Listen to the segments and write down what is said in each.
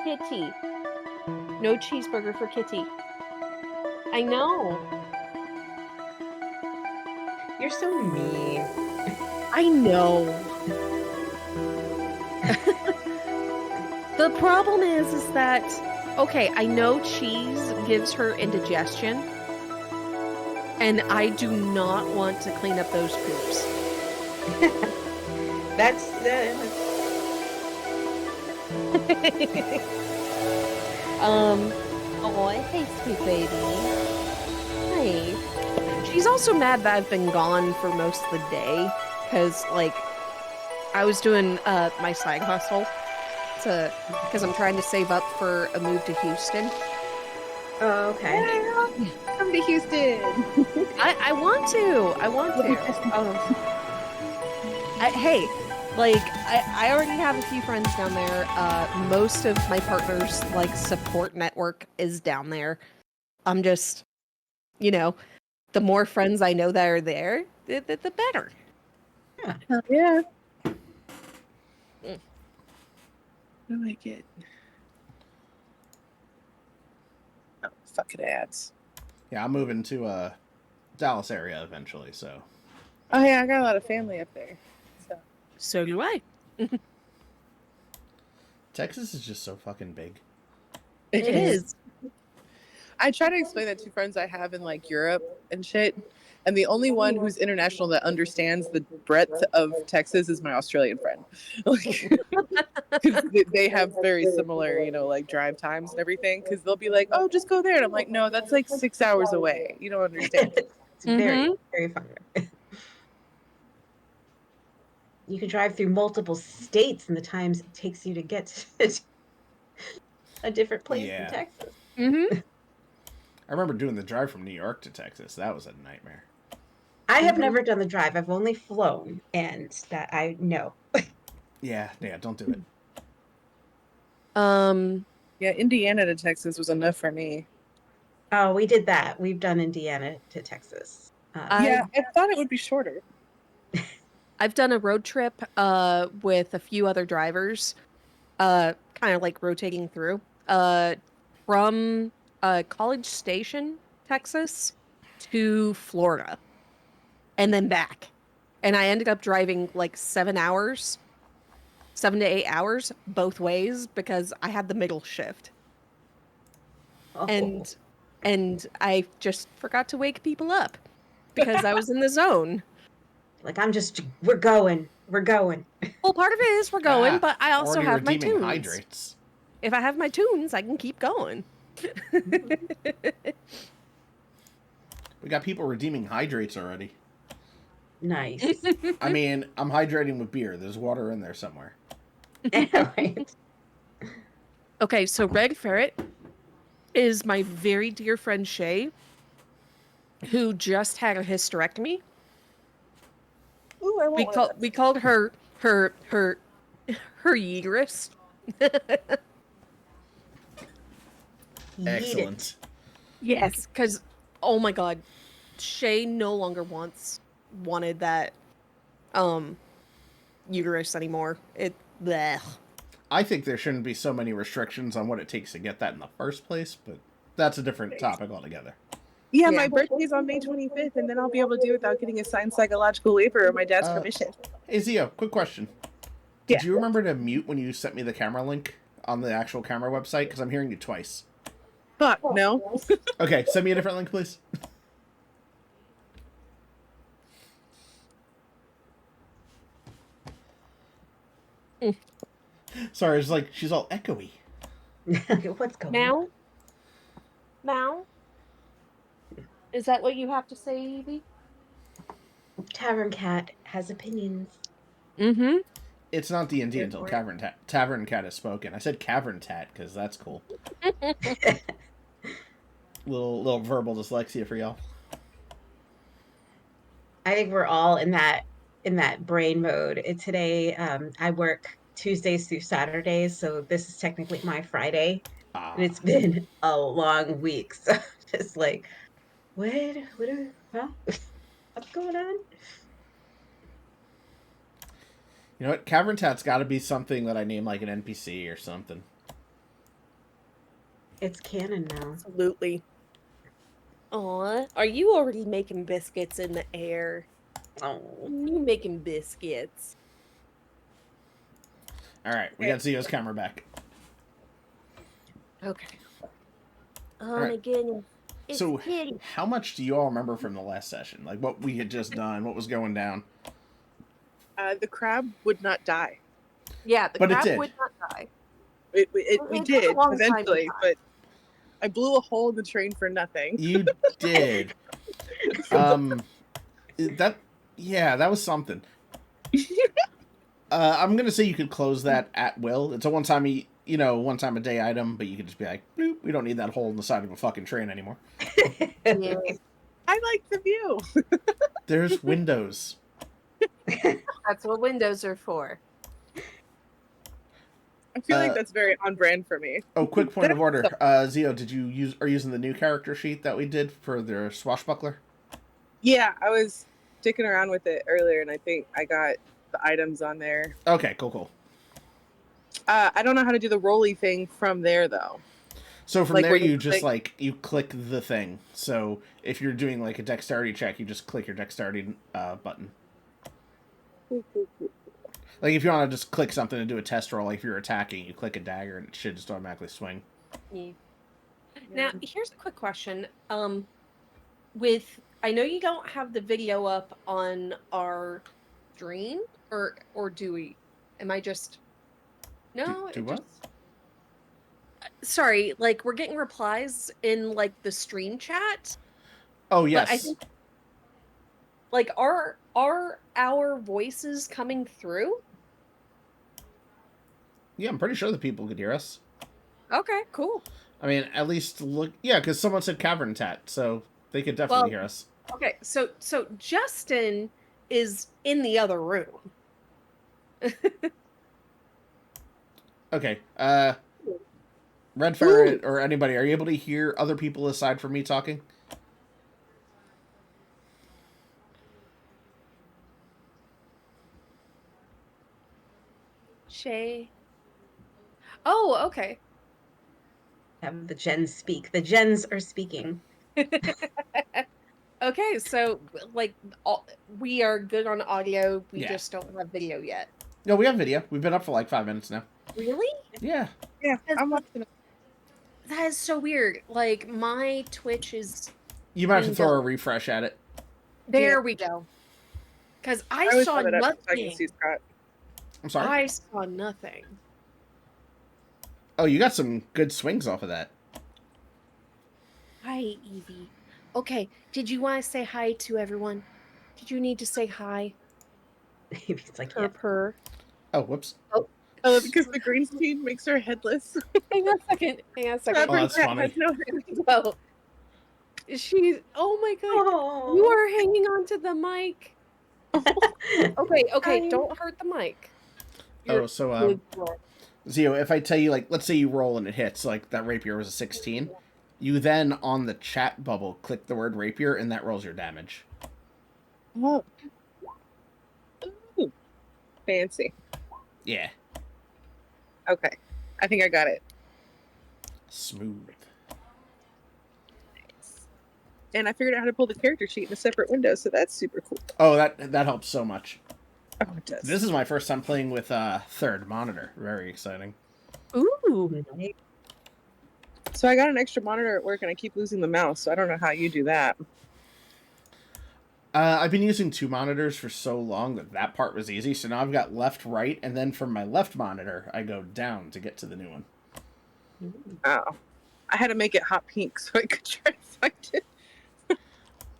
Kitty. No cheeseburger for Kitty. I know. You're so mean. I know. The problem is that, okay, I know cheese gives her indigestion, and I do not want to clean up those poops. That's Oh, hey, sweet baby. Hey. She's also mad that I've been gone for most of the day, because, like, I was doing my side hustle because I'm trying to save up for a move to Houston. Oh, okay. Yeah, come to Houston. I want to. Hey, like I already have a few friends down there. Most of my partner's like support network is down there. I'm just, the more friends I know that are there, the better. Hell yeah. Mm. I like it. Oh, fucking ads. Yeah, I'm moving to Dallas area eventually, so. Oh yeah, I got a lot of family up there. So do I. Texas is just so fucking big. It is. I try to explain that to friends I have in like Europe and shit. And the only one who's international that understands the breadth of Texas is my Australian friend. Like, because they have very similar, like drive times and everything. Because they'll be like, "Oh, just go there," and I'm like, "No, that's like 6 hours away. You don't understand." It's very, very far. You could drive through multiple states in the times it takes you to get to a different place in Texas. Mm-hmm. I remember doing the drive from New York to Texas. That was a nightmare. I have never done the drive. I've only flown, and that I know. Yeah, don't do it. Yeah, Indiana to Texas was enough for me. Oh, we did that. We've done Indiana to Texas. Yeah, I thought it would be shorter. I've done a road trip with a few other drivers, kind of like rotating through, from College Station, Texas, to Florida, and then back. And I ended up driving like 7 to 8 hours both ways because I had the middle shift. Oh. And I just forgot to wake people up because I was in the zone. Like, we're going. Well, part of it is we're going, but I also already have my redeeming tunes. hydrates. If I have my tunes, I can keep going. We got people redeeming hydrates already. Nice. I mean, I'm hydrating with beer. There's water in there somewhere. Right. Okay, so Red Ferret is my very dear friend Shay, who just had a hysterectomy. Ooh, I want We called her uterus. Excellent. Yes, because oh my god, Shay no longer wanted that uterus anymore. Blech. I think there shouldn't be so many restrictions on what it takes to get that in the first place, but that's a different topic altogether. Yeah, my birthday's on May 25th, and then I'll be able to do it without getting a signed psychological waiver or my dad's permission. Hey, Zio, quick question. Did you remember to mute when you sent me the camera link on the actual camera website? Because I'm hearing you twice. Fuck, no. Okay, send me a different link, please. Sorry, it's like she's all echoey. What's going on? Now? Is that what you have to say, Evie? Tavern Cat has opinions. Mm-hmm. It's not D&D until Tavern Cat has spoken. I said Cavern Tat because that's cool. little verbal dyslexia for y'all. I think we're all in that brain mode. Today, I work Tuesdays through Saturdays, so this is technically my Friday. And it's been a long week, so just like, what's going on? You know what? Cavern Tat's got to be something that I name like an NPC or something. It's canon now. Absolutely. Aw, are you already making biscuits in the air? Oh. You making biscuits? All right, we got Zio's camera back. Okay. Oh All my right. goodness. It's So, kitty. how much do you all remember from the last session? Like what we had just done, what was going down? The crab would not die. Yeah, the But it crab did. would not die. We It took did a long time to eventually, die. but I blew a hole in the train for nothing. You did. That yeah, that was something. I'm gonna say you could close that at will. It's a one time a day item, but you could just be like, bloop, we don't need that hole in the side of a fucking train anymore. Yeah. I like the view. There's windows. That's what windows are for. I feel like that's very on brand for me. Oh, quick point of order. Zio, did you are using the new character sheet that we did for the swashbuckler? Yeah, I was dicking around with it earlier, and I think I got the items on there. Okay, cool. I don't know how to do the rolly thing from there though. So from Like, there, where you you just click- you click the thing. So if you're doing like a dexterity check, you just click your dexterity button. Like if you want to just click something to do a test roll, like if you're attacking, you click a dagger and it should just automatically swing. Yeah. Now, here's a quick question. With I know you don't have the video up on our stream, or do we? Am I just no? Do It what? just sorry. Like we're getting replies in like the stream chat, Oh but I yes. think like are our voices coming through? Yeah, I'm pretty sure the people could hear us. Okay, cool. I mean, at least look. Yeah, because someone said cavern tat, so they could definitely hear us. Okay, so Justin is in the other room. Okay. Red Ferret or anybody, are you able to hear other people aside from me talking? Shay. Oh, okay. Have the gens speak. The gens are speaking. Okay, so like we are good on audio. We Yeah. just don't have video yet. No, we have video. We've been up for like 5 minutes now. Really? Yeah. Yeah, I'm watching it. That is so weird. Like my Twitch is You might have to being throw a done. refresh at it. There Yeah. we go. Because I I always saw have it up so I can nothing. see Scott. I'm sorry. I saw nothing. Oh, you got some good swings off of that. Hi, Evie. Okay, did you want to say hi to everyone? Did you need to say hi? He's like, Purr yeah. purr. Oh, whoops. Because the green screen makes her headless. Hang on a second. Hang on a second. Oh, that's funny. Has no head. Well, she's. Oh my god. Oh. You are hanging on to the mic. Okay. Don't hurt the mic. Oh, so Good boy. Zio, if I tell you, like, let's say you roll and it hits, like that rapier was a 16, you then on the chat bubble click the word rapier and that rolls your damage. Oh. Ooh. Fancy. Yeah. Okay. I think I got it. Smooth. And I figured out how to pull the character sheet in a separate window, so that's super cool. Oh, that helps so much. Oh, it does. This is my first time playing with third monitor. Very exciting. Ooh. So I got an extra monitor at work, and I keep losing the mouse, so I don't know how you do that. I've been using 2 monitors for so long that part was easy. So now I've got left, right, and then from my left monitor, I go down to get to the new one. Oh. I had to make it hot pink so I could try to find it.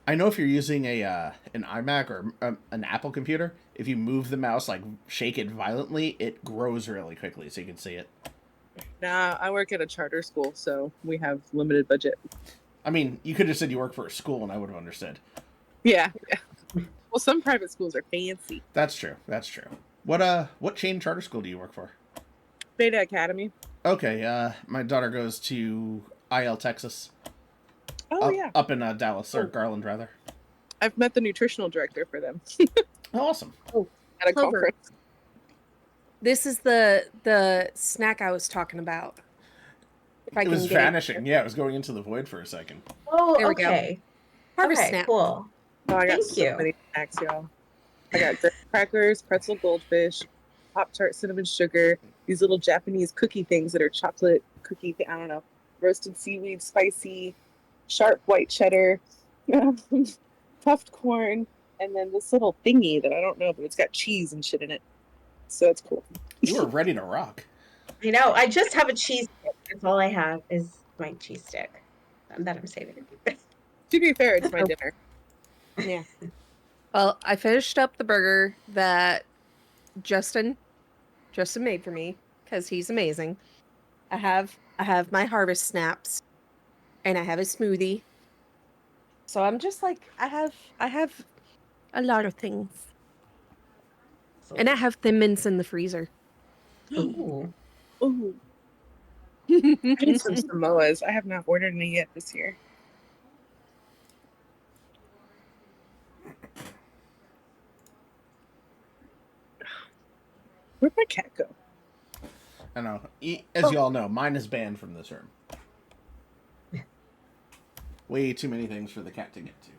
I know if you're using an iMac or an Apple computer, if you move the mouse, like shake it violently, it grows really quickly so you can see it. Nah, I work at a charter school, so we have limited budget. I mean, you could have said you work for a school and I would have understood. Yeah. Well, some private schools are fancy. That's true. What chain charter school do you work for? Beta Academy. Okay, my daughter goes to IL Texas. Oh, yeah. Up in Dallas, or Garland, rather. I've met the nutritional director for them Oh, awesome. at a Clover. conference. This is the snack I was talking about. If I It can was get it. vanishing. Yeah, it was going into the void for a second. Oh, There we go. okay. Harvest Okay, snap. cool. Oh, I got Thank so you. many snacks, y'all. I got graham crackers, pretzel goldfish, Pop-Tart cinnamon sugar, these little Japanese cookie things that are chocolate cookie, I don't know, roasted seaweed, spicy, sharp white cheddar, puffed corn, and then this little thingy that I don't know, but it's got cheese and shit in it. So it's cool. You were ready to rock. You know, I just have a cheese stick. That's all I have is my cheese stick that I'm saving. To be fair, it's my Oh. dinner. Yeah. Well, I finished up the burger that Justin made for me because he's amazing. I have my harvest snaps and I have a smoothie. So I'm just like I have a lot of things. And I have Thin Mints in the freezer. Ooh. Ooh, I need some Samoas. I have not ordered any yet this year. Where'd my cat go? I know. As you all know, mine is banned from this room. Way too many things for the cat to get to.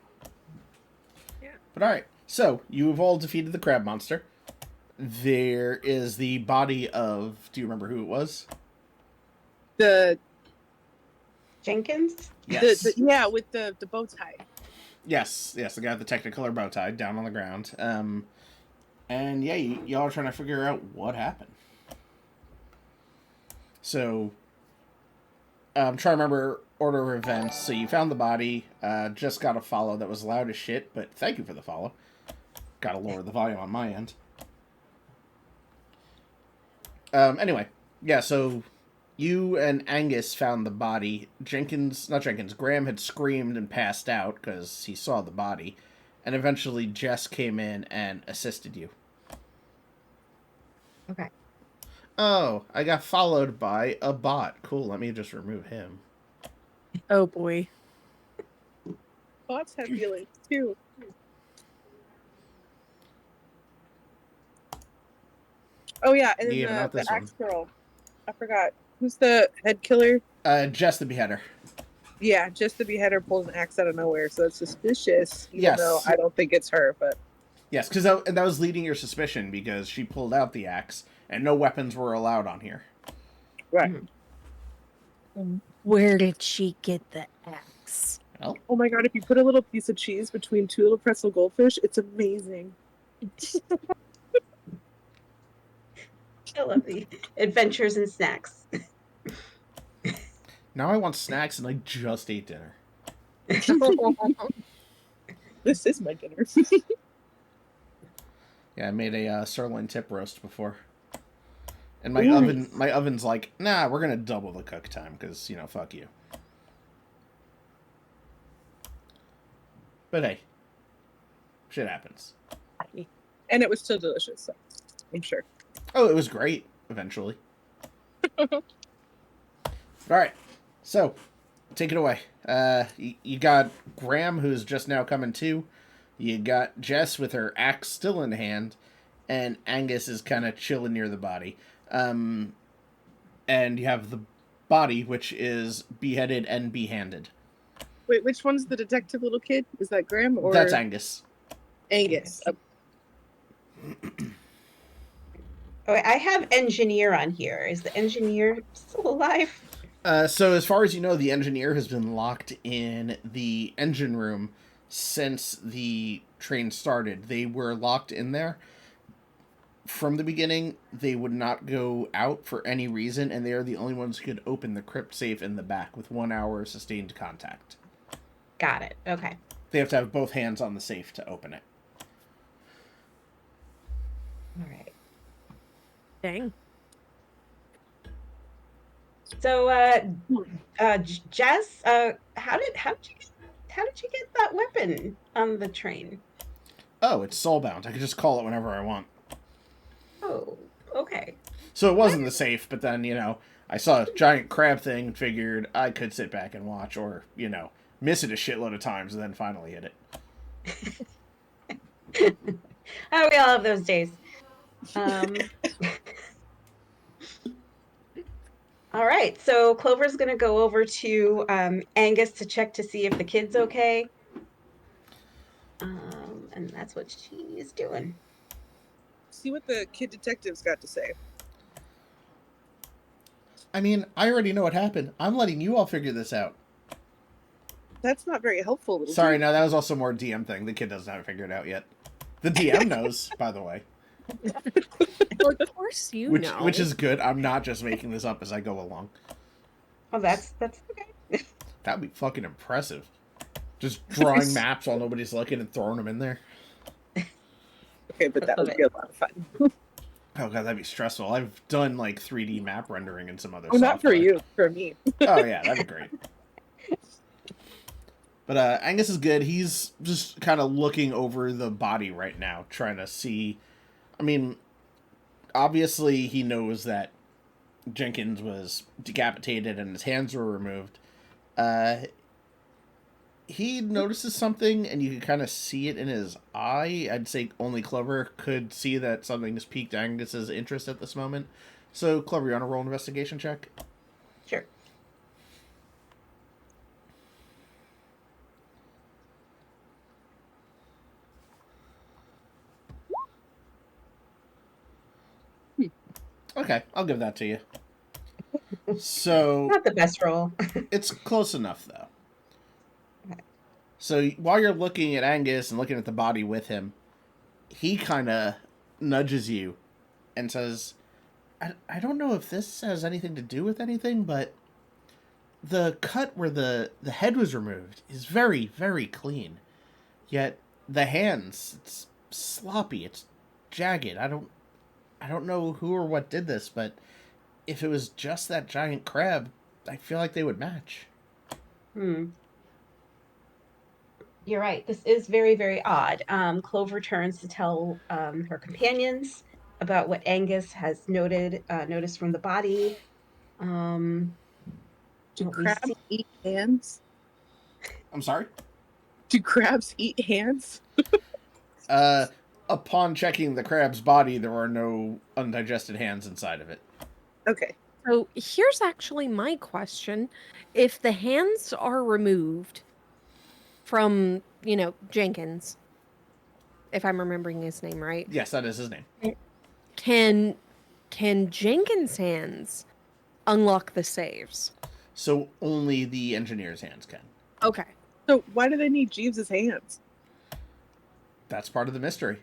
Yeah. But alright, so you've all defeated the crab monster. There is the body of. Do you remember who it was? The Jenkins? Yes. yeah, with the bow tie. Yes, the guy with the Technicolor bow tie down on the ground. And yeah, y'all are trying to figure out what happened. So, I'm trying to remember order of events. So you found the body, just got a follow that was loud as shit, but thank you for the follow. Gotta lower the volume on my end. Anyway, yeah, so you and Angus found the body. Graham had screamed and passed out because he saw the body. And eventually Jess came in and assisted you. Okay. Oh, I got followed by a bot. Cool, let me just remove him. Oh boy. Bots have feelings too. Oh yeah, and then Yeah, but not the this one. axe girl. I forgot. Who's the head killer? Jess the Beheader. Yeah, just the beheader pulled an axe out of nowhere, so it's suspicious. Even Yes. though I don't think it's her, but Yes, because that was leading your suspicion because she pulled out the axe and no weapons were allowed on here. right. Where did she get the axe? Well, Oh my god! If you put a little piece of cheese between two little pretzel goldfish, it's amazing. I love the adventures and snacks. now I want snacks and I just ate dinner. This is my dinner. Yeah, I made a sirloin tip roast before. And my Nice. oven's like, nah, we're gonna double the cook time because fuck you. But hey, shit happens. And it was still delicious, so I'm sure. Oh, it was great eventually. All right, so take it away. You got Graham, who's just now coming to. You got Jess with her axe still in hand, and Angus is kind of chilling near the body. And you have the body, which is beheaded and behanded. Wait, which one's the detective little kid? Is that Graham or That's Angus. Angus? Oh, I have engineer on here. Is the engineer still alive? So as far as you know, the engineer has been locked in the engine room since the train started. They were locked in there. From the beginning, they would not go out for any reason, and they are the only ones who could open the crypt safe in the back with 1 hour sustained contact. Got it. Okay. They have to have both hands on the safe to open it. All right. Dang. So, Jess, how did you get that weapon on the train? Oh, it's soulbound. I can just call it whenever I want. Oh, okay. So it wasn't the safe, but then, I saw a giant crab thing and figured I could sit back and watch or, miss it a shitload of times and then finally hit it. Oh, we all have those days. All right, so Clover's gonna go over to Angus to check to see if the kid's okay. And that's what she's doing. See what the kid detective's got to say. I mean, I already know what happened. I'm letting you all figure this out. That's not very helpful, little Sorry, dude. no, that was also more DM thing. The kid doesn't have it figured out yet. The DM knows, by the way. Well, of course you know. Which is good. I'm not just making this up as I go along. Oh, that's okay. That would be fucking impressive. Just drawing maps while nobody's looking and throwing them in there. Okay, but that would be a lot of fun. Oh god, that'd be stressful. I've done like 3D map rendering and some other Oh, not for software. you, for me. Oh yeah, that'd be great. But Angus is good. He's just kind of looking over the body right now, trying to see. I mean, obviously he knows that Jenkins was decapitated and his hands were removed. He notices something, and you can kind of see it in his eye. I'd say only Clover could see that something has piqued Angus's interest at this moment. So, Clover, you want to roll an investigation check? Sure. Okay, I'll give that to you. So, Not the best roll. it's close enough, though. So, while you're looking at Angus and looking at the body with him, he kind of nudges you and says, I don't know if this has anything to do with anything, but the cut where the head was removed is very, very clean. Yet the hands, it's sloppy, it's jagged. I don't know who or what did this, but if it was just that giant crab, I feel like they would match. You're right. This is very, very odd. Clover turns to tell her companions about what Angus has noticed from the body. Do What we crabs see. eat hands? I'm sorry? Do crabs eat hands? Upon checking the crab's body, there are no undigested hands inside of it. Okay. So here's actually my question. If the hands are removed from, Jenkins, if I'm remembering his name right, Yes, that is his name. can Jenkins' hands unlock the saves? So only the engineer's hands can. Okay. So why do they need Jeeves' hands? That's part of the mystery.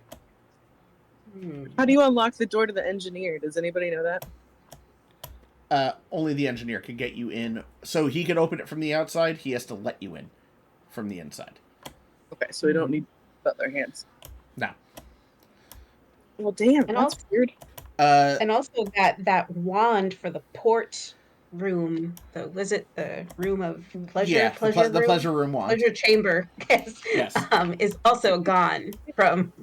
How do you unlock the door to the engineer? Does anybody know that? Only the engineer can get you in. So he can open it from the outside. He has to let you in from the inside. Okay, so we don't need butler hands. No. Well, damn, And that's weird. And also that wand for the port room. Was it the room of pleasure? Yeah, pleasure the room? pleasure room wand. Pleasure chamber. Yes. Yes. Is also gone from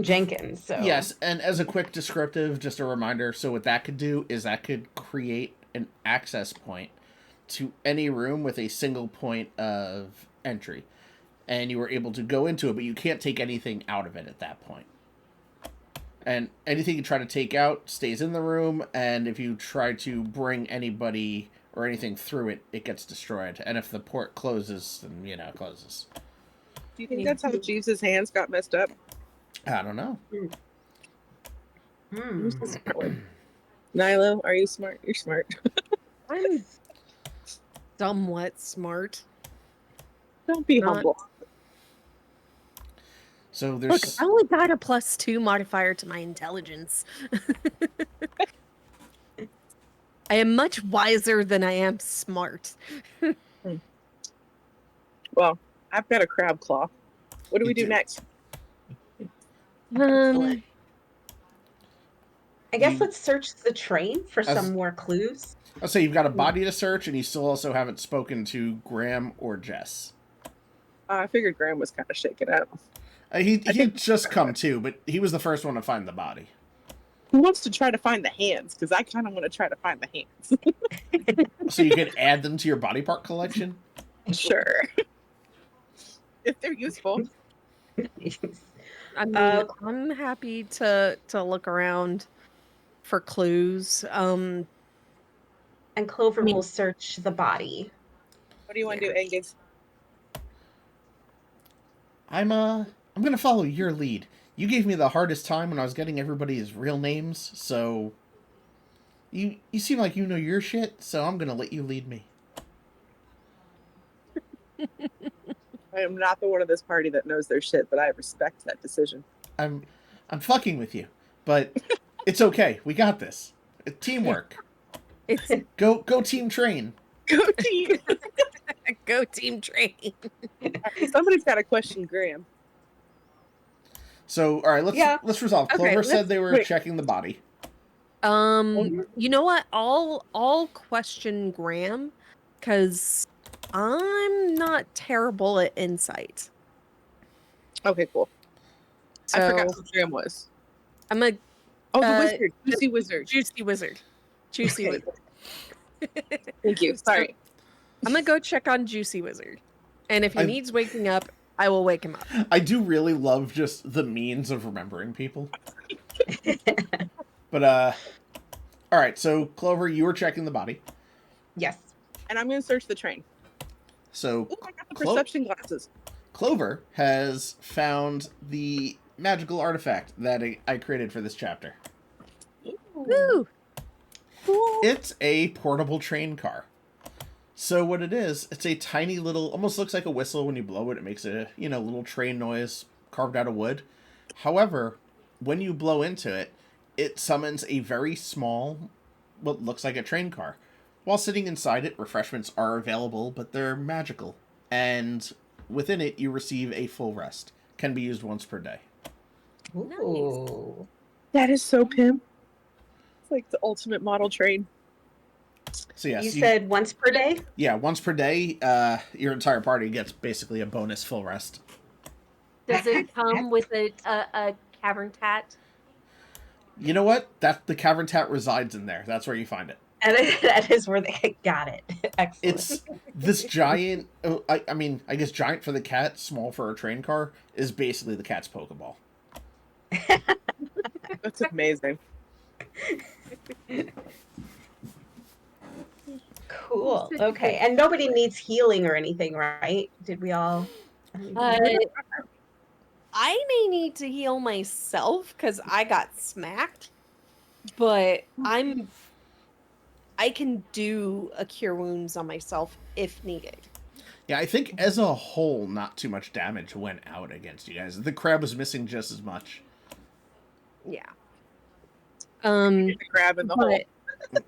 Jenkins. So Yes, and as a quick descriptive, just a reminder, so what that could do is that could create an access point to any room with a single point of entry. And you were able to go into it, but you can't take anything out of it at that point. And anything you try to take out stays in the room, and if you try to bring anybody or anything through it, it gets destroyed. And if the port closes, then, it closes. Do you think that's how Jeeves' hands got messed up? I don't know. Nilo, are you smart? You're smart. I'm somewhat smart. Don't be humble. So Look, there's... I only got a +2 modifier to my intelligence. I am much wiser than I am smart. Well, I've got a crab claw. What do we do next? excellent. I guess let's search the train for some more clues. I'll say you've got a body to search, and you still also haven't spoken to Graham or Jess. I figured Graham was kind of shaken up. He had just come to, but he was the first one to find the body. Who wants to try to find the hands? Because I kind of want to try to find the hands. So you could add them to your body part collection? Sure. If they're useful. I mean, I'm happy to look around for clues. And Clover I mean, will search the body. What do you want to Yeah. do, Angus? I'm gonna follow your lead. You gave me the hardest time when I was getting everybody's real names, so you seem like you know your shit, so I'm gonna let you lead me. I am not the one of this party that knows their shit, but I respect that decision. I'm I'm fucking with you, but it's okay. We got this. Teamwork. it's Go team train. Go team! go team train. Somebody's got to question Graham. So all right, Yeah. let's resolve. Okay, Clover said they were wait. checking the body. You know what? I'll question Graham because I'm not terrible at insight. Okay, cool. I forgot So who Graham was. I'm a Oh, the uh wizard. Juicy wizard. juicy wizard. Juicy Okay. wizard. Thank you. So Sorry. I'm gonna go check on Juicy Wizard. And if he I needs waking up, I will wake him up. I do really love just the means of remembering people. But all right. So Clover, you were checking the body. Yes. And I'm going to search the train. So Ooh, I got the Clo- perception glasses. Clover has found the magical artifact that I created for this chapter. Woo! Cool. It's a portable train car. So what it is, it's a tiny little, almost looks like a whistle when you blow it. It makes a, little train noise carved out of wood. However, when you blow into it, it summons a very small, what looks like a train car. While sitting inside it, refreshments are available, but they're magical. And within it, you receive a full rest. Can be used once per day. Ooh. That is so pimp. It's like the ultimate model train. So yes, You said once per day? yeah, once per day, your entire party gets basically a bonus full rest. Does it come with a cavern tat? You know what? That the cavern tat resides in there. That's where you find it. And that is where they got it. Excellent. It's this giant. I mean, I guess giant for the cat, small for a train car is basically the cat's Pokeball. That's amazing. Cool. Okay. And nobody needs healing or anything, right? Did we all? Uh, I may need to heal myself because I got smacked, but I can do a cure wounds on myself if needed. Yeah, I think as a whole, not too much damage went out against you guys. The crab was missing just as much. Yeah. The crab in the hole.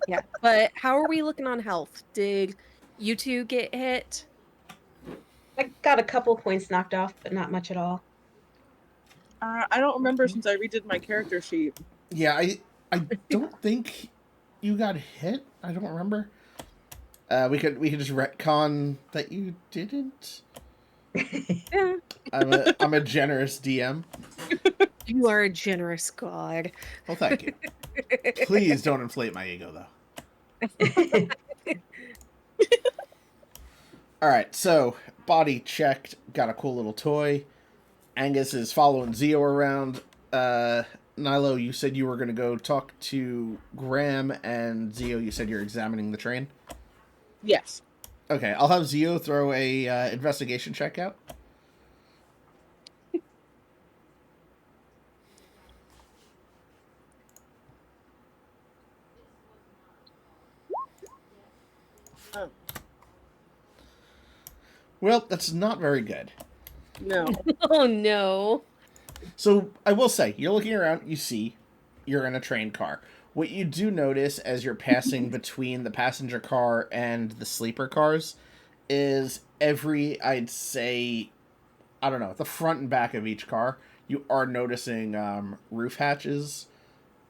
Yeah, but how are we looking on health? Did you two get hit? I got a couple points knocked off, but not much at all. I don't remember since I redid my character sheet. Yeah, I don't think you got hit. I don't remember. We could just retcon that you didn't. Yeah. I'm a generous DM. You are a generous god. Well, thank you. Please don't inflate my ego, though. All right, so body checked. Got a cool little toy. Angus is following Zio around. Nilo, you said you were going to go talk to Graham, and Zio, you said you're examining the train. Yes. Okay, I'll have Zio throw a investigation check out. Oh. Well, that's not very good. No. Oh no. So I will say, you're looking around, you see, you're in a train car. What you do notice as you're passing between the passenger car and the sleeper cars is I'd say, I don't know, the front and back of each car, you are noticing roof hatches,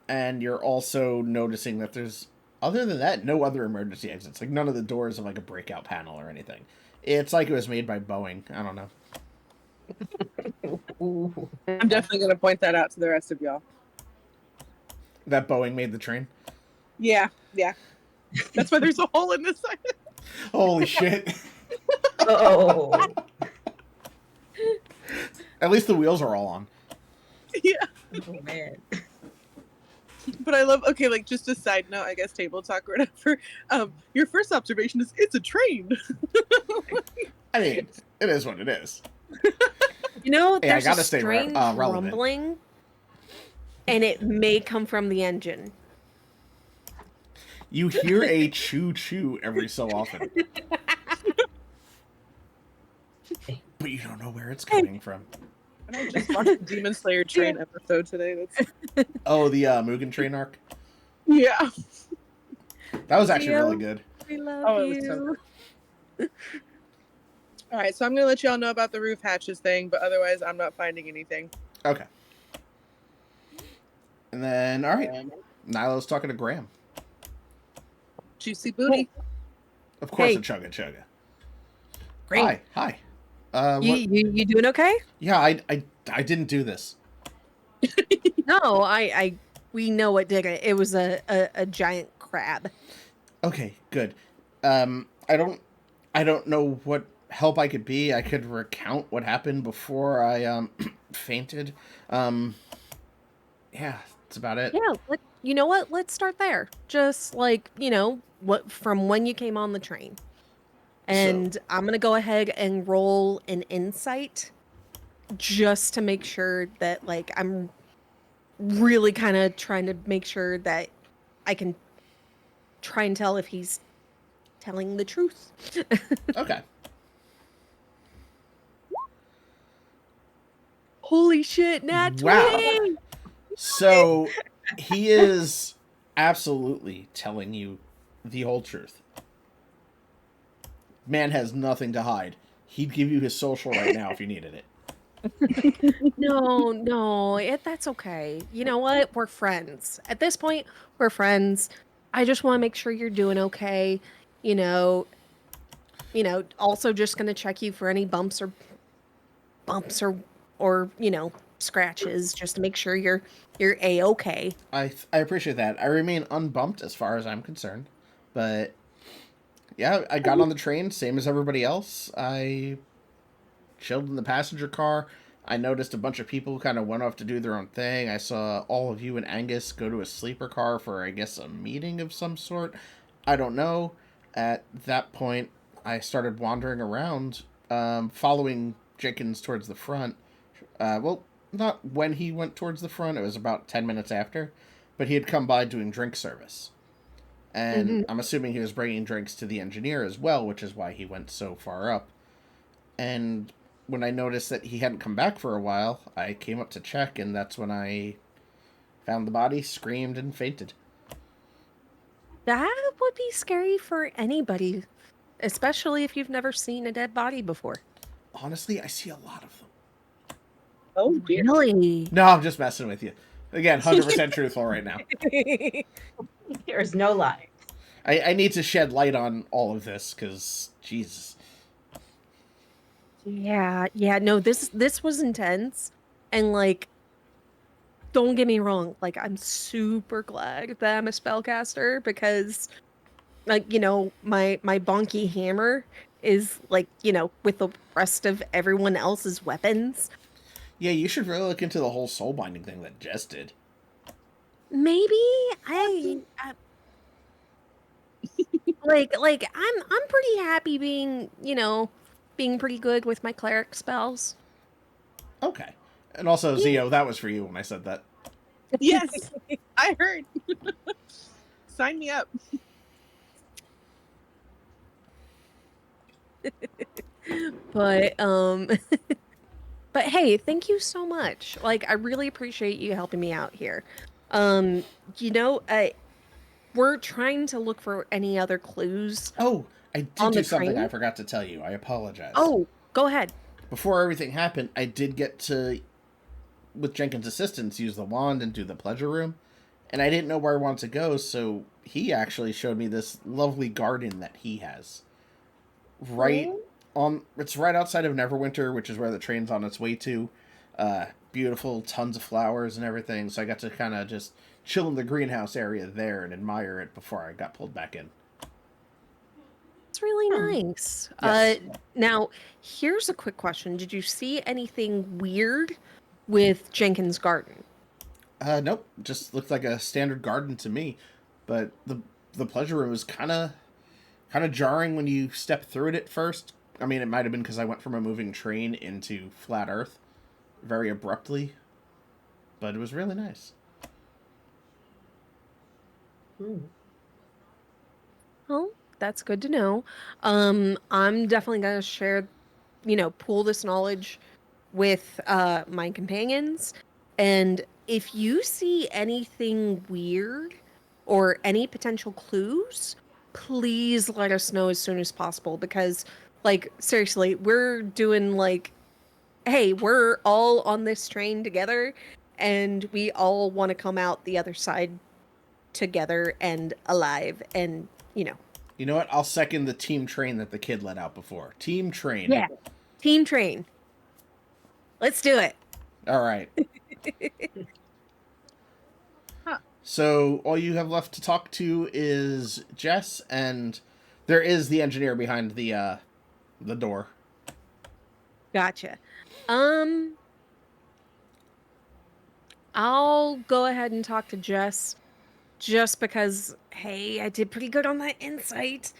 and you're also noticing that there's, other than that, no other emergency exits. Like, none of the doors have, like, a breakout panel or anything. It's like it was made by Boeing. I don't know. Ooh. I'm definitely going to point that out to the rest of y'all. That Boeing made the train? Yeah. That's why there's a hole in this side. Holy shit. Oh. At least the wheels are all on. Yeah. Oh man. But I love, okay, like just a side note, I guess table talk or whatever. Your first observation is it's a train. I mean, it is what it is. You know, Hey, I there's a gotta stay strange relevant. rumbling, and it may come from the engine. You hear a choo-choo every so often. But you don't know where it's coming from. And I just watched the Demon Slayer train episode today. That's Oh, the Mugen Train arc? yeah. That was actually Theo, really good. we love Oh, it was so you. good. All right, so I'm gonna let y'all know about the roof hatches thing, but otherwise, I'm not finding anything. Okay. And then, all right. Nilo's talking to Graham. Juicy booty. Of course, Hey. a chugga chugga. Great. Hi. You doing okay? Yeah, I didn't do this. No, we know what did it. It was a giant crab. Okay, good. I don't know what help I could be. I could recount what happened before I fainted. Yeah, that's about it. Yeah, you know what? Let's start there. Just like, what from when you came on the train. So, And I'm gonna go ahead and roll an insight just to make sure that like I'm really kind of trying to make sure that I can try and tell if he's telling the truth. okay. Holy shit, Nat Wow. 20! So, he is absolutely telling you the whole truth. Man has nothing to hide. He'd give you his social right now if you needed it. No, that's okay. You know what? We're friends. At this point, we're friends. I just want to make sure you're doing okay. You know, also just gonna check you for any bumps or scratches just to make sure you're a-okay. I appreciate that. I remain unbumped as far as I'm concerned. But yeah, I got on the train, same as everybody else. I chilled in the passenger car. I noticed a bunch of people kind of went off to do their own thing. I saw all of you and Angus go to a sleeper car for, I guess, a meeting of some sort. I don't know. At that point, I started wandering around, following Jenkins towards the front. Well, not when he went towards the front, it was about 10 minutes after, but he had come by doing drink service. And Hmm. I'm assuming he was bringing drinks to the engineer as well, which is why he went so far up. And when I noticed that he hadn't come back for a while, I came up to check, and that's when I found the body, screamed, and fainted. That would be scary for anybody, especially if you've never seen a dead body before. Honestly, I see a lot of them. Oh dear. Really? No, I'm just messing with you. Again, 100% truthful right now. There's no lie. I need to shed light on all of this, because, Jesus. Yeah, no, this was intense. And like, don't get me wrong, like I'm super glad that I'm a spellcaster because like, my bonky hammer is like, with the rest of everyone else's weapons. Yeah, you should really look into the whole soul binding thing that Jess did. Maybe I like I'm pretty happy being pretty good with my cleric spells. Okay. And also, Yeah. Zio, that was for you when I said that. Yes, I heard. Sign me up. But but hey, thank you so much. Like I really appreciate you helping me out here. Um, you know, I we're trying to look for any other clues Oh, I did on do the something I train. forgot to tell you. I apologize. Oh, go ahead. Before everything happened, I did get to, with Jenkins' assistance, use the wand and do the pleasure room. And I didn't know where I wanted to go, so he actually showed me this lovely garden that he has. Right Oh, it's right outside of Neverwinter, which is where the train's on its way to. Beautiful, tons of flowers and everything. So I got to kind of just chill in the greenhouse area there and admire it before I got pulled back in. it's really Hmm. nice. Yes. Now here's a quick question. Did you see anything weird with Jenkins' garden? Nope. Just looked like a standard garden to me, but the pleasure room was kind of jarring when you step through it at first. I mean, it might have been because I went from a moving train into flat Earth very abruptly, but it was really nice. Mm. Oh, that's good to know. I'm definitely gonna share, pool this knowledge with my companions. And if you see anything weird or any potential clues, please let us know as soon as possible because, like, seriously, we're doing like, hey, we're all on this train together and we all want to come out the other side together and alive and, you know. You know what? I'll second the team train that the kid let out before. Team train. Yeah. Team train. Let's do it. All right. Huh. So all you have left to talk to is Jess, and there is the engineer behind the door. Gotcha. Um, I'll go ahead and talk to Jess just because, hey, I did pretty good on that insight.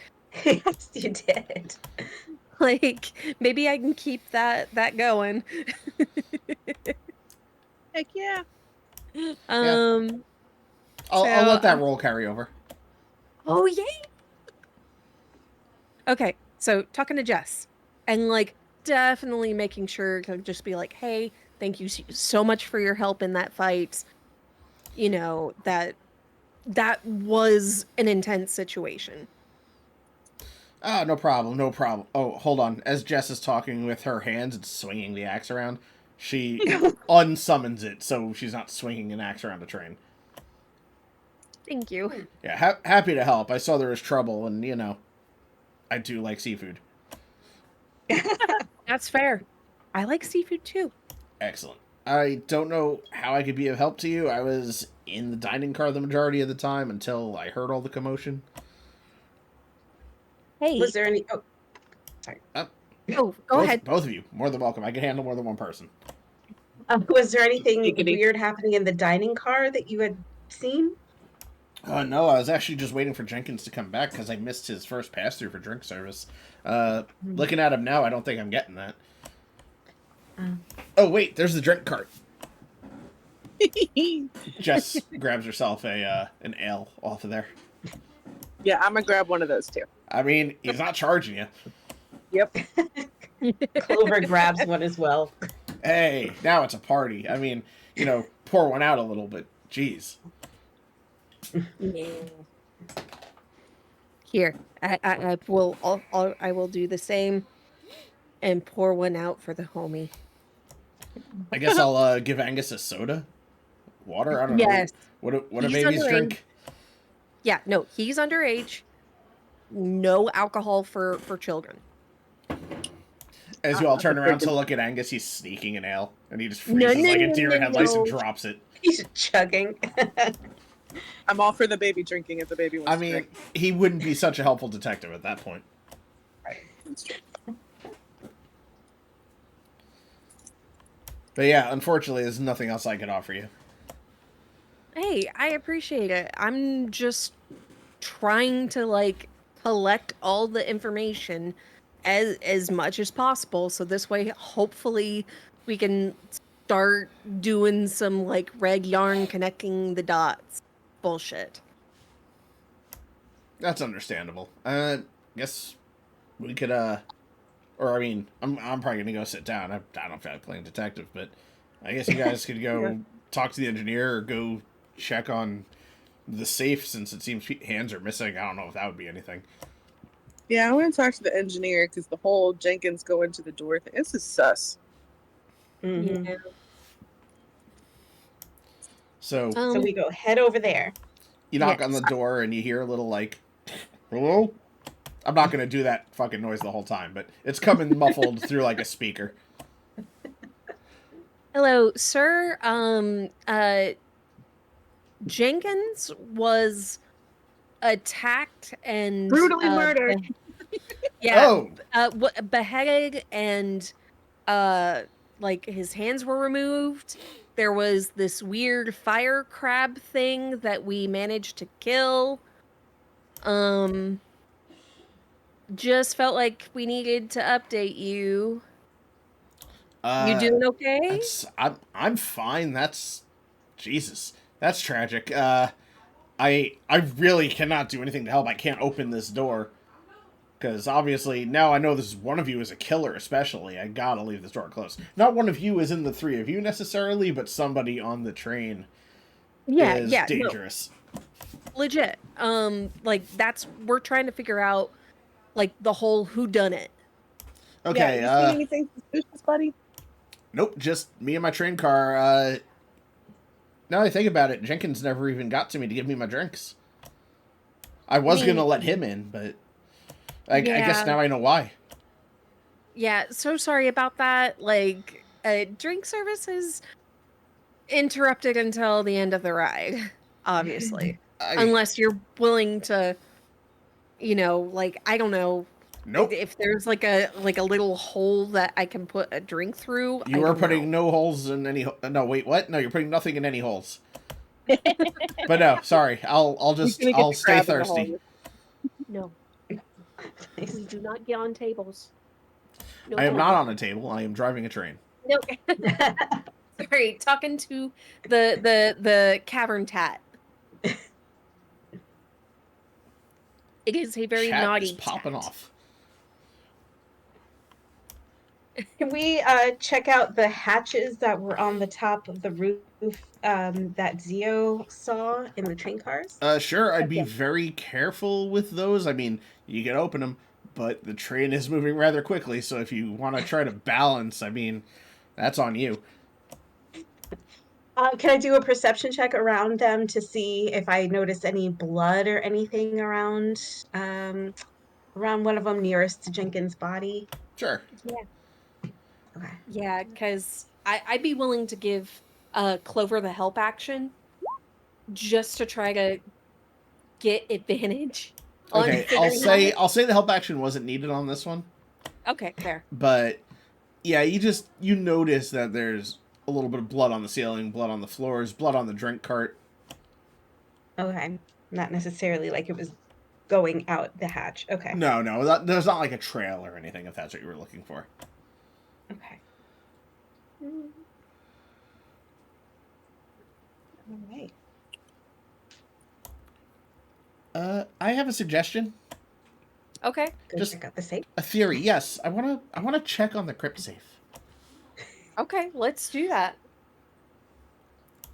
Yes, you did. Like, maybe I can keep that going. Heck yeah. Um, I'll let that roll carry over. oh yay. Okay, so talking to Jess and like definitely making sure to just be like, hey, thank you so much for your help in that fight. You know, that was an intense situation. Ah, no problem, no problem. Oh, hold on. As Jess is talking with her hands and swinging the axe around, she unsummons it so she's not swinging an axe around a train. Thank you. Yeah, happy to help. I saw there was trouble, and I do like seafood. That's fair. I like seafood too. Excellent. I don't know how I could be of help to you. I was in the dining car the majority of the time until I heard all the commotion. Hey, Was there any? Oh, sorry. oh, go ahead. Both of you, more than welcome. I can handle more than one person. Was there anything Giggity. weird happening in the dining car that you had seen? No, I was actually just waiting for Jenkins to come back because I missed his first pass through for drink service. Looking at him now, I don't think I'm getting that. Oh wait, there's the drink cart. Jess grabs herself an ale off of there. Yeah, I'm gonna grab one of those too. I mean, he's not charging you. Yep. Clover grabs one as well. Hey, now it's a party. I mean, pour one out a little bit. Jeez. Yeah. Here, I will. I will do the same and pour one out for the homie. I guess I'll give Angus a soda, water. I don't know. Yes, What a he's babies underage. drink. Yeah, no, he's underage. No alcohol for children. As you all turn around to look at Angus, he's sneaking an ale, and he just freezes like a deer in headlights and drops it. He's chugging. I'm all for the baby drinking if the baby wants I to mean, drink. he wouldn't be such a helpful detective at that point. That's true. But yeah, unfortunately, there's nothing else I could offer you. Hey, I appreciate it. I'm just trying to like collect all the information as much as possible so this way hopefully we can start doing some like reg yarn connecting the dots bullshit. That's understandable. Guess we could or I mean, I'm probably gonna go sit down. I don't feel like playing detective, but I guess you guys could go talk to the engineer or go check on the safe since it seems hands are missing. I don't know if that would be anything. Yeah, I want to talk to the engineer because the whole Jenkins going to the door thing, this is sus. Mhm. Yeah. So So we go head over there. you knock on yes. the door and you hear a little like, hello? I'm not gonna do that fucking noise the whole time, but it's coming muffled through like a speaker. Hello, sir. Jenkins was attacked and Brutally murdered. yeah, Oh, beheaded and like his hands were removed there was this weird fire crab thing that we managed to kill. Um, just felt like we needed to update you. You Uh, doing okay? I'm fine. That's Jesus. That's tragic. I really cannot do anything to help. I can't open this door because obviously now I know this one of you is a killer. Especially, I gotta leave this door closed. Not one of you is in the three of you necessarily, but somebody on the train Yeah, is yeah, no, dangerous. legit. Like that's we're trying to figure out like the whole who done it. Yeah, Okay. you see anything suspicious, buddy? Nope. Just me and my train car. Now that I think about it, Jenkins never even got to me to give me my drinks. I was gonna let him in, but I guess Yeah, now I know why. yeah, so sorry about that. Like, drink service is interrupted until the end of the ride, obviously. I Unless you're willing to, like I don't know, Nope. if there's like a little hole that I can put a drink through, I You are don't know. putting no holes in any. No, wait, what? No, you're putting nothing in any holes. But no, sorry. You're gonna get I'll the stay crab in the thirsty. hole. No, Nice. we do not get on tables. No I am not table. on a table. I am driving a train. No. Sorry, talking to the cavern tat. It is a very Chat is naughty popping tat. off. Can we check out the hatches that were on the top of the roof that Zio saw in the train cars? Sure. I'd be Okay. very careful with those. I mean, you can open them, but the train is moving rather quickly. So if you want to try to balance, I mean, that's on you. Can I do a perception check around them to see if I notice any blood or anything um, around one of them nearest to Jenkins' body? Sure. Yeah. Okay. Yeah, because I'd be willing to give Clover the help action just to try to get advantage on Okay. I'll figuring say out. I'll say the help action wasn't needed on this one, Okay, fair. but yeah, you notice that there's a little bit of blood on the ceiling, blood on the floors, blood on the drink cart. Okay. Not necessarily like it was going out the hatch. Okay. No, there's not like a trail or anything if that's what you were looking for. Okay. Mm, all right. I have a suggestion. Okay, Go Just check out the safe. a theory. Yes, I wanna check on the crypt safe. okay, let's do that.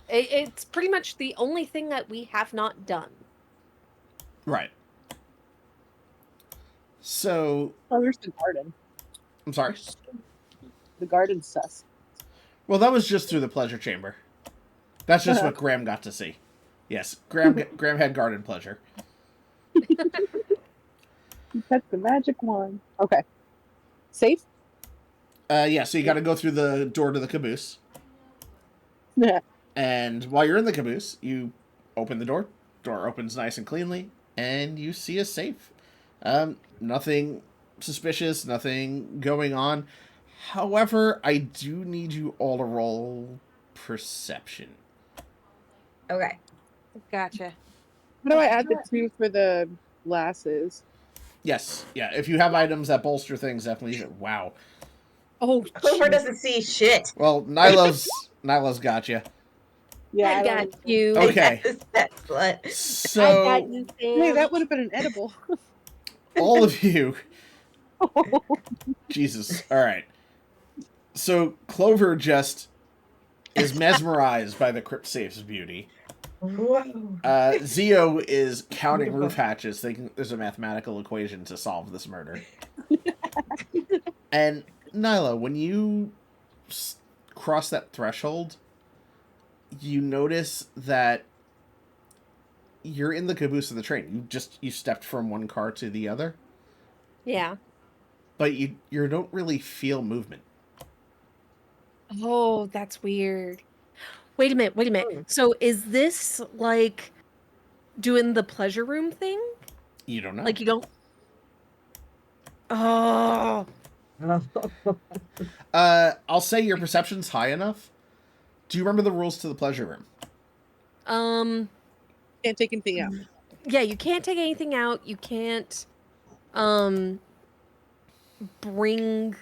It's pretty much the only thing that we have not done. Right. So Oh, there's the garden. I'm sorry. The garden's sus. Well, that was just through the pleasure chamber. That's just what Graham got to see. Yes, Graham had garden pleasure. That's the magic one. Okay. Safe? Yeah. So you got to go through the door to the caboose, Yeah. and while you're in the caboose, you open the door. Door opens nice and cleanly, and you see a safe. Nothing suspicious, nothing going on. However, I do need you all to roll perception. Okay. Gotcha. How do I add the 2 for the glasses? Yes, yeah. If you have items that bolster things, definitely. Wow. Oh, Clover jeez. doesn't see shit. Well, Nyla's got you. Yeah, I I got don't. you. Okay. Yes, that's what. I got So you, Hey, Sam. that would have been an edible. all of you, Jesus. All right. So Clover just is mesmerized by the crypt safe's beauty. Whoa. Zio is counting Beautiful. roof hatches, thinking there's a mathematical equation to solve this murder. And Nyla, when you cross that threshold, you notice that you're in the caboose of the train. You stepped from one car to the other, Yeah. but you don't really feel movement. Oh, that's weird. Wait a minute, wait a minute. Oh. So is this like doing the pleasure room thing? You don't know. Like you don't. Oh, I'll say your perception's high enough Do you remember the rules to the pleasure room? Can't take anything out. Yeah, you can't take anything out. You can't um bring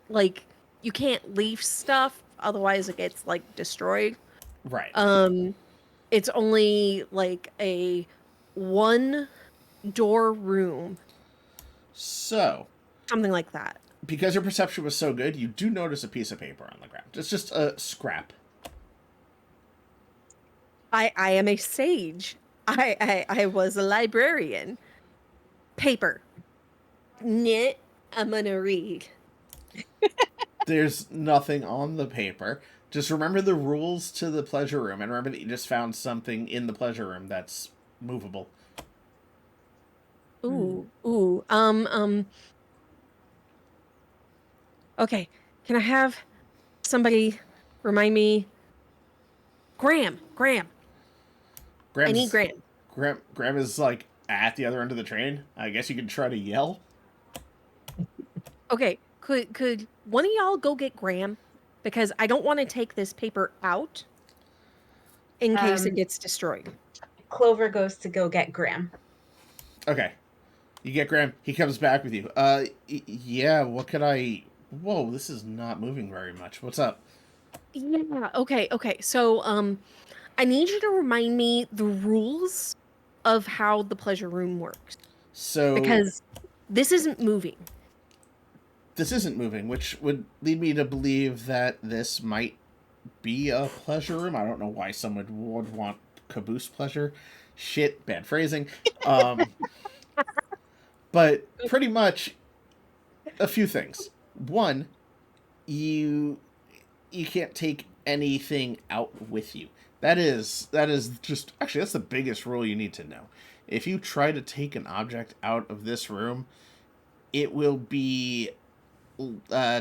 like you can't leave stuff, otherwise it gets like destroyed. Right. Um it's only like a one door room, So, something like that. because your perception was so good, you do notice a piece of paper on the ground. It's just a scrap. I am a sage. I was a librarian. Paper. Knit. I'm gonna read. There's nothing on the paper. Just remember the rules to the pleasure room, and remember that you just found something in the pleasure room that's movable. Ooh. Okay. Can I have somebody remind me? Graham. I need Graham's Graham. Graham is like at the other end of the train. I guess you could try to yell. Okay. Could one of y'all go get Graham? Because I don't want to take this paper out in case it Um, gets destroyed. Clover goes to go get Graham. Okay, you get Graham. He comes back with you. Yeah. What could I? Whoa, this is not moving very much. What's up? Yeah. Okay. So, I need you to remind me the rules of how the pleasure room works So because this isn't moving. this isn't moving, which would lead me to believe that this might be a pleasure room. I don't know why someone would want caboose pleasure. Shit, bad phrasing. Um, but pretty much a few things. One, you you can't take anything out with you. That is just actually that's the biggest rule you need to know. If you try to take an object out of this room, it will be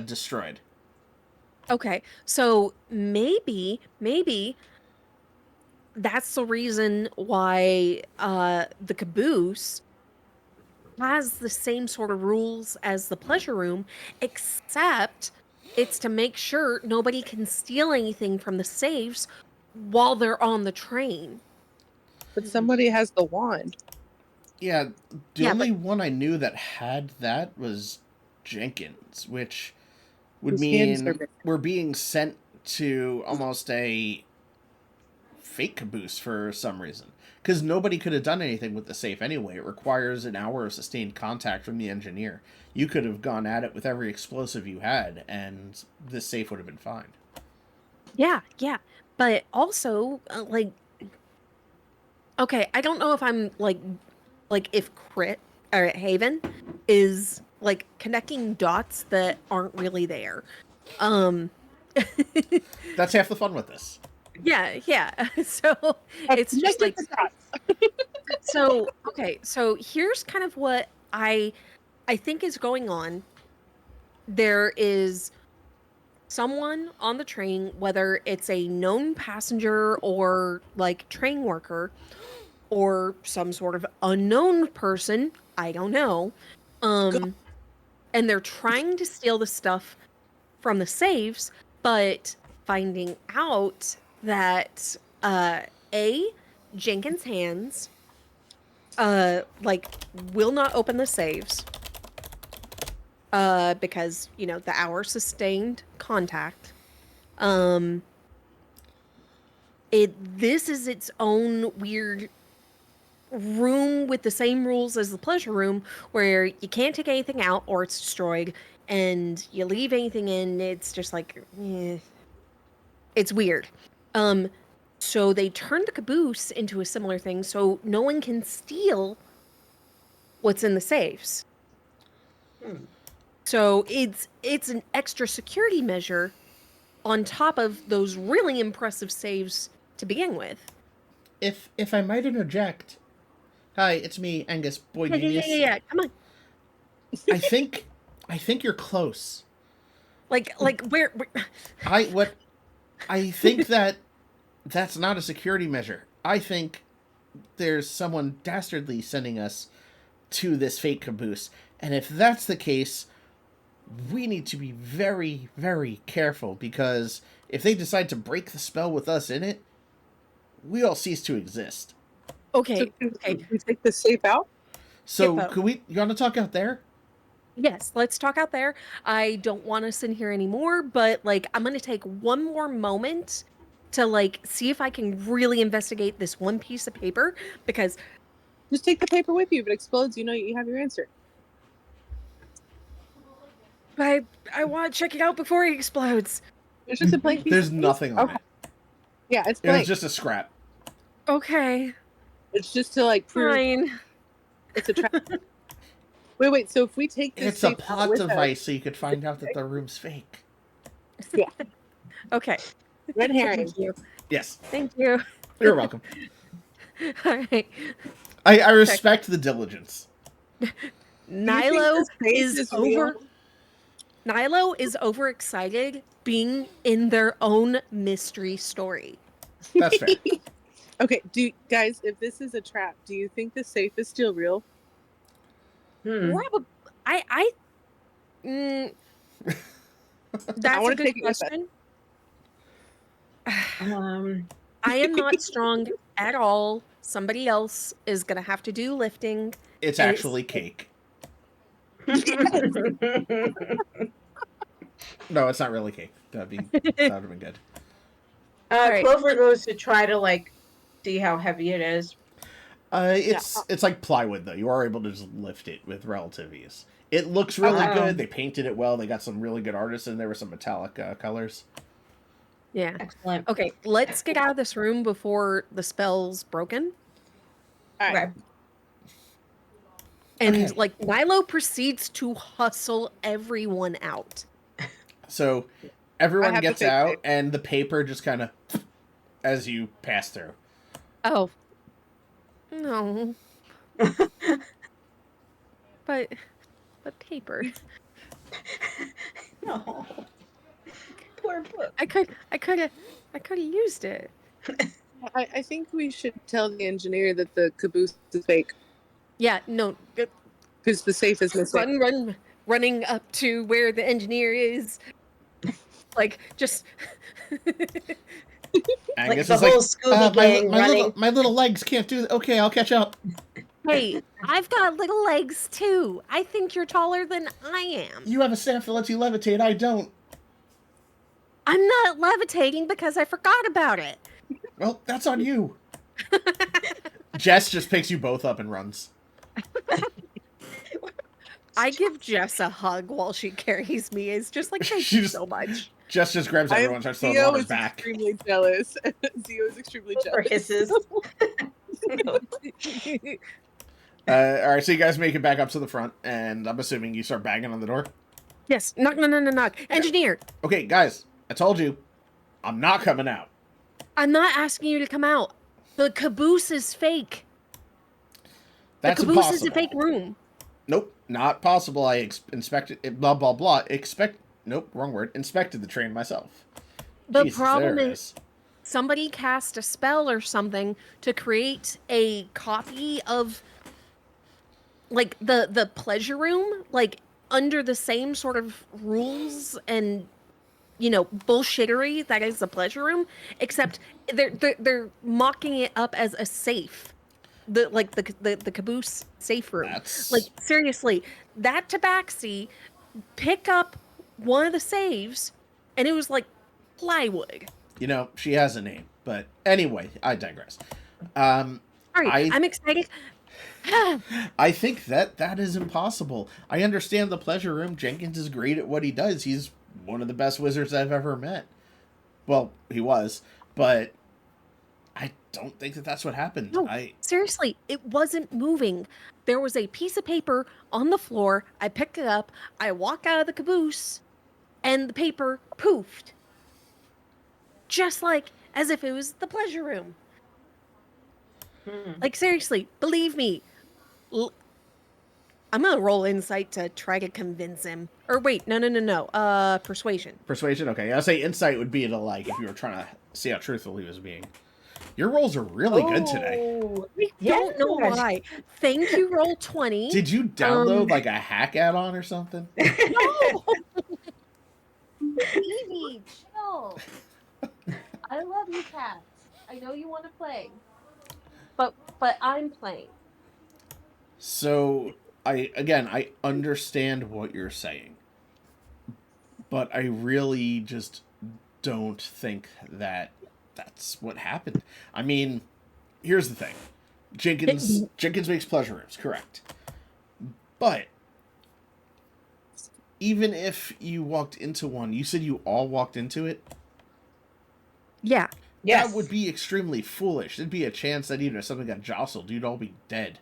destroyed. Okay. So maybe that's the reason why the caboose has the same sort of rules as the pleasure room, except it's to make sure nobody can steal anything from the safes while they're on the train. But somebody has the wand. Yeah, the Yeah, but only one I knew that had that was Jenkins, which would His hands are mean big. we're being sent to almost a fake caboose for some reason. Because nobody could have done anything with the safe anyway. It requires an hour of sustained contact from the engineer. You could have gone at it with every explosive you had, and this safe would have been fine. yeah. But also, like, okay, I don't know if I'm like if Crit or Haven is like connecting dots that aren't really there. Um That's half the fun with this. yeah. So I've it's just connected like the dots. so okay, so here's kind of what I think is going on. There is someone on the train, whether it's a known passenger or like train worker or some sort of unknown person, I don't know. Um and they're trying to steal the stuff from the safes, but finding out that A Jenkins' hands like will not open the saves because you know the hour sustained contact. Um this is its own weird room with the same rules as the pleasure room where you can't take anything out or it's destroyed, and you leave anything in, it's just like it's weird. Um so they turned the caboose into a similar thing so no one can steal what's in the safes. Hmm. So it's an extra security measure on top of those really impressive saves to begin with. If I might interject, hi, it's me, Angus, boy genius. Yeah. Come on. I think I think you're close. Like where I what I think that that's not a security measure. I think there's someone dastardly sending us to this fake caboose. And if that's the case, we need to be very, very careful because if they decide to break the spell with us in it, we all cease to exist. Okay, So okay. we take the safe out. So, Hippo. could we? You want to talk out there? Yes, let's talk out there. I don't want us in here anymore, but like I'm gonna take one more moment to like see if I can really investigate this one piece of paper because Just take the paper with you. If it explodes, you know you have your answer. I want to check it out before it explodes. It's just a blank piece There's of paper. nothing on Okay. it. Yeah, it's It was blank. just a scrap. Okay, It's just to like prove fine. it's a trap. Wait. So if we take this It's a safe out plot with us, device so you could find out that the room's fake. yeah, Okay. red herring. Thank you. Yes, Thank you. you're welcome. All right. I respect the diligence. Nilo is is real? over. Nilo is overexcited being in their own mystery story. That's fair. Okay, guys, if this is a trap, do you think the safe is still real? Probably, I mm, I that's a want to good take it with us. question. Um, I am not strong at all. Somebody else is gonna have to do lifting. It's And actually cake. No, it's not really cake. That would have been good. right. Clover goes to try to like see how heavy it is. It's like plywood though. You are able to just lift it with relative ease. It looks really Oh. good. They painted it well. They got some really good artists in there with some metallic colors. Yeah. Excellent. Okay, let's get out of this room before the spell's broken. All right. Okay. And Okay. like Nilo proceeds to hustle everyone out. So I everyone have the gets fake out, paper. and the paper just kind of as you pass through. Oh. No. But paper. No. Poor book. I could have used it. I think we should tell the engineer that the caboose is fake Yeah, no. because the safe is missing. Running up to where the engineer is. Like just Angus the is like, whole Scooby gang running. my little legs can't do. Okay, I'll catch up. hey, I've got little legs too. I think you're taller than I am. You have a staff that lets you levitate. I don't. I'm not levitating because I forgot about it. Well, that's on you. Jess just picks you both up and runs. I give Jess a hug while she carries me. It's just like, thank She you just- so much. Jess just grabs everyone and starts throwing them Zio on his is back. extremely jealous. Zio is extremely Or jealous. hisses. All right, so you guys make it back up to the front, and I'm assuming you start banging on the door. Yes, knock. Engineer, Okay, guys, I told you, I'm not coming out. I'm not asking you to come out. The caboose is fake. That's the caboose impossible. is a fake room. Nope, not possible. I inspected it. Blah blah blah. Nope, wrong word. Inspected the train myself. The Jesus, problem there it is somebody cast a spell or something to create a copy of like the pleasure room, like under the same sort of rules and bullshittery that is the pleasure room, except they're mocking it up as a safe. The caboose safe room. That's Like seriously, that tabaxi pick up one of the saves and it was like plywood. she has a name, but anyway, I digress. All right, I'm excited. I think that is impossible. I understand the pleasure room. Jenkins is great at what he does. He's one of the best wizards I've ever met. Well, he was, but I don't think that that's what happened. No, seriously, it wasn't moving. There was a piece of paper on the floor. I picked it up. I walk out of the caboose, and the paper poofed. Just like as if it was the pleasure room. Like, seriously, believe me. I'm gonna roll insight to try to convince him. Or wait, no. Persuasion. Persuasion? Okay, I'll say insight would be to, like, if you were trying to see how truthful he was being. Your rolls are really good today. I don't know why. Thank you, roll 20. Did you download, like, a hack add-on or something? No! Baby, chill. I love you, cats. I know you want to play, but I'm playing. So I understand what you're saying, but I really just don't think that that's what happened. I mean, here's the thing. Jenkins makes pleasure rooms, correct. But even if you walked into one, you said you all walked into it. Yeah. That would Yes. be extremely foolish. There'd be a chance that even if something got jostled, you'd all be dead.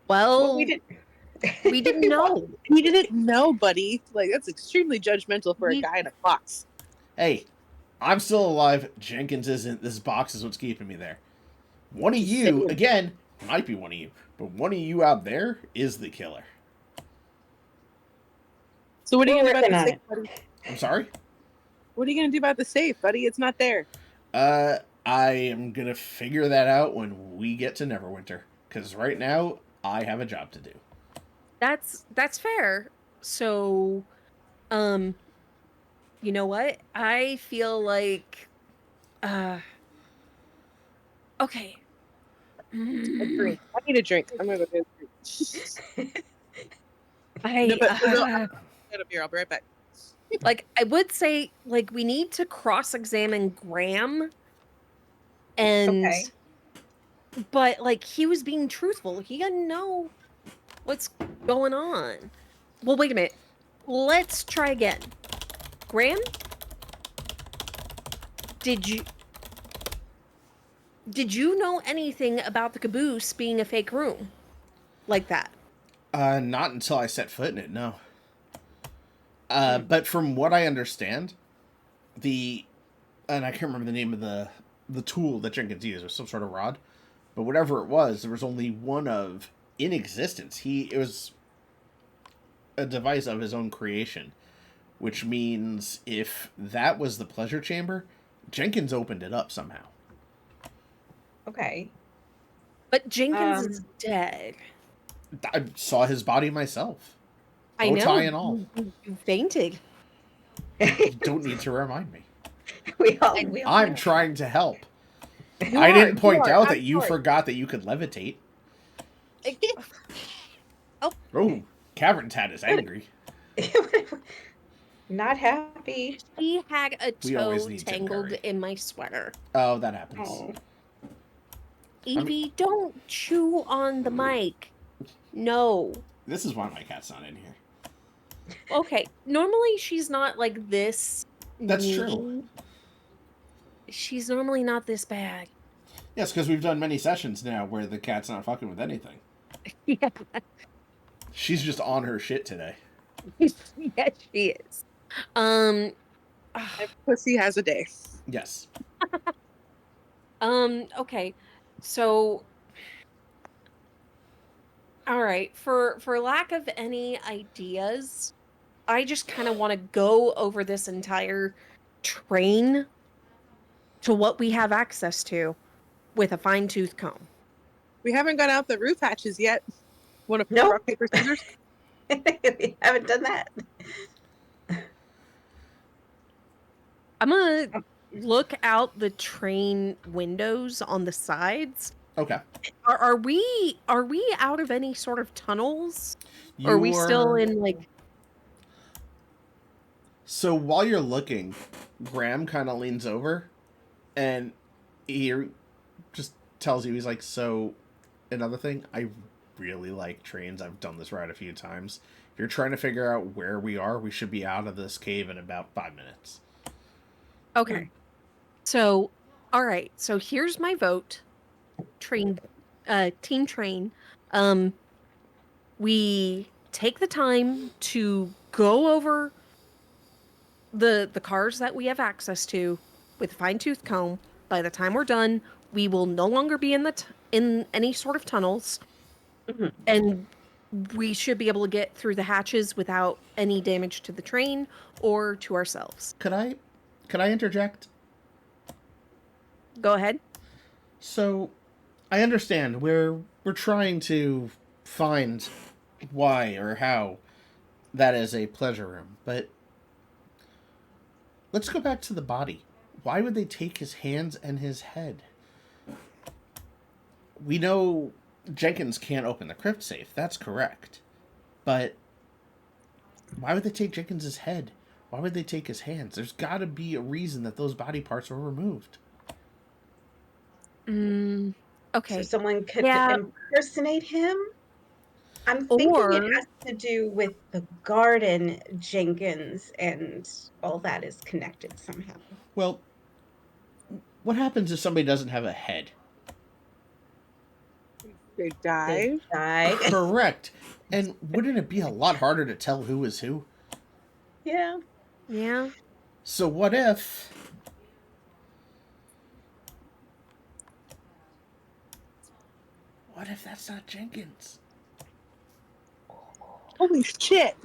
Well, we Well, did. we didn't know. We didn't know, buddy. Like, that's extremely judgmental for a We guy in a box. Hey, I'm still alive. Jenkins isn't. This box is what's keeping me there. One of Just you, saying. again, might be one of you, but one of you out there is the killer. So what are you We're gonna do about working the on safe, it. buddy? I'm sorry? What are you gonna do about the safe, buddy? It's not there. Uh, I am gonna figure that out when we get to Neverwinter. Because right now, I have a job to do. that's fair. So, um, you know what? I feel like uh okay. A drink. I need a drink. I'm gonna go get a drink. No, I but for real, I'm out of here. I'll be right back. like I would say like we need to cross-examine Graham and Okay. but like he was being truthful. He didn't know what's going on. Well, wait a minute. Let's try again. Graham, did you did you know anything about the caboose being a fake room like that? Not until I set foot in it, no. Hmm. But from what I understand, the and I can't remember the name of the tool that Jenkins used, or some sort of rod, but whatever it was, there was only one of in existence. It was a device of his own creation, which means if that was the pleasure chamber, Jenkins opened it up somehow. Okay. But Jenkins is Um. dead. I saw his body myself, I bow tie know and all. you fainted. You don't need to remind me. we all I, we all I'm know. trying to help. you I are, didn't you point are. out I'm that you sorry. forgot that you could levitate. Oh, Oh, Cavern Tat is angry. Not happy. she had a We always toe need Tim tangled Curry. in my sweater. Oh, that happens. Oh. I mean, Evie, don't chew on the mic. No. this is why my cat's not in here. Okay, normally she's not like this That's true. needy. She's normally not this bad. Yes, because we've done many sessions now where the cat's not fucking with anything. Yeah, She's just on her shit today. yes, she is. Um, Every pussy has a day. Yes. okay. So, all right, for lack of any ideas, I just kind of want to go over this entire train to what we have access to with a fine-tooth comb. We haven't got out the roof hatches yet. Want to Nope. rock paper scissors? We haven't done that. I'm gonna look out the train windows on the sides. Okay. Are we out of any sort of tunnels? Or are we still You're. in like So while you're looking, Graham kind of leans over and he just tells you, he's like, so another thing, I really like trains. I've done this ride a few times. If you're trying to figure out where we are, we should be out of this cave in about 5 minutes. okay. So all right. So here's my vote. Train team train. Um we take the time to go over the cars that we have access to with a fine-tooth comb. By the time we're done, we will no longer be in in any sort of tunnels, Mhm. and we should be able to get through the hatches without any damage to the train or to ourselves. Could I interject? Go ahead. So I understand we're trying to find why or how that is a pleasure room, but let's go back to the body. why would they take his hands and his head? We know Jenkins can't open the crypt safe. That's correct. But why would they take Jenkins' head? Why would they take his hands? There's got to be a reason that those body parts were removed. So Okay. someone could Yeah. impersonate him? I'm thinking it Or has to do with the garden Jenkins and all that is connected somehow. Well, what happens if somebody doesn't have a head? They They die. die. Correct. And wouldn't it be a lot harder to tell who is who? Yeah. yeah. So what if... What if that's not Jenkins? Holy shit!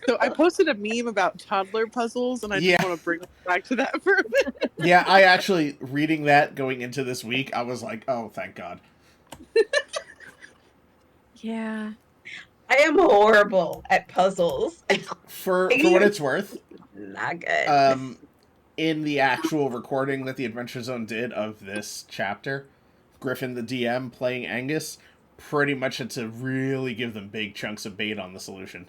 So I posted a meme about toddler puzzles, and I just Yeah. want to bring us back to that for a minute. Yeah, I actually, reading that going into this week, I was like, oh, thank God. Yeah. I am horrible at puzzles. For what it's worth, Not good. in the actual recording that the Adventure Zone did of this chapter, Griffin, the DM, playing Angus, pretty much had to really give them big chunks of bait on the solution.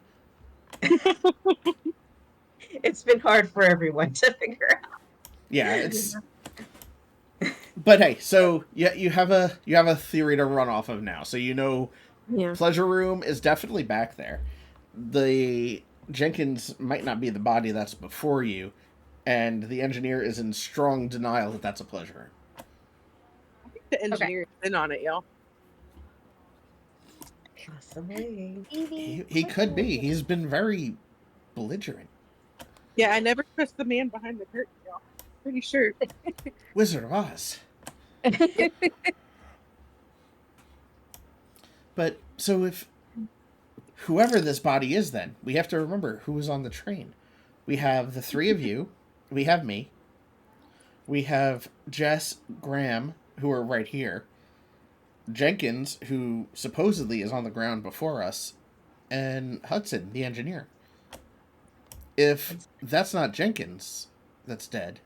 It's been hard for everyone to figure out. Yeah, it's... But hey, so yeah, you have a theory to run off of now. So you know Yeah. Pleasure Room is definitely back there. The Jenkins might not be the body that's before you, and the engineer is in strong denial that that's a pleasure room. I think the engineer is in on it, y'all. Possibly. He could be. He's been very belligerent. Yeah, I never trust the man behind the curtain, y'all. Pretty sure. Wizard of Oz. But so if whoever this body is, then we have to remember who was on the train. We have the three of you. We have me. We have Jess, Graham, who are right here. Jenkins, who supposedly is on the ground before us, and Hudson, the engineer. If that's not Jenkins that's dead.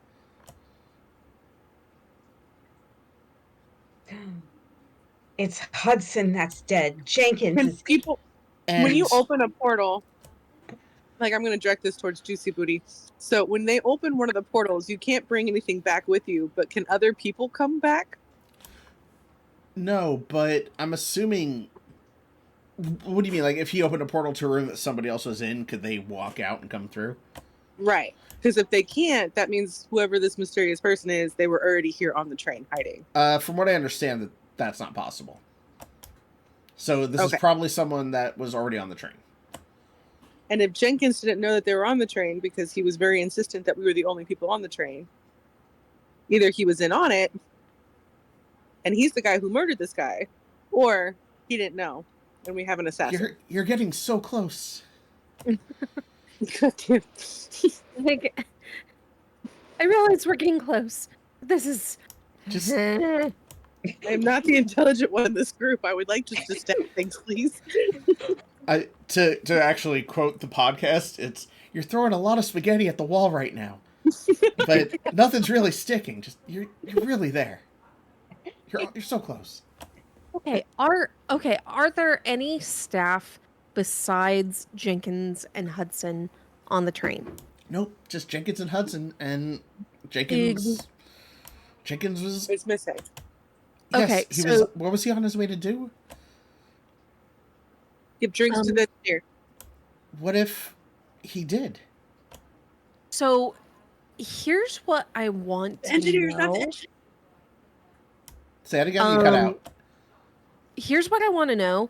It's Hudson that's dead. Jenkins When is people, And when you open a portal, like I'm going to direct this towards Juicy Booty. So when they open one of the portals, you can't bring anything back with you, but can other people come back? no, but I'm assuming... What do you mean? Like, if he opened a portal to a room that somebody else was in, could they walk out and come through? Right. Because if they can't, that means whoever this mysterious person is, they were already here on the train hiding. From what I understand, that's not possible. So this is probably someone that was already on the train. And if Jenkins didn't know that they were on the train because he was very insistent that we were the only people on the train, either he was in on it and he's the guy who murdered this guy, or he didn't know and we have an assassin. You're getting so close. Like, I realize we're getting close. This is just... I'm not the intelligent one in this group. I would like just to stab things, please. To actually quote the podcast, it's, you're throwing a lot of spaghetti at the wall right now, but nothing's really sticking. Just you're really there. You're so close. Okay, are there any staff besides Jenkins and Hudson on the train? Nope, just Jenkins and Hudson, and Jenkins was... It's missing. Yes, Okay, he so... was... What was he on his way to do? Give drinks to the engineer. What if he did? So, here's what I want to know. Say that again, you cut out. Here's what I want to know.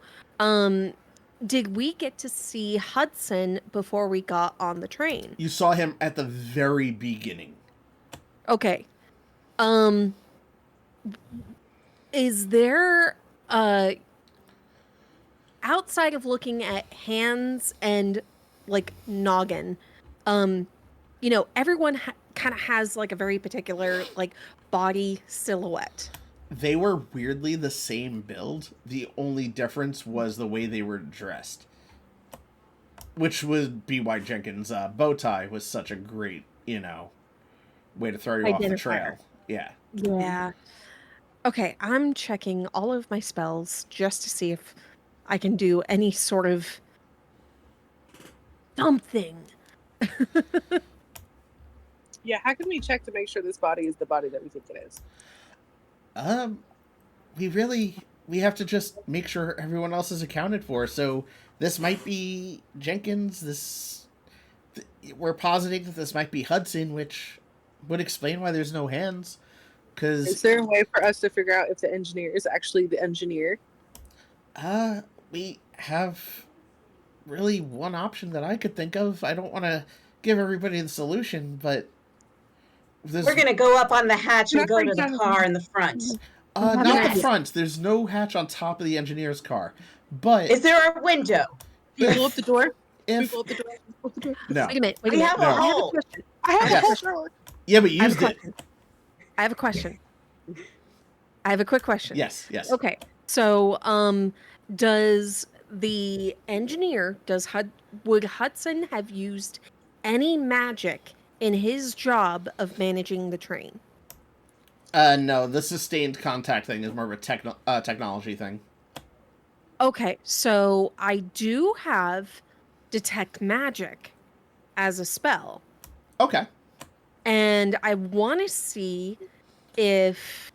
Did we get to see Hudson before we got on the train? You saw him at the very beginning. Okay. Is there outside of looking at hands and like noggin, everyone kind of has like a very particular like body silhouette. They were weirdly the same build. The only difference was the way they were dressed. Which would be why Jenkins' bow tie was such a great way to throw you off the Identifier. trail. Yeah. Yeah. Okay, I'm checking all of my spells just to see if I can do any sort of something. Yeah, how can we check to make sure this body is the body that we think it is? Um, we have to just make sure everyone else is accounted for. So this might be Jenkins. We're positing that this might be Hudson, which would explain why there's no hands. Is Because there a way for us to figure out if the engineer is actually the engineer? we have really one option that I could think of. I don't want to give everybody the solution, but We're gonna go up on the hatch Can I and go break to the down- car in the front. I have an not the idea. front. There's no hatch on top of the engineer's car. But Is there a window? Can we blow up the door? Can we if blow up the door? Blow up the door? no, Wait a minute. Wait a We minute. have a No. I have a hole. question. I have Yes. a whole door. yeah, but I have a used it. question. I have a question. I have a quick question. Yes, yes. Okay. So, does the engineer would Hudson have used any magic in his job of managing the train? No, the sustained contact thing is more of a technology thing. Okay, so I do have detect magic as a spell, Okay. and I want to see if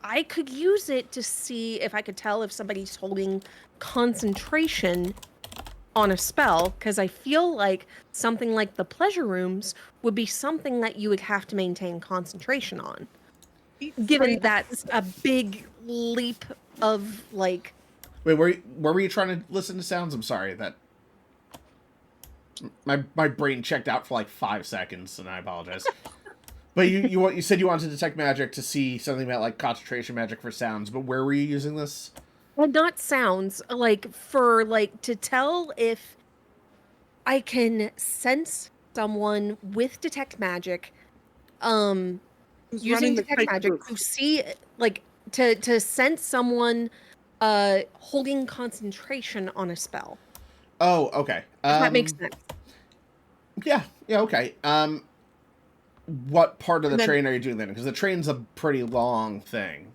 I could use it to see if I could tell if somebody's holding concentration on a spell, because I feel like something like the pleasure rooms would be something that you would have to maintain concentration on, given that's a big leap of like. Wait, where were you trying to listen to sounds? I'm sorry that my brain checked out for like 5 seconds, and I apologize. But you said you wanted to detect magic to see something about like concentration magic for sounds. But where were you using this? Well, not sounds, like for like to tell if I can sense someone with detect magic, Who's using running the detect type magic group? to see like to sense someone holding concentration on a spell. Oh, okay. If that makes sense. Yeah, okay. What part of the And then- train are you doing then? Because the train's a pretty long thing.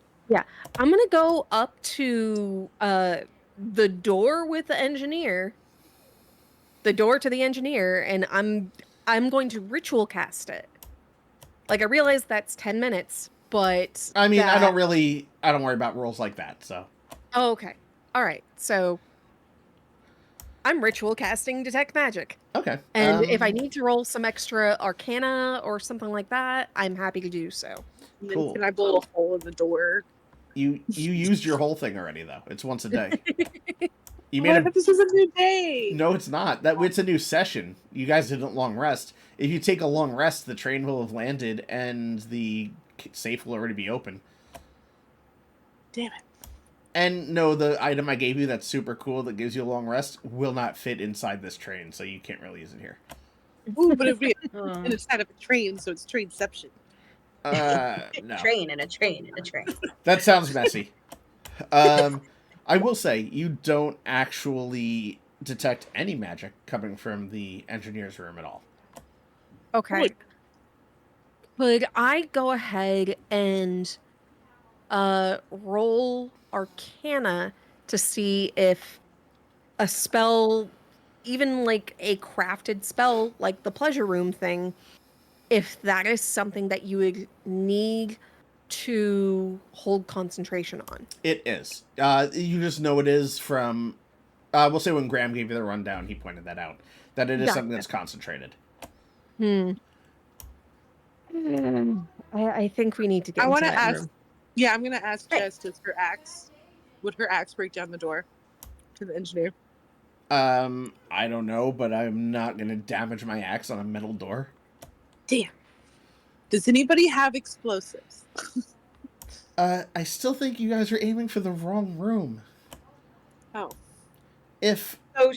I'm gonna go up to the door with the engineer. The door to the engineer, and I'm going to ritual cast it. Like, I realize that's 10 minutes, but I mean, I that- don't worry about rules like that. So Oh, okay. All right. So I'm ritual casting detect magic. okay. And if I need to roll some extra arcana or something like that, I'm happy to do so. And then Cool. Can I blow a hole in the door? you used your whole thing already though. It's once a day. You What made if this is a new day? No, it's not. It's a new session. You guys didn't long rest. If you take a long rest, the train will have landed and the safe will already be open. Damn it. And no, the item I gave you that's super cool that gives you a long rest will not fit inside this train, so you can't really use it here. Ooh, but it'd be Oh. inside of a train, so it's trainception. No. Train and a train and a train. That sounds messy. I will say, you don't actually detect any magic coming from the engineer's room at all. Okay. Could I go ahead and roll arcana to see if a spell, even like a crafted spell like the pleasure room thing, if that is something that you would need to hold concentration on? It is. You just know it is from... we'll say when Graham gave you the rundown, he pointed that out. That it is something that's concentrated. I think we need to get I into want to that ask. room. Yeah, I'm gonna ask Hey. Jess. Would her axe break down the door to the engineer? I don't know, but I'm not going to damage my axe on a metal door. Damn. Does anybody have explosives? I still think you guys are aiming for the wrong room. Oh. If So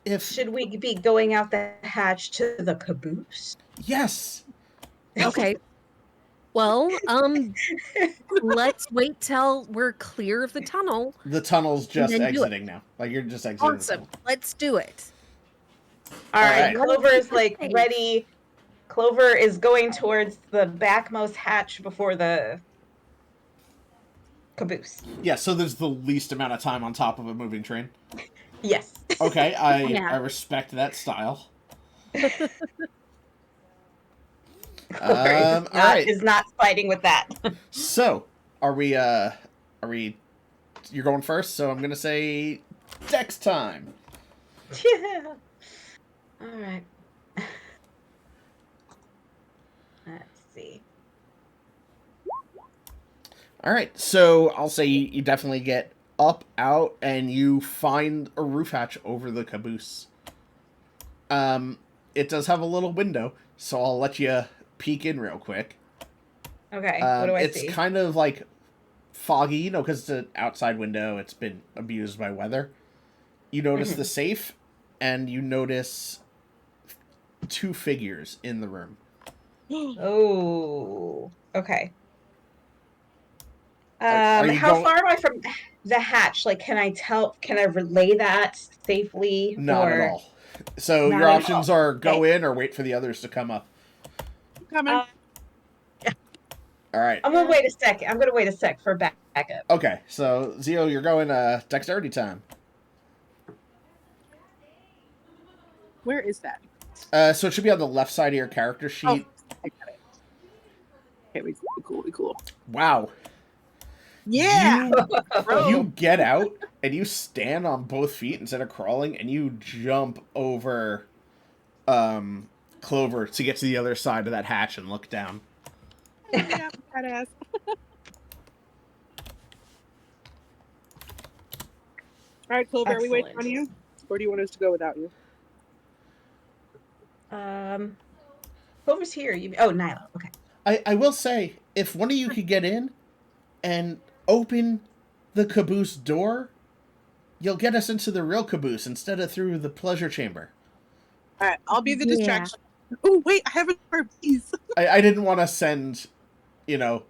if should we be going out the hatch to the caboose? yes, Okay. Well, let's wait till we're clear of the tunnel. the tunnel's just then do it. exiting now. Like you're just exiting. The Awesome. tunnel. Let's do it. All right, Alright. Clover is like Hey. ready Clover is going towards the backmost hatch before the caboose. Yeah, so there's the least amount of time on top of a moving train. Yes. Okay, I Yeah. respect that style. Clover All right. is not fighting with that. So, are we you're going first, so I'm going to say Dex time. Yeah. All right. Let's see. All right. So, I'll say you definitely get up, out, and you find a roof hatch over the caboose. It does have a little window, so I'll let you peek in real quick. Okay. What do I It's see? kind of like foggy, because it's an outside window. It's been abused by weather. You notice the safe, and you notice two figures in the room. Oh. Okay. Are you How going? far am I from the hatch? Like, can I relay that safely Not at or all. So not your at all? options are go Okay. in or wait for the others to come up. Coming. All right. I'm gonna wait a sec. I'm gonna wait a sec for backup. Okay. So Zio, you're going dexterity time. Where is that? So it should be on the left side of your character sheet. Oh, I got it. Okay, we cool. Wow. Yeah. You get out and you stand on both feet instead of crawling, and you jump over Clover to get to the other side of that hatch and look down. Yeah, badass. All right, Clover, are we waiting on you? Or do you want us to go without you? Clover's here. Oh, Nyla. Okay. I will say, if one of you could get in and open the caboose door, you'll get us into the real caboose instead of through the pleasure chamber. All right, I'll be the Yeah. distraction. Oh, wait, I have an RPs. I didn't want to send, the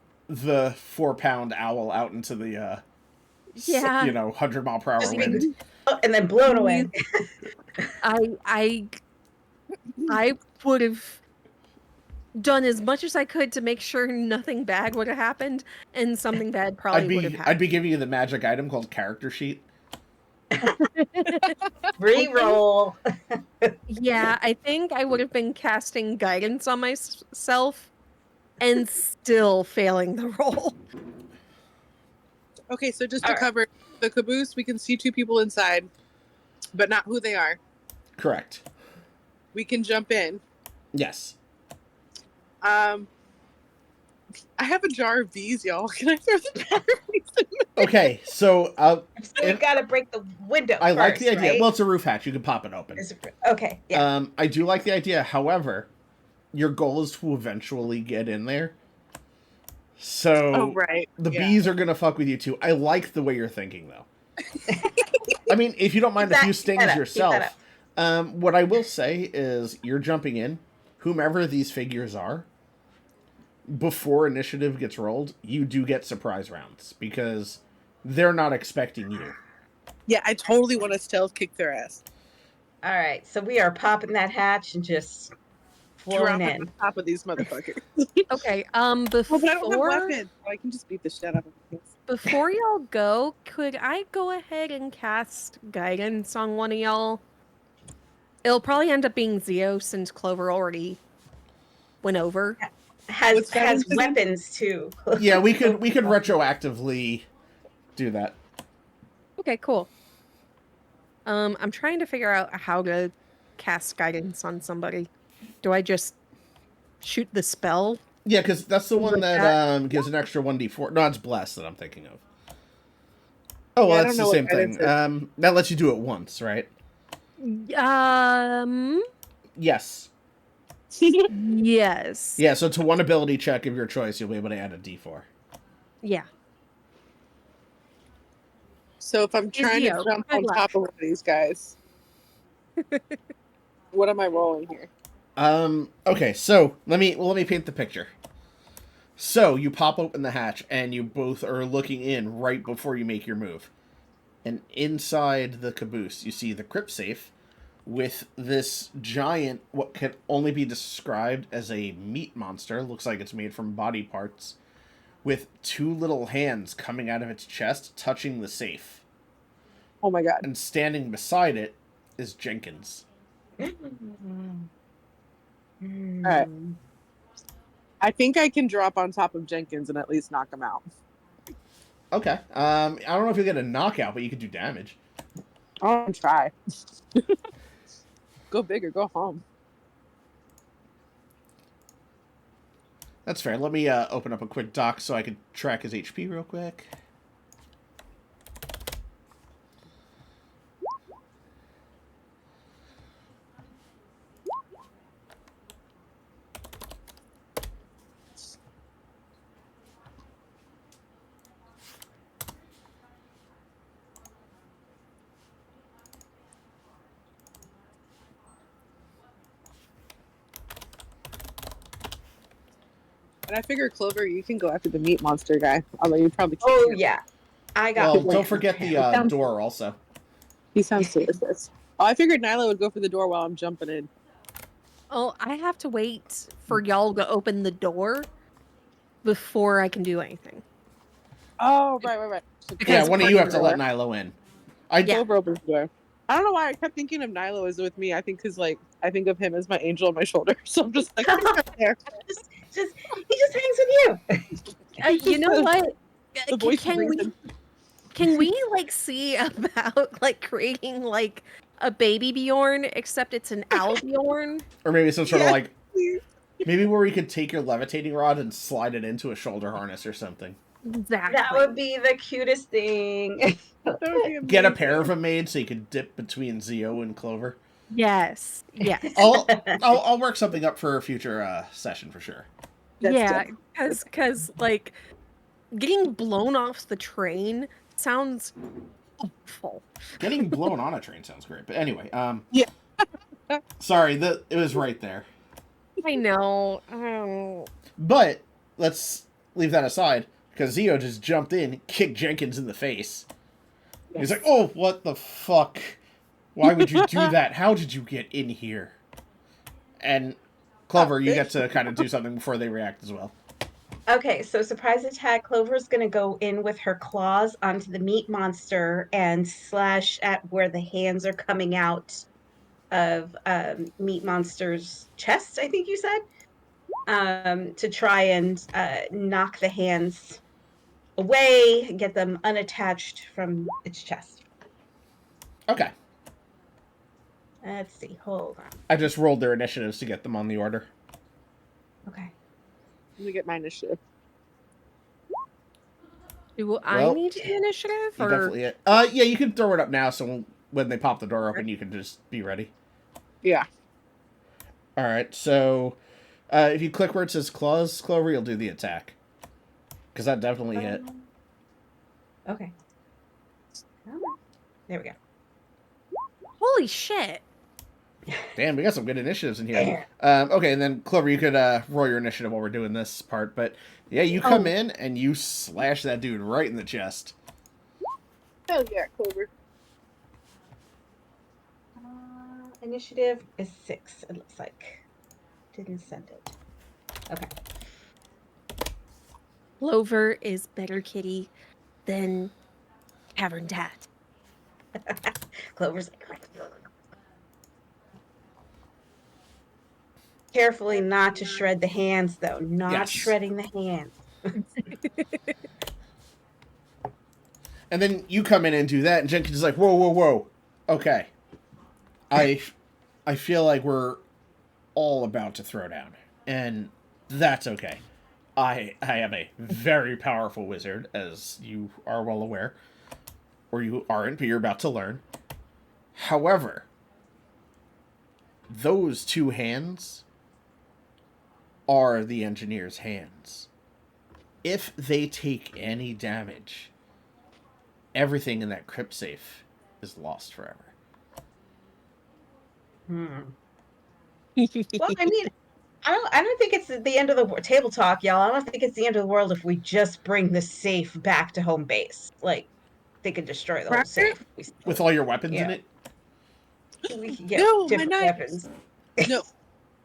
4-pound owl out into the, Yeah. 100-mile-per-hour Just wind. being and then blown away. I would have done as much as I could to make sure nothing bad would have happened, and something bad probably would have I'd happened. be giving you the magic item called character sheet. Reroll. Yeah, I think I would have been casting guidance on myself and still failing the roll. Okay, so just to All right. cover the caboose, we can see two people inside, but not who they are. Correct. We can jump in. Yes. I have a jar of bees, y'all. Can I throw the jar of bees in there? Okay, so So we've got to break the window. I like first, the idea. right? Well, it's a roof hatch. You can pop it open. Okay. Yeah. I do like the idea. However, your goal is to eventually get in there. So Oh, right. the Yeah. bees are gonna fuck with you too. I like the way you're thinking, though. I mean, if you don't mind Keep a few that stings up, keep yourself, that what I will say is you're jumping in. Whomever these figures are, before initiative gets rolled, you do get surprise rounds because they're not expecting you. Yeah, I totally want to stealth kick their ass. All right. So we are popping that hatch and just flowing Dropping in. on top of these motherfuckers. Okay, Well, but I don't have before weapons, so I can just beat the shit out of them. before y'all go, could I go ahead and cast guidance on one of y'all? It'll probably end up being Zio since Clover already went over. Has What's that again? weapons too. Yeah, we could retroactively do that. Okay, cool. I'm trying to figure out how to cast guidance on somebody. Do I just shoot the spell? Yeah, because that's the one Like that gives an extra 1d4. No, it's bless that I'm thinking of. Oh, Yeah, well, I that's don't the know same what thing. guidance That lets you do it once, right? Yes. Yes. Yeah, so to one ability check of your choice, you'll be able to add a d4. Yeah. So if I'm trying to Zio, jump good on luck. top of one of these guys, what am I rolling here? Okay, so let me paint the picture. So you pop open the hatch and you both are looking in right before you make your move. And inside the caboose, you see the crypt safe with this giant, what can only be described as a meat monster, looks like it's made from body parts, with two little hands coming out of its chest, touching the safe. Oh my god. And standing beside it is Jenkins. All right. I think I can drop on top of Jenkins and at least knock him out. Okay. I don't know if you'll get a knockout, but you could do damage. I'll try. Go big or go home. That's fair. Let me open up a quick doc so I can track his HP real quick. And I figure, Clover, you can go after the meat monster guy. Although you probably can't. Oh yeah, I got. Well, don't forget the door also. He sounds delicious. Oh, I figured Nyla would go for the door while I'm jumping in. Oh, I have to wait for y'all to open the door before I can do anything. Oh, right. Yeah, one of you have to let Nyla in. Clover opens the door. I don't know why I kept thinking of Nyla as with me. I think because I think of him as my angel on my shoulder. So I'm just like, there. he just hangs with you. You know what? The voice Can we like see about like creating like a baby Bjorn, except it's an owl Bjorn? Or maybe some sort of like, maybe where you could take your levitating rod and slide it into a shoulder harness or something. Exactly. That would be the cutest thing. Get a pair of them made so you could dip between Zio and Clover. Yes. I'll work something up for a future session for sure. Yeah, because like getting blown off the train sounds awful. Getting blown on a train sounds great, but anyway, yeah. Sorry, it was right there. I know. But let's leave that aside because Zio just jumped in, kicked Jenkins in the face. Yes. He's like, "Oh, what the fuck? Why would you do that? How did you get in here?" And Clover, you get to kind of do something before they react as well. Okay, so surprise attack. Clover's going to go in with her claws onto the meat monster and slash at where the hands are coming out of meat monster's chest, I think you said, to try and knock the hands away, get them unattached from its chest. Okay. Let's see. Hold on. I just rolled their initiatives to get them on the order. Okay. Let me get my initiative. Do I need to do initiative? Or... Definitely it. Yeah, you can throw it up now, so when they pop the door open, you can just be ready. Yeah. All right. So, if you click where it says claws, Clover, you'll do the attack. Because that definitely hit. Okay. There we go. Holy shit. Damn, we got some good initiatives in here. Okay, and then Clover, you could roll your initiative while we're doing this part. But yeah, you come in and you slash that dude right in the chest. Hell yeah, Clover. Initiative is 6, it looks like. Didn't send it. Okay. Clover is better kitty than Cavern Dad. Clover's like... Carefully not to shred the hands, though. Not shredding the hands. And then you come in and do that, and Jenkins is like, whoa. Okay. I feel like we're all about to throw down. And that's okay. I am a very powerful wizard, as you are well aware. Or you aren't, but you're about to learn. However, those two hands are the engineer's hands. If they take any damage, everything in that crypt safe is lost forever. Well, I mean, I don't think it's the end of the table talk, y'all. I don't think it's the end of the world if we just bring the safe back to home base. Like, they could destroy the whole safe. With all your weapons in it? We can get No, my different knife. weapons. No,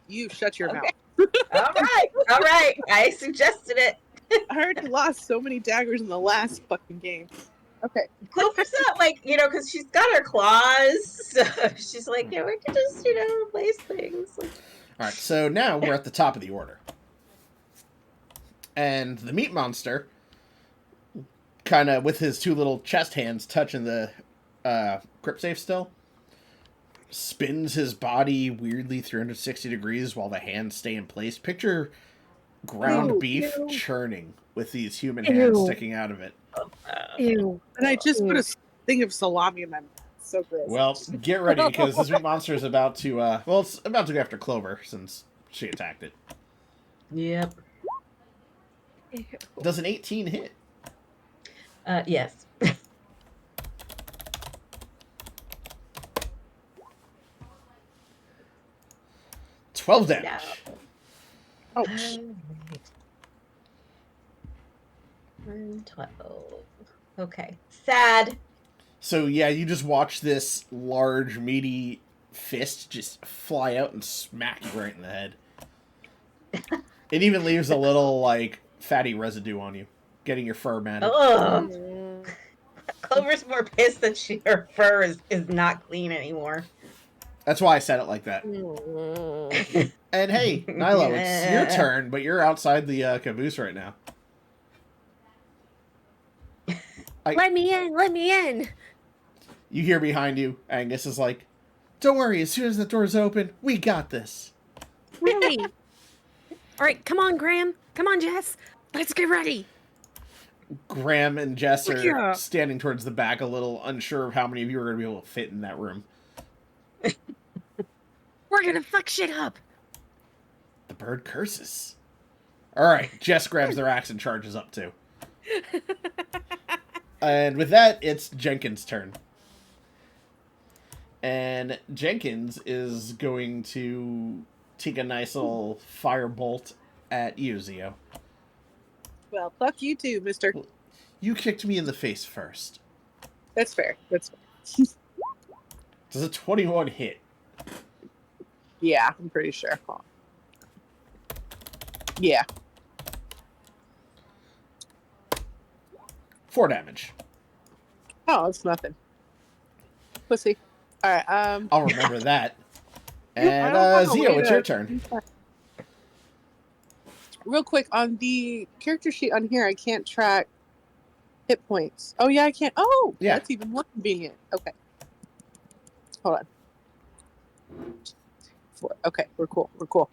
you shut your Okay. mouth. All right. I suggested it. I already lost so many daggers in the last fucking game. Okay. Clover's not like, because she's got her claws. So she's like, we could just, replace things. Like, All right, so now we're at the top of the order. And the meat monster, kind of with his two little chest hands touching the crypt safe still, spins his body weirdly 360 degrees while the hands stay in place. Picture ground Ew, beef ew. churning with these human hands Ew. sticking out of it. Ew. And I just put Ew. a thing of salami in my mouth. So gross. Well, get ready because this meat monster is about to, it's about to go after Clover since she attacked it. yep. Ew. Does an 18 hit? Yes. 12 damage. Oh, All right. 112. Okay. Sad. So yeah, you just watch this large, meaty fist just fly out and smack you right in the head. It even leaves a little, fatty residue on you, getting your fur matted. Oh, Mm. Clover's more pissed that her fur is not clean anymore. That's why I said it like that. Mm. And hey, Nilo, it's your turn, but you're outside the caboose right now. Let me in! Let me in! You hear behind you, Angus is like, "Don't worry, as soon as the door's open, we got this." Really? All right, come on, Graham. Come on, Jess. Let's get ready. Graham and Jess are Yeah. standing towards the back, a little unsure of how many of you are going to be able to fit in that room. We're gonna fuck shit up. The bird curses. Alright, Jess grabs their axe and charges up too. And with that, it's Jenkins' turn. And Jenkins is going to take a nice little fire bolt at you, Zio. well, fuck you too, mister. You kicked me in the face first. That's fair. That's fair. Does a 21 hit? Yeah, I'm pretty sure. Hold on. Yeah. 4 damage. Oh, it's nothing. Pussy. All right. I'll remember that. I And don't have a Zio, way it's to- your turn. Real quick, on the character sheet on here, I can't track hit points. Oh, yeah, I can't. Oh, Yeah. That's even more convenient. Okay. Hold on. 4. Okay, we're cool. We're cool.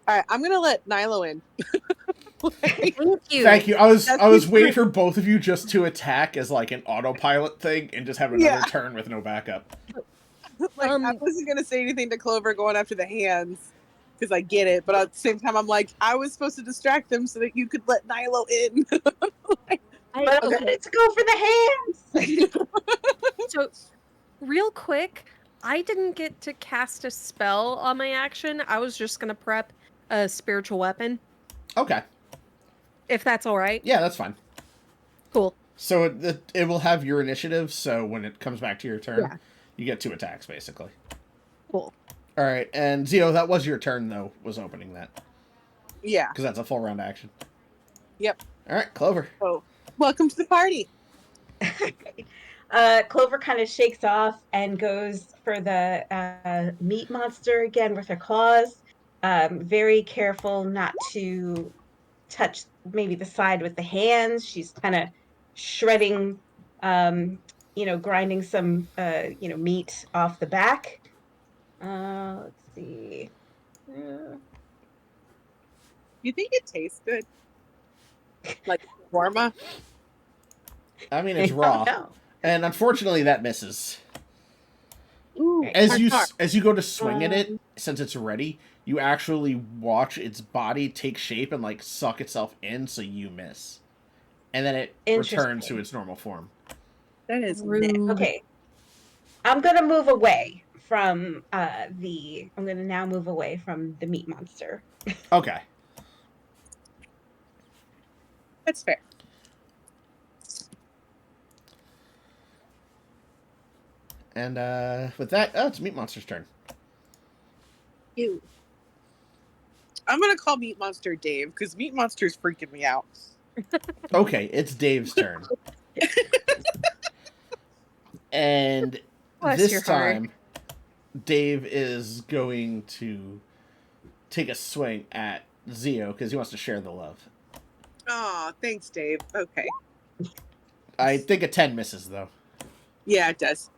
All right, I'm going to let Nilo in. Thank you. Thank you. I was That's waiting for both of you just to attack as like an autopilot thing and just have another Yeah. turn with no backup. I wasn't going to say anything to Clover going after the hands because I get it. But at the same time, I'm like, I was supposed to distract them so that you could let Nilo in. But I wanted to go for the hands. So, real quick, I didn't get to cast a spell on my action. I was just gonna prep a spiritual weapon, Okay. if that's all right. Yeah, that's fine. Cool. So it will have your initiative, so when it comes back to your turn, Yeah. you get 2 attacks, basically. Cool. All right, and Zio, that was your turn, though, was opening that. Yeah. Because that's a full round action. Yep. All right, Clover. Oh, welcome to the party. Clover kind of shakes off and goes for the meat monster again with her claws. Very careful not to touch maybe the side with the hands. She's kind of shredding, grinding some, meat off the back. Let's see. You think it tastes good? Like shawarma? I mean, I it's don't raw. know. And unfortunately, that misses. Ooh, As you go to swing at it, since it's ready, you actually watch its body take shape and like suck itself in, so you miss, and then it returns to its normal form. That is Rude. Okay. I'm gonna move away from I'm gonna now move away from the meat monster. Okay. That's fair. And with that, it's Meat Monster's turn. Ew. I'm gonna call Meat Monster Dave because Meat Monster's freaking me out. Okay, it's Dave's turn. And Bless your this heart. time, Dave is going to take a swing at Zio because he wants to share the love. Oh, thanks, Dave. Okay. I think a 10 misses, though. Yeah, it does.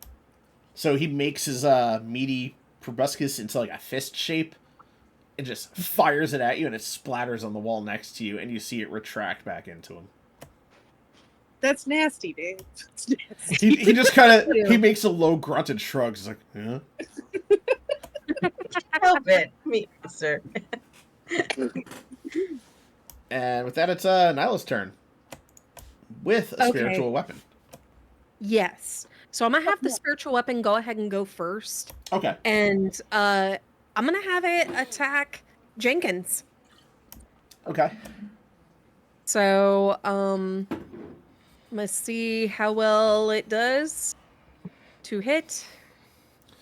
So he makes his meaty proboscis into like a fist shape and just fires it at you, and it splatters on the wall next to you, and you see it retract back into him. That's nasty, Dave. It's nasty. He just kind of Ew. he makes a low grunted shrug. He's like, huh? Help it, Meat Monster. And with that, it's Nyla's turn with a Okay. spiritual weapon. Yes. So I'm gonna have the spiritual weapon go ahead and go first, Okay. and I'm gonna have it attack Jenkins. Okay. So let's see how well it does. To hit.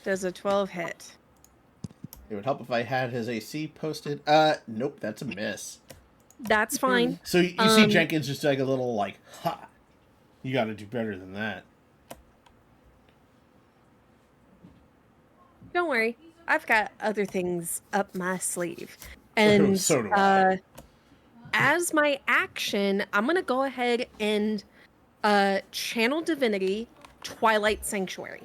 Does a 12 hit? It would help if I had his AC posted. Nope, that's a miss. That's fine. So you see Jenkins just like a little like, ha! You got to do better than that. Don't worry. I've got other things up my sleeve. And So do I. as my action, I'm going to go ahead and channel divinity Twilight Sanctuary,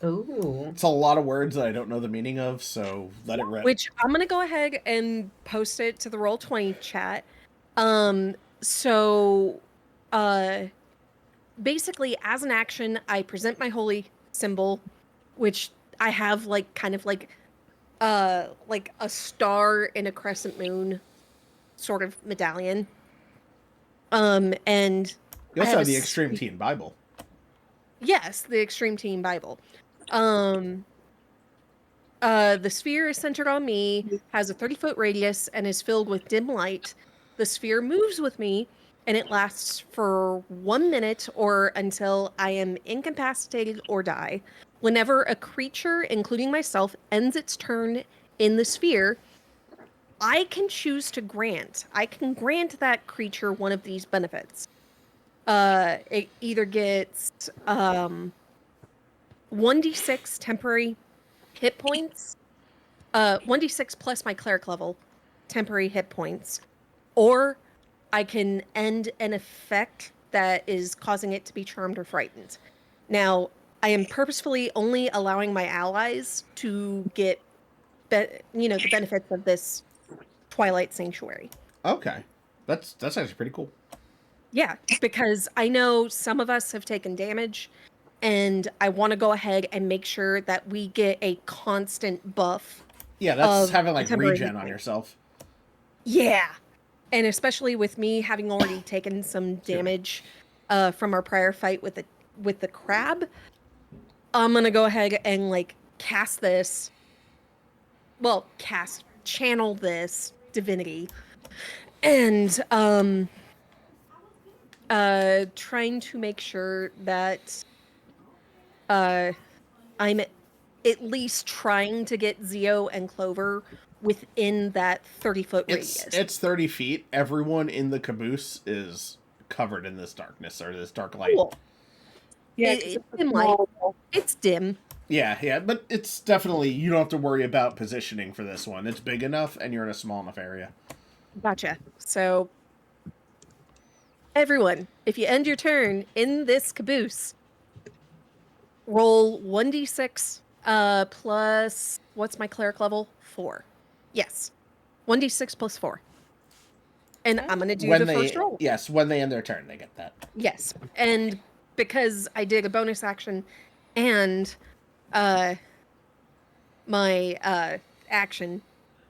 Ooh. It's a lot of words that I don't know the meaning of, so let it rip. which I'm going to go ahead and post it to the Roll20 chat. So basically, as an action, I present my holy symbol, which I have like kind of like a star in a crescent moon sort of medallion. And You I also have the a Extreme Teen Bible. Yes, the Extreme Teen Bible. The sphere is centered on me, has a 30-foot radius, and is filled with dim light. The sphere moves with me, and it lasts for 1 minute or until I am incapacitated or die. Whenever a creature, including myself, ends its turn in the sphere, I can choose to grant. I can grant that creature one of these benefits. It either gets 1d6 temporary hit points, 1d6 plus my cleric level temporary hit points, or I can end an effect that is causing it to be charmed or frightened. Now, I am purposefully only allowing my allies to get, the benefits of this Twilight Sanctuary. Okay. That's actually pretty cool. Yeah, because I know some of us have taken damage, and I want to go ahead and make sure that we get a constant buff. Yeah, that's Of having like temporary regen hit on points. yourself. Yeah. And especially with me having already taken some damage from our prior fight with the crab, I'm gonna go ahead and like channel this divinity, and trying to make sure that I'm at least trying to get Zio and Clover within that 30-foot radius. It's 30 feet. Everyone in the caboose is covered in this darkness or this dark light. Cool. Yeah, It's dim light. It's dim. Yeah, but it's definitely, you don't have to worry about positioning for this one. It's big enough and you're in a small enough area. Gotcha. So, everyone, if you end your turn in this caboose, roll 1d6 plus, what's my cleric level? 4. Yes. 1d6 plus 4. And I'm going to do the first roll. Yes, when they end their turn, they get that. Yes. And because I did a bonus action and my action,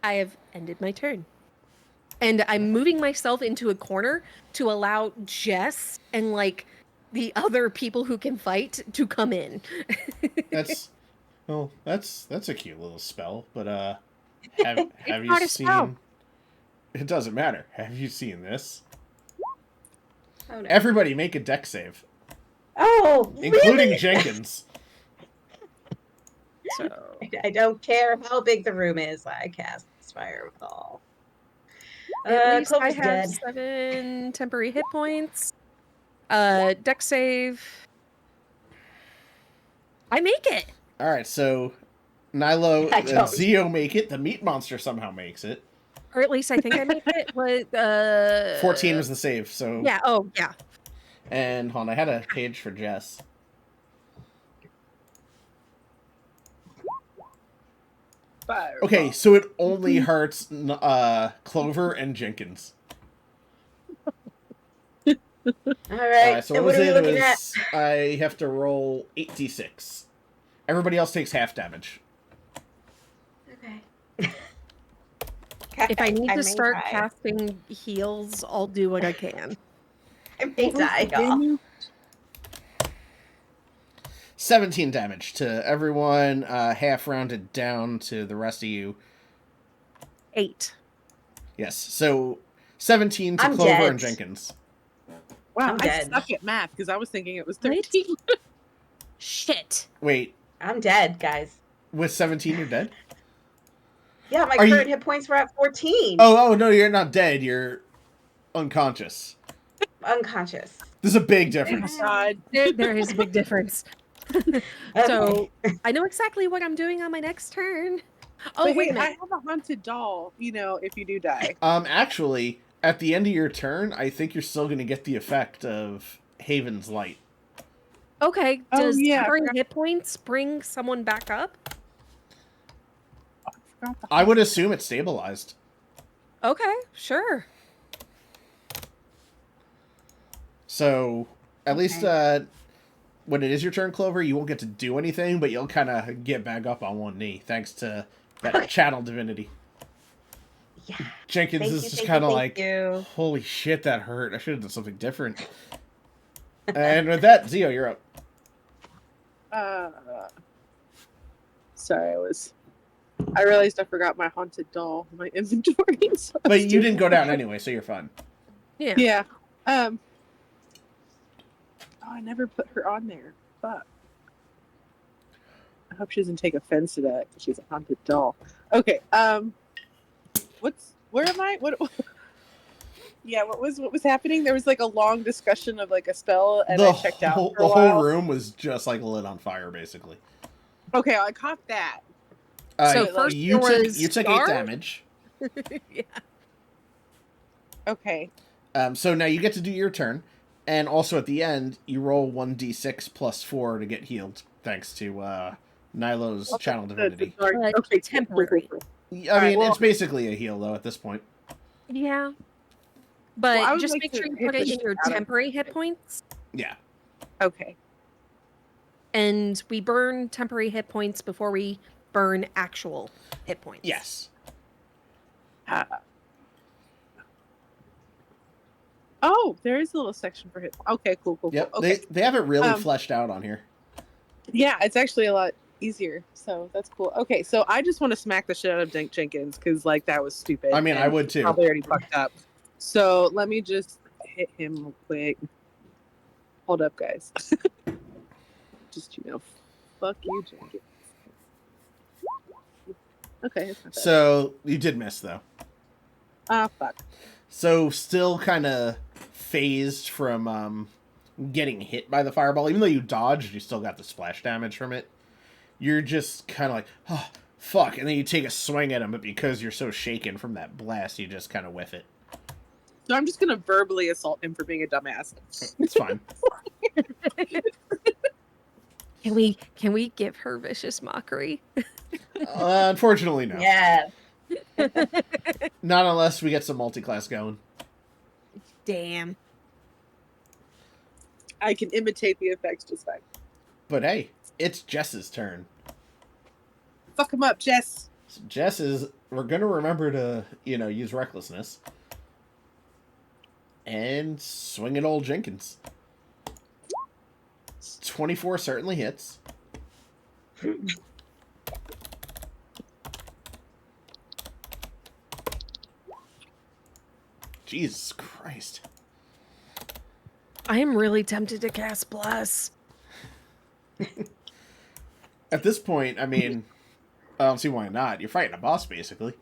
I have ended my turn. And I'm moving myself into a corner to allow Jess and like the other people who can fight to come in. That's a cute little spell, but have you not a seen spell. It doesn't matter. Have you seen this? Oh, no. Everybody make a deck save, Oh, including really? Jenkins. So I don't care how big the room is. I cast Fireball. at least I Clover's have dead. 7 temporary hit points. Dex save. I make it. All right, so Nilo I and don't. Zio make it. The meat monster somehow makes it. Or at least I think I make it. What 14 was the save, so... yeah, oh yeah. And hold on, I had a page for Jess. Fireball. Okay, so it only hurts Clover and Jenkins. All right. So And what what was are we it? looking at? I have to roll 8d6. Everybody else takes half damage. Okay. If I need to may start die. casting heals, I'll do what I can. I may die, y'all. 17 damage to everyone, half rounded down to the rest of you. 8. Yes, so 17 to I'm Clover dead. and Jenkins. Wow, I'm I dead. suck at math because I was thinking it was What? 13. Shit. Wait, I'm dead, guys. with 17 you're dead? Yeah, my Are current you- hit points were at 14. Oh, no, you're not dead. You're unconscious. Unconscious. There's a big Oh difference. God. There is a big difference. Okay. So I know exactly what I'm doing on my next turn. Oh, But wait hey, a I minute. have a haunted doll, if you do die. Actually, at the end of your turn, I think you're still going to get the effect of Haven's Light. Okay, Oh, does yeah, I tempering forgot- hit points bring someone back up? I forgot the I would assume it's stabilized. Okay, sure. So, at least Okay. when it is your turn, Clover, you won't get to do anything, but you'll kind of get back up on one knee, thanks to that channel divinity. Yeah. Jenkins Thank is you, just thank kind of you, like, thank you. holy shit, that hurt. I should have done something different. And with that, Zio, you're up. Sorry, I realized I forgot my haunted doll in my inventory. So I But was you doing didn't go that. down anyway, so you're fine. Yeah. Yeah. Oh, I never put her on there. Fuck. I hope she doesn't take offense to that because she's a haunted doll. Okay. Where am I? What? Yeah. What was happening? There was like a long discussion of like a spell, and I checked out for a The whole while. room was just like lit on fire, basically. Okay, I caught that. So Wait, first you there took was you took Star? 8 damage. Yeah. Okay. So now you get to do your turn, and also at the end you roll 1d6 plus 4 to get healed, thanks to Nilo's channel divinity. Okay. Temporary. I mean, well- it's basically a heal though at this point. Yeah. But Well, I would just like make to sure you hit put it the in your shit out of temporary hit points. Yeah. Okay. And we burn temporary hit points before we burn actual hit points. Yes. Oh, there is a little section for hit. Okay, cool. Yep. Okay. They have it really Um, fleshed out on here. Yeah, it's actually a lot easier. So that's cool. Okay, so I just want to smack the shit out of Jenkins because like that was stupid. I mean, I and would too. Probably already fucked up. So let me just hit him real quick. Hold up, guys. Just fuck you, Jenkins. Okay. It's not bad. So you did miss though. Fuck. So still kind of phased from getting hit by the fireball, even though you dodged, you still got the splash damage from it. You're just kind of like, oh, fuck, and then you take a swing at him, but because you're so shaken from that blast, you just kind of whiff it. So I'm just gonna verbally assault him for being a dumbass. It's fine. Can we give her vicious mockery? Unfortunately, no. Yeah. Not unless we get some multi-class going. Damn. I can imitate the effects just fine. But hey, it's Jess's turn. Fuck him up, Jess. So we're gonna remember to, use recklessness. And swing at old Jenkins. 24 certainly hits. Jesus Christ. I am really tempted to cast Bless. At this point, I mean, I don't see why not. You're fighting a boss, basically.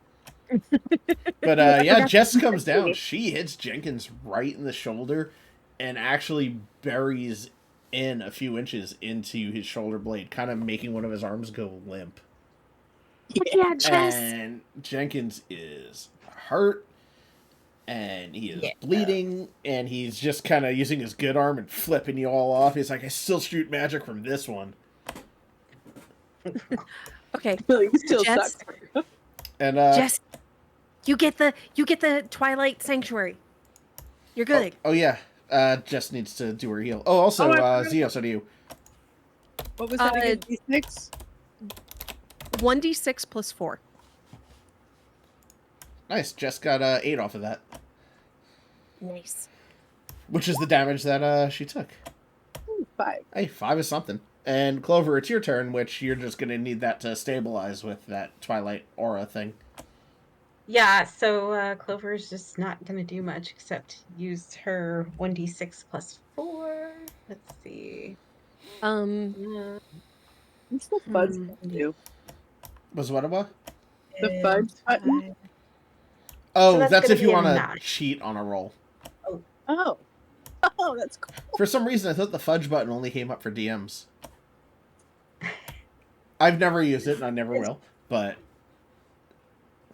But yeah, Jess comes down. She hits Jenkins right in the shoulder and actually buries in a few inches into his shoulder blade, kind of making one of his arms go limp. Yeah, Jess. And Jenkins is hurt, and he is Yeah. bleeding, and he's just kind of using his good arm and flipping you all off. He's like, I still shoot magic from this one. Okay, You still Jess. suck. And Jess, you get the Twilight Sanctuary. You're good. oh yeah, Jess needs to do her heal. Oh, also, Zio, so do you. What was that again? D6? 1d6 plus 4. Nice, Jess got 8 off of that, Nice. which is the damage that she took. 5. Hey, 5 is something. And Clover, it's your turn, which you're just going to need that to stabilize with that Twilight aura thing. Yeah, so Clover's just not going to do much except use her 1d6 plus 4. Let's see. What's the fudge Hmm. button do? Was what about? The fudge button? Oh, So that's that's if gonna you be a want 9. to cheat on a roll. Oh. Oh, that's cool. For some reason, I thought the fudge button only came up for DMs. I've never used it, and I never will. But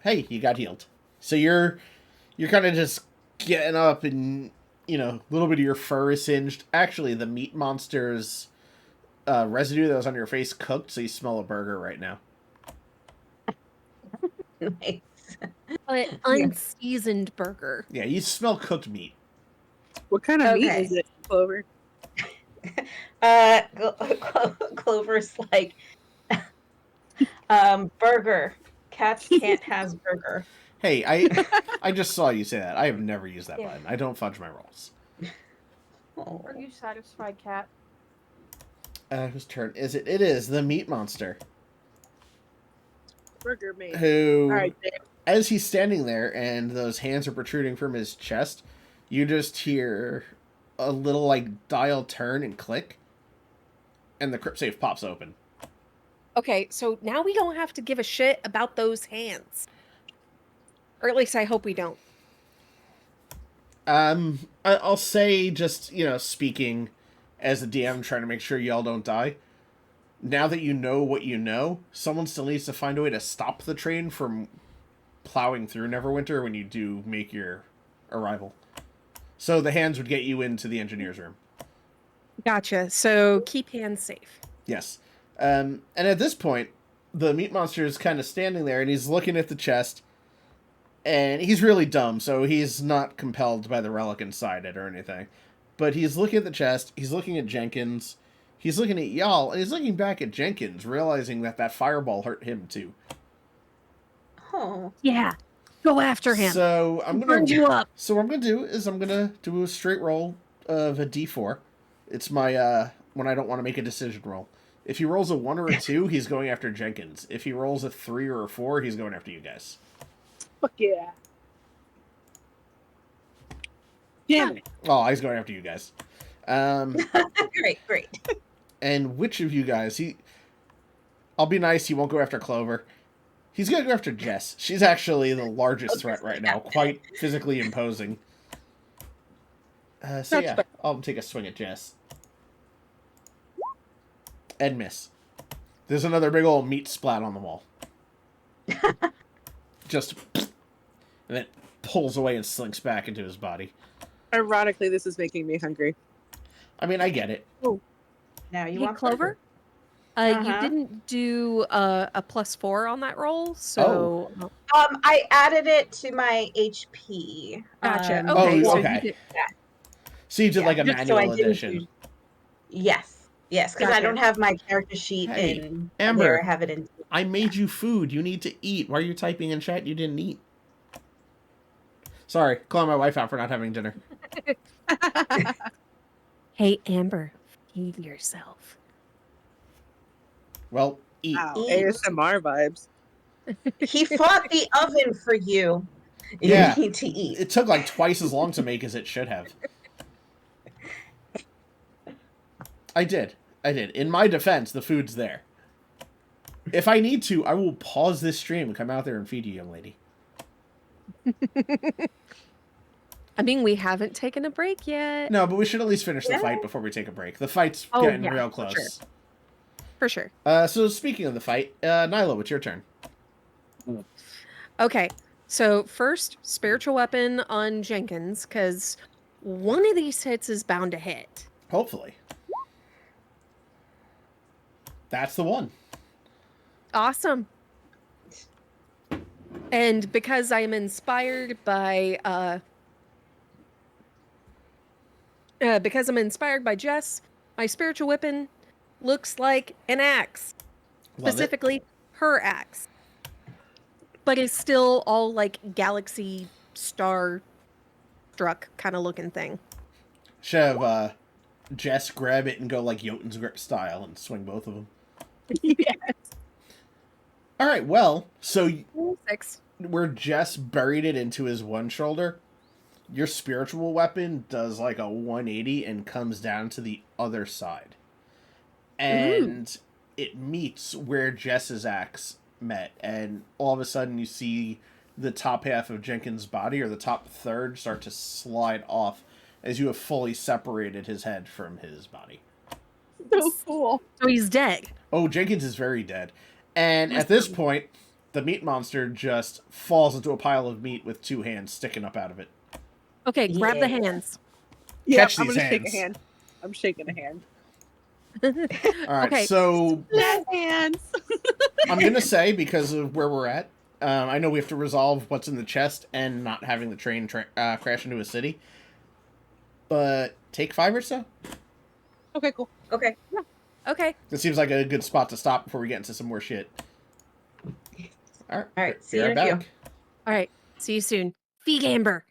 hey, you got healed. So you're kind of just getting up, and a little bit of your fur is singed. Actually, the meat monster's residue that was on your face cooked, so you smell a burger right now. Nice. An unseasoned burger. Yeah, you smell cooked meat. What kind of meat Okay. is it, Clover? Clover's like, burger. Cats can't has burger. Hey, I just saw you say that. I have never used that button. I don't fudge my rolls. Oh. Are you satisfied, Cat? Whose turn is it? It is the meat monster. Burger meat. Who, All right, Dave. as he's standing there and those hands are protruding from his chest, you just hear a little dial turn and click, and the crypt safe pops open. Okay, so now we don't have to give a shit about those hands. Or at least I hope we don't. I'll say, just speaking as a DM, trying to make sure y'all don't die. Now that you know what you know, someone still needs to find a way to stop the train from plowing through Neverwinter when you do make your arrival. So the hands would get you into the engineer's room. Gotcha. So keep hands safe. Yes. And at this point, the meat monster is kind of standing there, and he's looking at the chest, and he's really dumb, so he's not compelled by the relic inside it or anything. But he's looking at the chest, he's looking at Jenkins, he's looking at y'all, and he's looking back at Jenkins, realizing that fireball hurt him too. Oh. Yeah. Go after him. So I'm gonna Burn you up. So what I'm gonna do is I'm gonna do a straight roll of a D4. It's my when I don't want to make a decision roll. If he rolls a 1 or a 2, he's going after Jenkins. If he rolls a 3 or a 4, he's going after you guys. Fuck yeah. Damn it. Oh, he's going after you guys. Great. And which of you guys? I'll be nice. He won't go after Clover. He's going to go after Jess. She's actually the largest threat right now. Quite physically imposing. So yeah, I'll take a swing at Jess. And miss. There's another big old meat splat on the wall. Just... and then pulls away and slinks back into his body. Ironically, this is making me hungry. I mean, I get it. Now you Hey, want Clover? burger? You didn't do a +4 on that roll, so... I added it to my HP. Gotcha. Um, Okay, Oh, so okay. you did... So you did like a just so manual I didn't edition. do- Yes, because I Gotcha. don't have my character sheet Hey, in Amber. there. I have it in. I made you food. You need to eat. Why are you typing in chat you didn't eat? Sorry, calling my wife out for not having dinner. Hey, Amber, feed yourself. Well, eat. Wow, Eat. ASMR vibes. He fought the oven for you. Yeah. You need to eat. It took like twice as long to make as it should have. I did. In my defense, the food's there. If I need to, I will pause this stream and come out there and feed you, young lady. I mean, we haven't taken a break yet. No, but we should at least finish the Yeah. fight before we take a break. The fight's Oh, getting yeah, real for sure. close. For sure. So speaking of the fight, Nyla, it's your turn. Okay, so first, spiritual weapon on Jenkins, because one of these hits is bound to hit. Hopefully. That's the one. Awesome. And because I am inspired by Jess, my spiritual weapon looks like an axe. Love it. Specifically, her axe. But it's still all like galaxy star struck kind of looking thing. Should have Jess grab it and go like Jotun's grip style and swing both of them. Yes. All right, well, so 6. where Jess buried it into his one shoulder, your spiritual weapon does like a 180 and comes down to the other side. And it meets where Jess's axe met, and all of a sudden you see the top half of Jenkins' body, or the top third, start to slide off as you have fully separated his head from his body. So cool. So he's dead. Oh, Jenkins is very dead. And at this point, the meat monster just falls into a pile of meat with 2 hands sticking up out of it. Okay, grab the Yeah. hands. Yeah, Catch I'm these gonna shake hands. a hand. I'm shaking a hand. All right, Okay. so Hands. I'm going to say, because of where we're at, I know we have to resolve what's in the chest and not having the train crash into a city. But take 5 or so? Okay, cool. Okay. Okay. This seems like a good spot to stop before we get into some more shit. All right, see be you right in a few. back. All right. See you soon. Fee Gamber.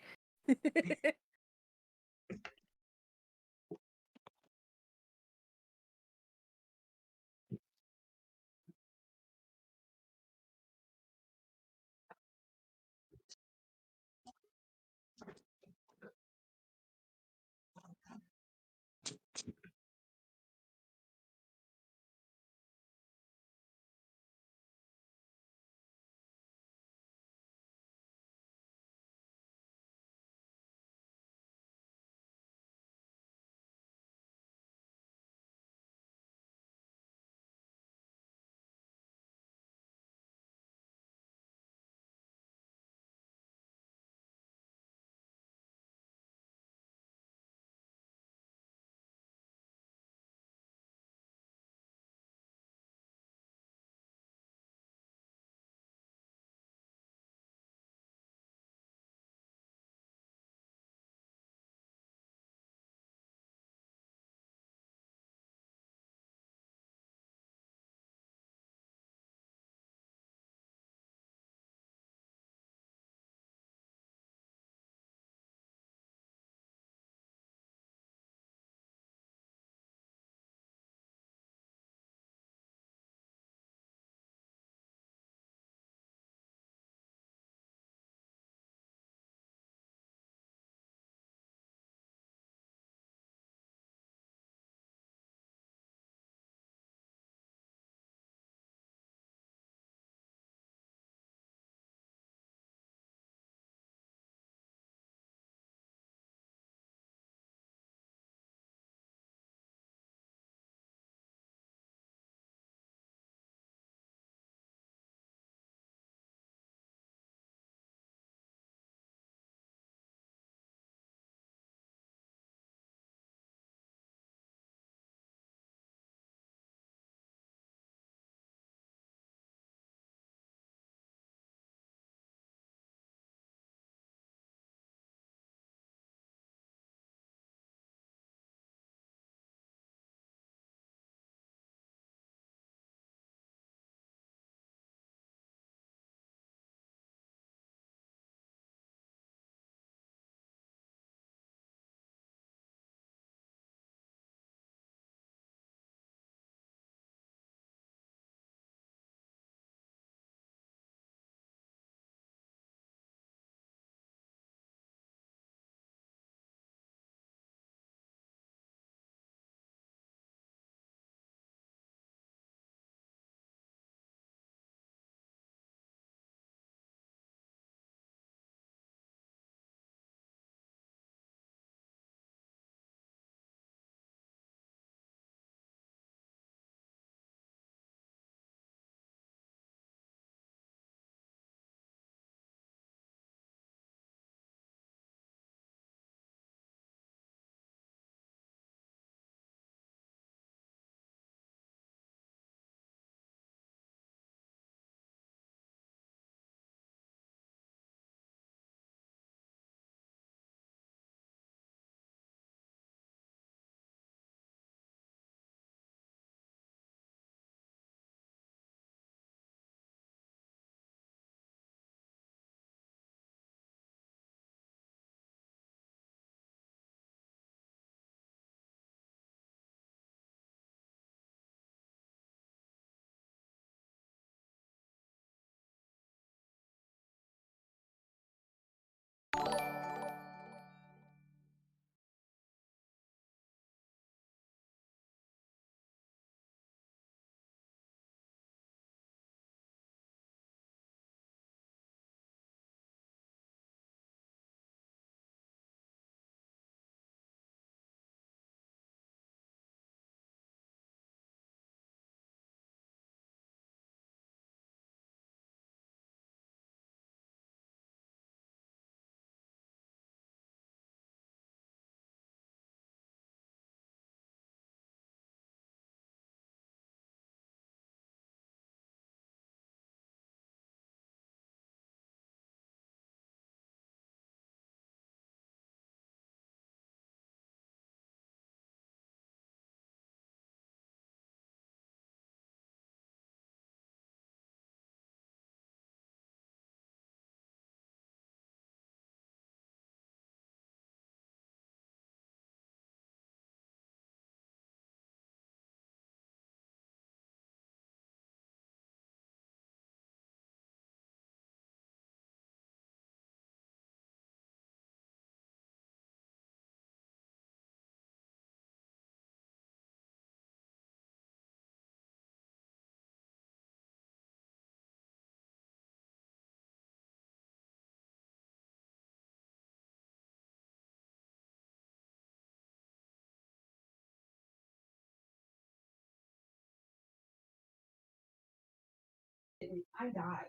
I died.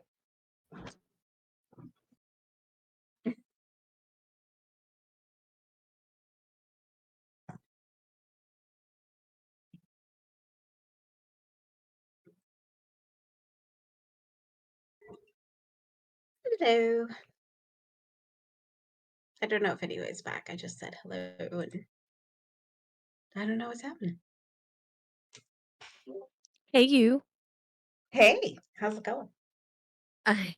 Hello. I don't know if anyone's back. I just said hello and I don't know what's happening. Hey, you. Hey, how's it going? I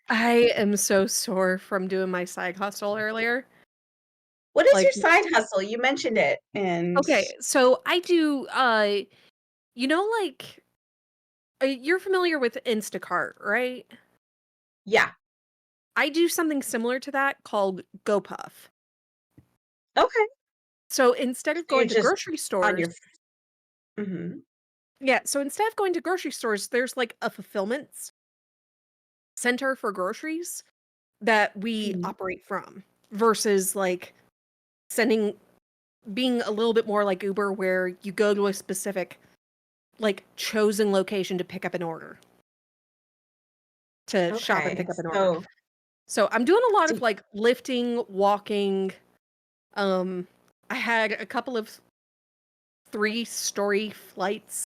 I am so sore from doing my side hustle earlier. What is Like, your side hustle? You mentioned it and okay, so I do, like, you're familiar with Instacart, right? yeah. I do something similar to that called GoPuff. Okay. So instead of So you're going to just grocery on stores, your hmm yeah, so instead of going to grocery stores, there's like a fulfillment center for groceries that we hmm operate from versus like sending being a little bit more like Uber where you go to a specific like chosen location to pick up an order, to shop and Okay. pick up an order. So, So I'm doing a lot so of like lifting, walking. Um I had a couple of 3-story flights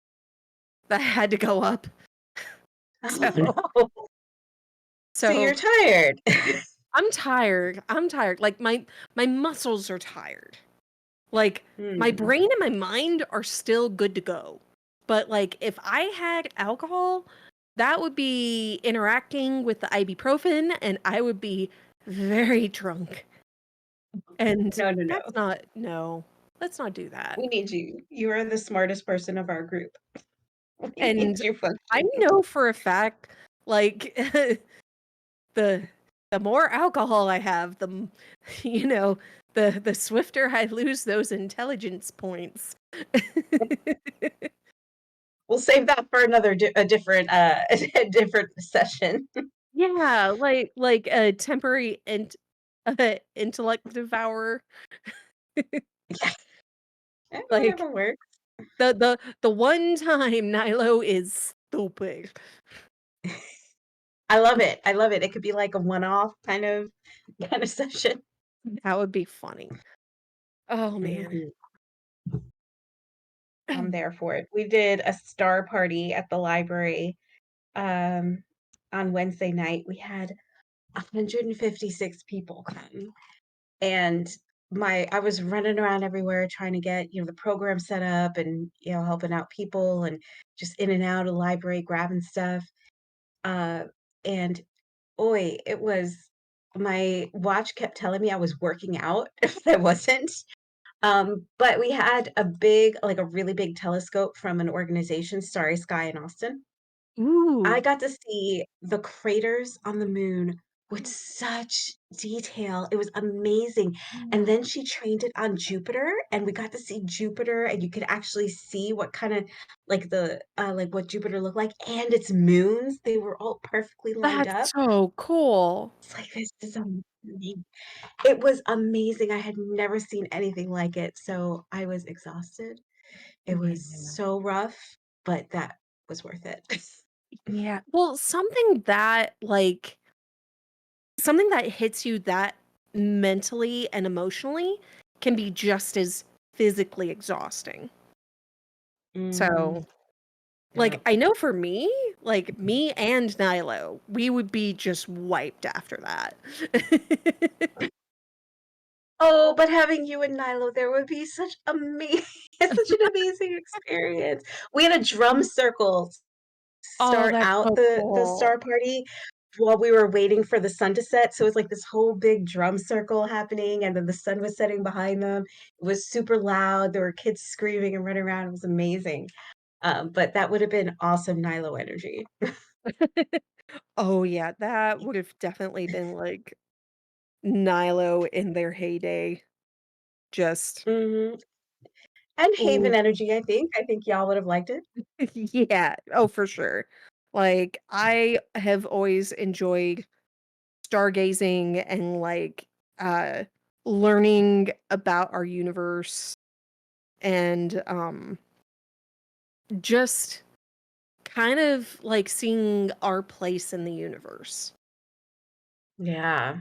that I had to go up. oh So no. So so you're tired. I'm tired. I'm tired. Like my muscles are tired. Like my Hmm. brain and my mind are still good to go. But like if I had alcohol, that would be interacting with the ibuprofen and I would be very drunk. And No, no, no. that's not no. Let's not do that. We need you. You are the smartest person of our group. We need And you I functioning. know for a fact like the the more alcohol I have, you know, the swifter I lose those intelligence points. We'll save that for another a different a different session. Yeah, like a temporary intellect devourer. Yeah, Like whatever works. the one time Nilo is stupid. I love it. I love it. It could be like a one-off kind of session. That would be funny. Oh man. Mhm. I'm there for it. We did a star party at the library um, on Wednesday night. We had 156 people come, and I was running around everywhere trying to get the program set up and helping out people and just in and out of the library grabbing stuff. Uh, and Oi, it was my watch kept telling me I was working out, but I wasn't. But we had a really big telescope from an organization, Starry Sky in Austin. I Ooh, got to see the craters on the moon with such detail. It was amazing. And then she trained it on Jupiter, and we got to see Jupiter, and you could actually see what kind of like what Jupiter looked like and its moons. They were all perfectly lined that's up. so cool. It's like this is amazing. It was amazing. I had never seen anything like it. So I was exhausted. It was Yeah. so rough, but that was worth it. Yeah. Well, something that hits you that mentally and emotionally can be just as physically exhausting. Mhm. So, like, Yep. I know for me, like me and Nilo, we would be just wiped after that. Oh, but having you and Nilo there would be such such an amazing experience. We had a drum circle Oh, start that's out so the cool. star party while we were waiting for the sun to set. So it's like this whole big drum circle happening, and then the sun was setting behind them. It was super loud. There were kids screaming and running around. It was amazing. But that would have been awesome Nilo energy. Oh yeah, that would have definitely been like Nilo in their heyday. Just Mhm. And Haven ooh, energy, I think. I think y'all would have liked it. yeah. Oh, for sure. Like I have always enjoyed stargazing and like uh learning about our universe and just kind of like seeing our place in the universe. Yeah.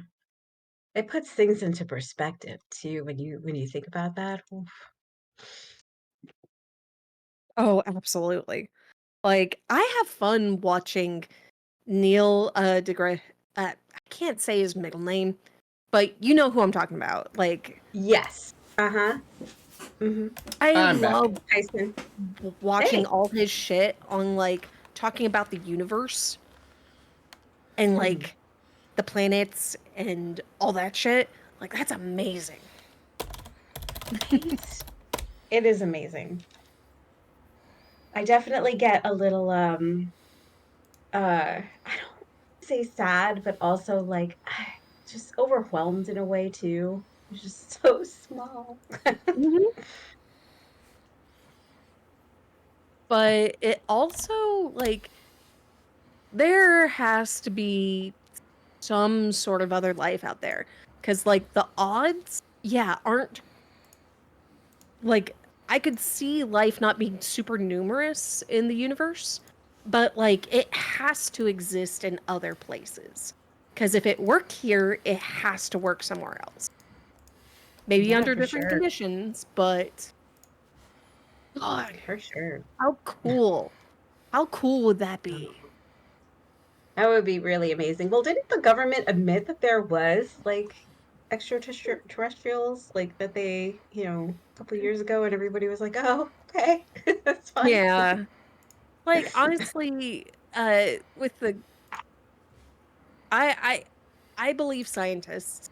It puts things into perspective too when you think about that. Oof. Oh, absolutely. Like, I have fun watching Neil deGrasse. I can't say his middle name, but you know who I'm talking about. Like, Yes. Uh-huh. Hmm. I I'm back. love Tyson. watching Hey. all his shit on like talking about the universe and Mhm. like the planets and all that shit. Like, that's amazing. Right? It is amazing. I definitely get a little I don't say sad, but also like just overwhelmed in a way too. It's just so small. Mhm. But it also like there has to be some sort of other life out there because like the odds, yeah, aren't like I could see life not being super numerous in the universe, but like it has to exist in other places. Because if it worked here, it has to work somewhere else. Maybe Yeah, under for different sure. conditions, but God, For sure. how cool. How cool would that Um, be? That would be really amazing. Well, didn't the government admit that there was like extraterrestrials, like that they, a couple years ago, and everybody was like, "Oh, okay, that's fine." Yeah. Like honestly, with the I I believe scientists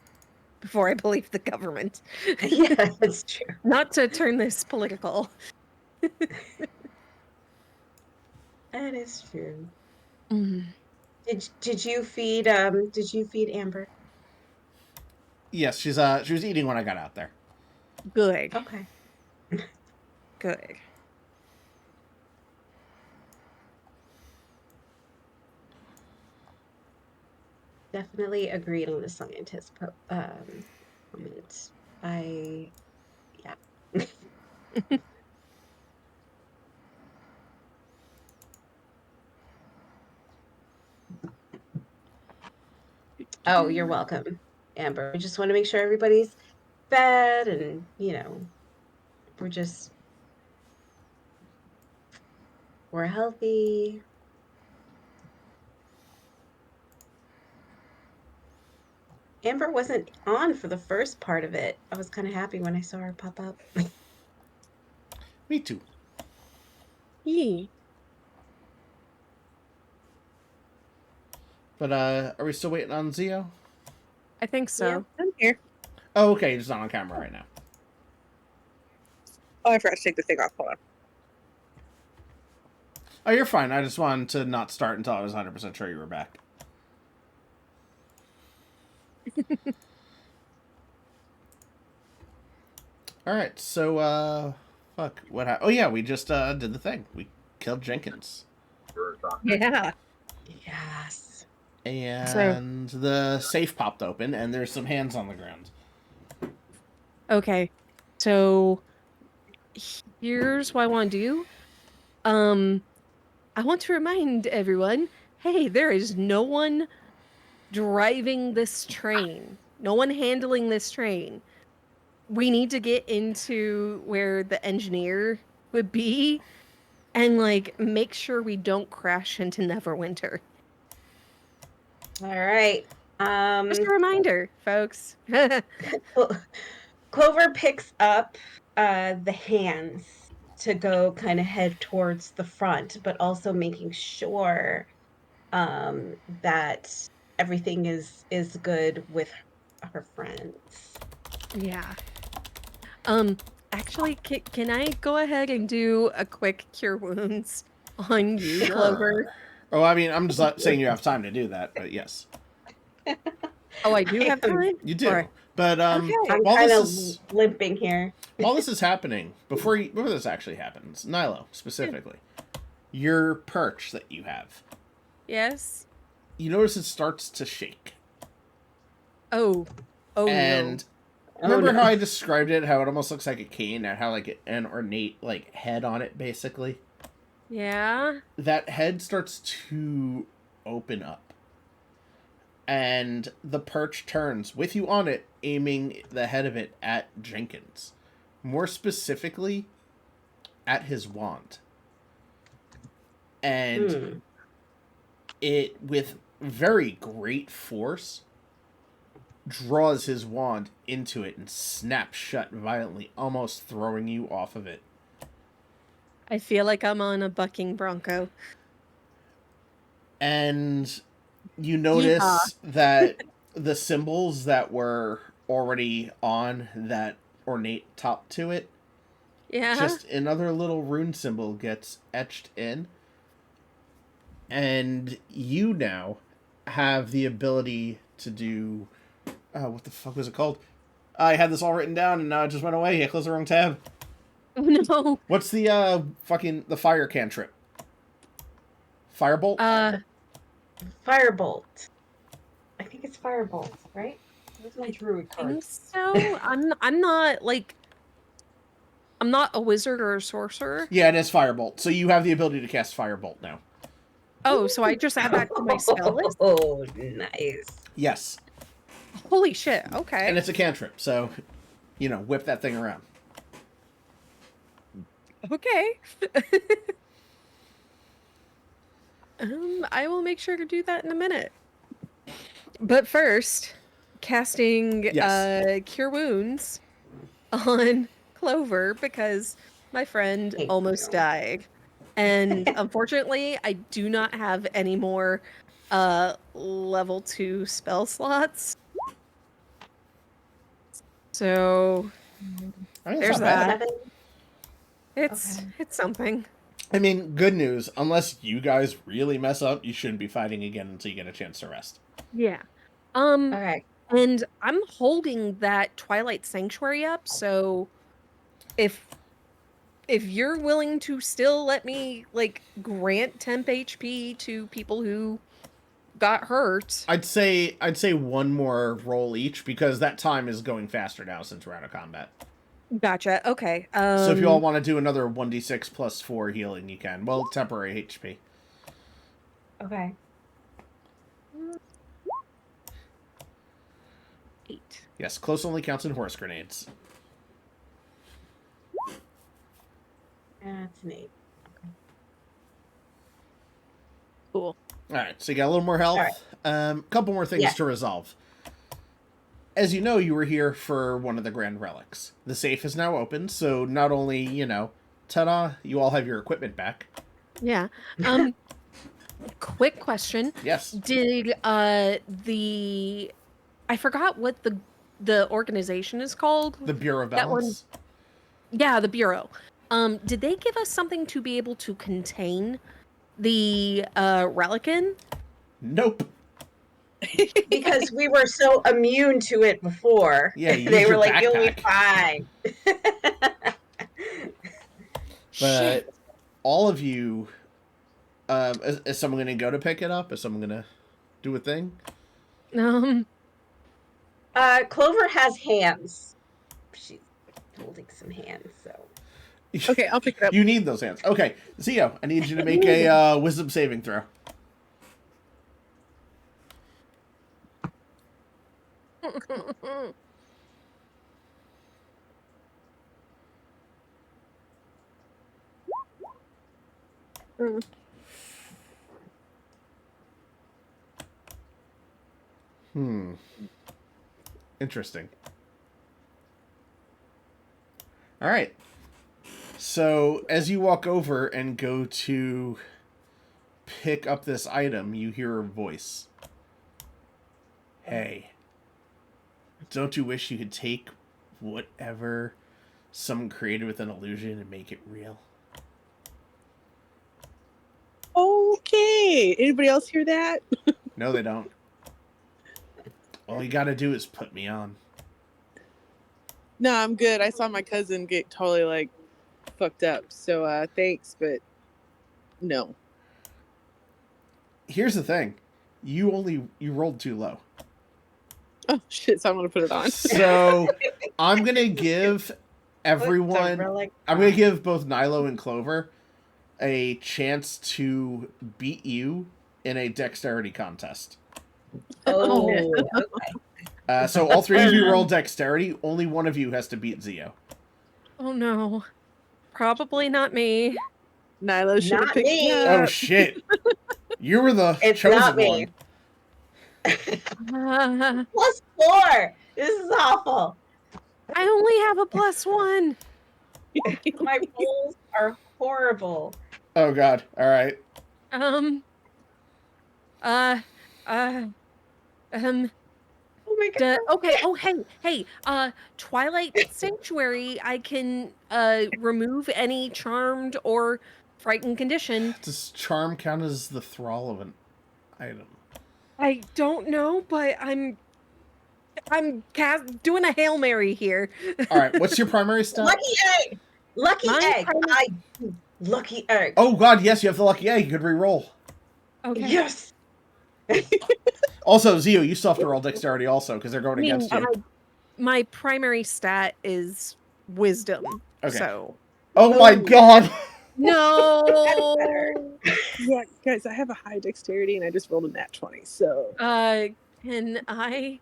before I believe the government. Yeah, that's true. Not to turn this political. That is true. Mm, Did you feed Amber? Yes, she was eating when I got out there. good. Okay. Good. Definitely agreed on the scientist comment. I Yeah. Oh, you're welcome, Amber. I just want to make sure everybody's fed and, we're just we're healthy. Amber wasn't on for the first part of it. I was kind of happy when I saw her pop up. Me too. Yee. But are we still waiting on Zio? I think Yep. so. I'm here. Oh, okay, he's not on camera right now. Oh, I forgot to take the thing off. Hold on. Oh, you're fine. I just wanted to not start until I was 100% sure you were back. All right, so fuck, what happened? Oh yeah, we just did the thing. We killed Jenkins, Yeah. Yes. So, and the safe popped open, and there's some hands on the ground. okay. So, here's what I want to do. Um, I want to remind everyone, hey, there is no one driving this train. No one handling this train. We need to get into where the engineer would be and like make sure we don't crash into Neverwinter. All right. Just a reminder, folks. Clo- Clover picks up the hands to go kind of head towards the front, but also making sure that everything is good with her friends. Yeah. Um, actually, can I go ahead and do a quick cure wounds on you, Clover? Sure. Oh, I mean, I'm just not saying you have time to do that, but yes, Oh, I do I have am time? you Or do. But okay. I'm kind of limping here. while this is happening, before this actually happens, Nilo specifically, your perch that you have, Yes. you notice it starts to shake. Oh. Oh no. And Oh remember how no. I described it? How it almost looks like a cane, and how like an ornate like head on it, basically. Yeah. that head starts to open up. And the perch turns with you on it, aiming the head of it at Jenkins. More specifically, at his wand. And Hmm. it, with very great force, draws his wand into it and snaps shut violently, almost throwing you off of it. I feel like I'm on a bucking bronco. And you Yeehaw. notice that the symbols that were already on that ornate top to it, Yeah. just another little rune symbol gets etched in. And you now have the ability to do. What the fuck was it called? I had this all written down and now it just went away. I closed the wrong tab. Oh no. What's the the fire cantrip? Firebolt? Firebolt. I think it's Firebolt, right? Where's my druid I card? think so. I'm not like I'm not a wizard or a sorcerer. Yeah, it is Firebolt. So you have the ability to cast Firebolt now. Oh, so I just add that to my spell list? Oh, nice. Yes. Holy shit. Okay. And it's a cantrip, so, whip that thing around. Okay. I will make sure to do that in a minute. But first, casting Yes. Cure Wounds on Clover because my friend Thank almost you. died. And unfortunately, I do not have any more level 2 spell slots. So I mean, it's there's not bad. that. It's something. I mean, good news. Unless you guys really mess up, you shouldn't be fighting again until you get a chance to rest. Yeah. Okay. And I'm holding that Twilight Sanctuary up, so if you're willing to still let me like grant temp HP to people who got hurt. I'd say one more roll each because that time is going faster now since we're out of combat. Gotcha. Okay. So if you all want to do another 1d6 plus 4 healing, you can. Well, temporary HP. Okay. 8. Yes, close only counts in horse grenades. That's an 8. Cool. Alright, so you got a little more health. Couple more things to resolve. As you know, you were here for one of the grand relics. The safe is now open, so not only, ta-da, you all have your equipment back. Yeah. Quick question. Yes. Did the I forgot what the organization is called. The Bureau of That one. Balance? Yeah, the Bureau. Did they give us something to be able to contain the relican? Nope. Because we were so immune to it before. Yeah, you they use were your like, "You'll be backpack." fine." But Shit. all of you, is someone going to go to pick it up? Is someone going to do a thing? Clover has hands. She's holding some hands, so. Okay, I'll pick it up. You need those hands. Okay, Zio, I need you to make a wisdom saving throw. Interesting. All right. So as you walk over and go to pick up this item, you hear a voice. Hey, don't you wish you could take whatever someone created with an illusion and make it real? Okay. Anybody else hear that? No, they don't. All you gotta do is put me on. No, I'm good. I saw my cousin get totally like fucked up. So thanks, but no. Here's the thing. You rolled too low. Oh shit, so I'm gonna put it on. So I'm gonna give everyone I'm gonna give both Nilo and Clover a chance to beat you in a dexterity contest. Oh, So all three of you roll dexterity. Only one of you has to beat Zio. Oh no. Probably not me. Nyla should have Not picked me. me Oh up. shit! You were the it's chosen not me. Uh, +4. This is awful. I only have a +1. My rolls are horrible. Oh god! All right. Um. Uh. Uh. Um. Oh my god. Okay. Oh, hey. Twilight Sanctuary. I can remove any charmed or frightened condition. Does charm count as the thrall of an item? I don't know, but I'm doing a Hail Mary here. All right. What's your primary stat? Lucky egg. Lucky Mine egg. primary- Lucky egg. Oh god! Yes, you have the lucky egg. You could re-roll. Okay. Yes. Also, Zio, you still have to roll dexterity also because they're going I mean, against you. my primary stat is wisdom. Okay. So Oh my god! no. Yeah, guys, I have a high dexterity and I just rolled a nat 20. So Can I?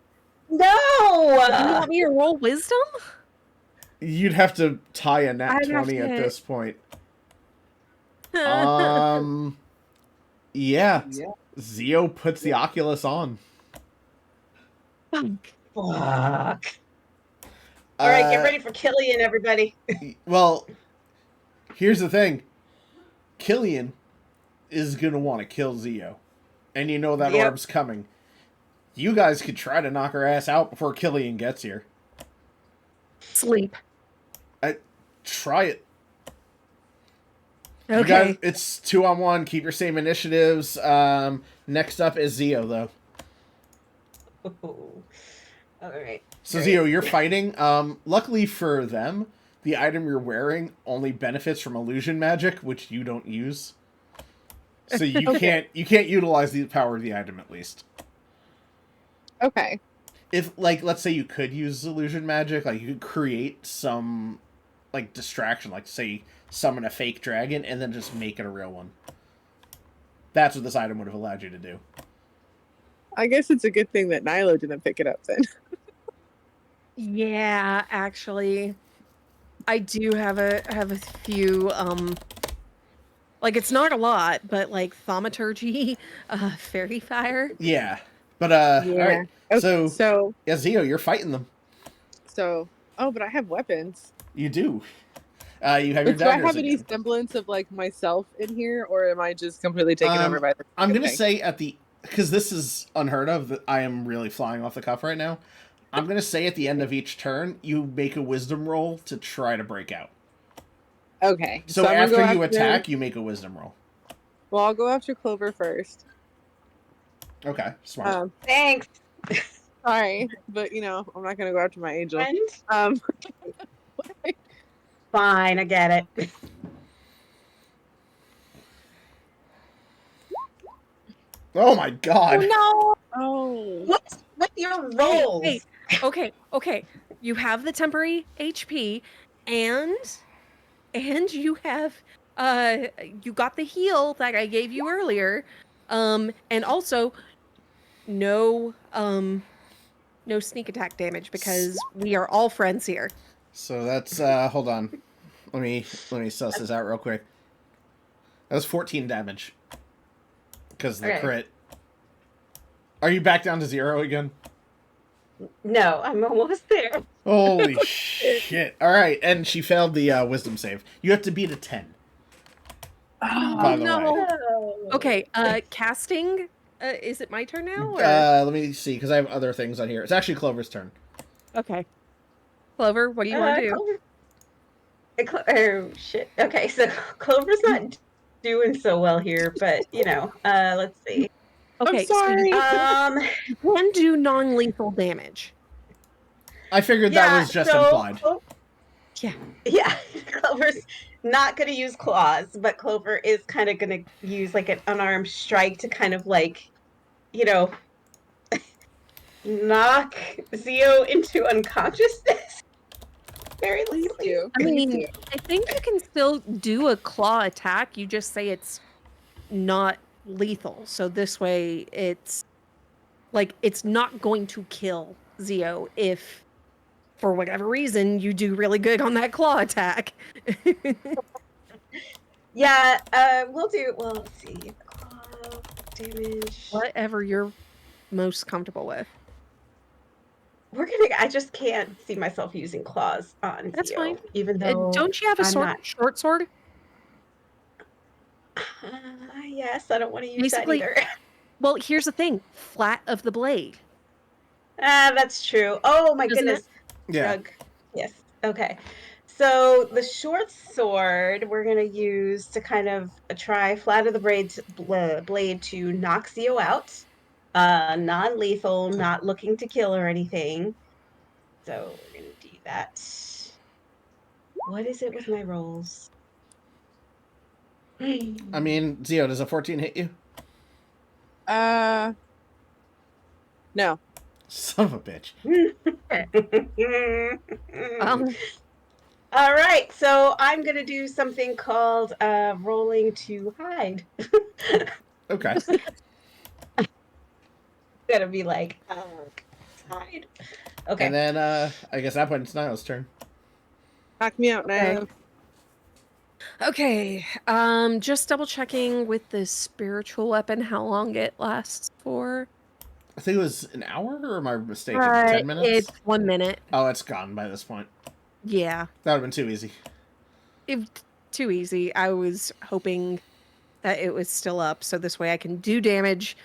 No. You want me to roll wisdom? You'd have to tie a nat I'd have 20 at to- this point. Yeah. Zio puts the Oculus on. Fuck. All right, get ready for Killian, everybody. Well, here's the thing. Killian is going to want to kill Zio. And you know that Yep. orb's coming. You guys could try to knock her ass out before Killian gets here. Sleep. Try it. You Okay. guys, it's 2-on-1. Keep your same initiatives. Next up is Zio, though. All right. So, Zio, you're fighting. Luckily for them, the item you're wearing only benefits from illusion magic, which you don't use. So you can't utilize the power of the item, at least. okay. If, like, let's say you could use illusion magic, like, you could create some, like, distraction, like, say, summon a fake dragon, and then just make it a real one. That's what this item would have allowed you to do. I guess it's a good thing that Nyla didn't pick it up then. Yeah, actually, I do have a few like it's not a lot, but like thaumaturgy, fairy fire. Yeah. But, alright. Okay, So, yeah, Zio, you're fighting them. oh, but I have weapons. You do. You have your Do I daggers have any again. semblance of like myself in here, or am I just completely taken over by the? I'm gonna thing? say because this is unheard of, that I am really flying off the cuff right now. I'm gonna say at the end of each turn, you make a wisdom roll to try to break out. Okay. So I'm gonna after go you attack, you make a wisdom roll. Well, I'll go after Clover first. Okay, smart. Thanks, Sorry, but I'm not gonna go after my angel. friend. Um, Fine, I get it. Oh my god! Oh oh, What's with your no! rolls? Hey, okay. You have the temporary HP, and you have you got the heal that I gave you earlier, and also no sneak attack damage because we are all friends here. So that's hold on. Let me suss this out real quick. That was 14 damage. Because of the Okay. crit. Are you back down to 0 again? No, I'm almost there. Holy shit. Alright, and she failed the wisdom save. You have to beat a 10. By the no. way. Oh. Okay, casting. Is it my turn now? Or? Let me see, because I have other things on here. It's actually Clover's turn. Okay. Clover, what do you want to do? Oh shit. Okay, so Clover's not doing so well here, but let's see. Okay, I'm sorry. you can do non-lethal damage. I figured that was just implied. Yeah. Clover's not going to use claws, but Clover is kind of going to use like an unarmed strike to kind of like, knock Zio into unconsciousness. very Please likely. do. I Please mean, do. I think you can still do a claw attack. You just say it's not lethal. So this way it's like it's not going to kill Zio if for whatever reason you do really good on that claw attack. Yeah, we'll do. Well, let's see. Claw damage. Whatever you're most comfortable with. We're gonna. I just can't see myself using claws on That's fine. Zio, even though Don't you have a I'm not. short sword? Yes, I don't want to use that Basically, either. well, here's the thing. Flat of the blade. That's true. Oh my Doesn't it? goodness. Yeah. Rug. Yes. Okay. So the short sword we're gonna use to kind of try flat of the blade to knock Zio out. Non-lethal, not looking to kill or anything. So we're gonna do that. What is it with my rolls? I mean, Zio, does a 14 hit you? No. Son of a bitch. Um, All right, so I'm gonna do something called rolling to hide. Okay. Gonna be like hide. Okay. And then, I guess at that point it's Niall's turn. Knock me out, Okay. Nyla. okay. Just double checking with the spiritual weapon how long it lasts for. I think it was an hour, or am I mistaken? 10 minutes? It's 1 minute. Oh, it's gone by this point. Yeah. That would have been too easy. Too easy. I was hoping that it was still up, so this way I can do damage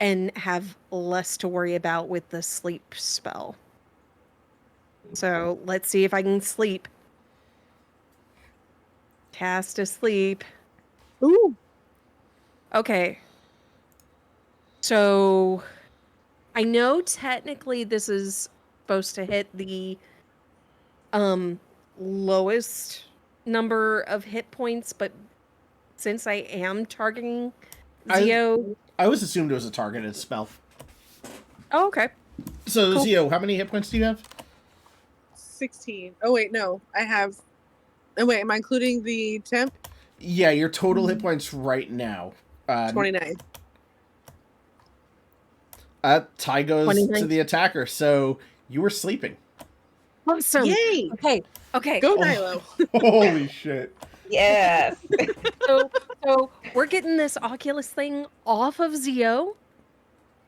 and have less to worry about with the sleep spell. So let's see if I can sleep. Cast asleep. Ooh. Okay. So I know technically this is supposed to hit the lowest number of hit points, but since I am targeting Zio. I always assumed it was a targeted spell. Oh, okay. So, Cool. Zio, how many hit points do you have? 16. Oh, wait, no. I have... Oh, wait, am I including the temp? Yeah, your total hit points right now. 29. Tie goes 29. to the attacker, so you were sleeping. Awesome. Yay! Okay. Go, Oh. Nylo. Holy shit. Yes. So we're getting this Oculus thing off of Zio,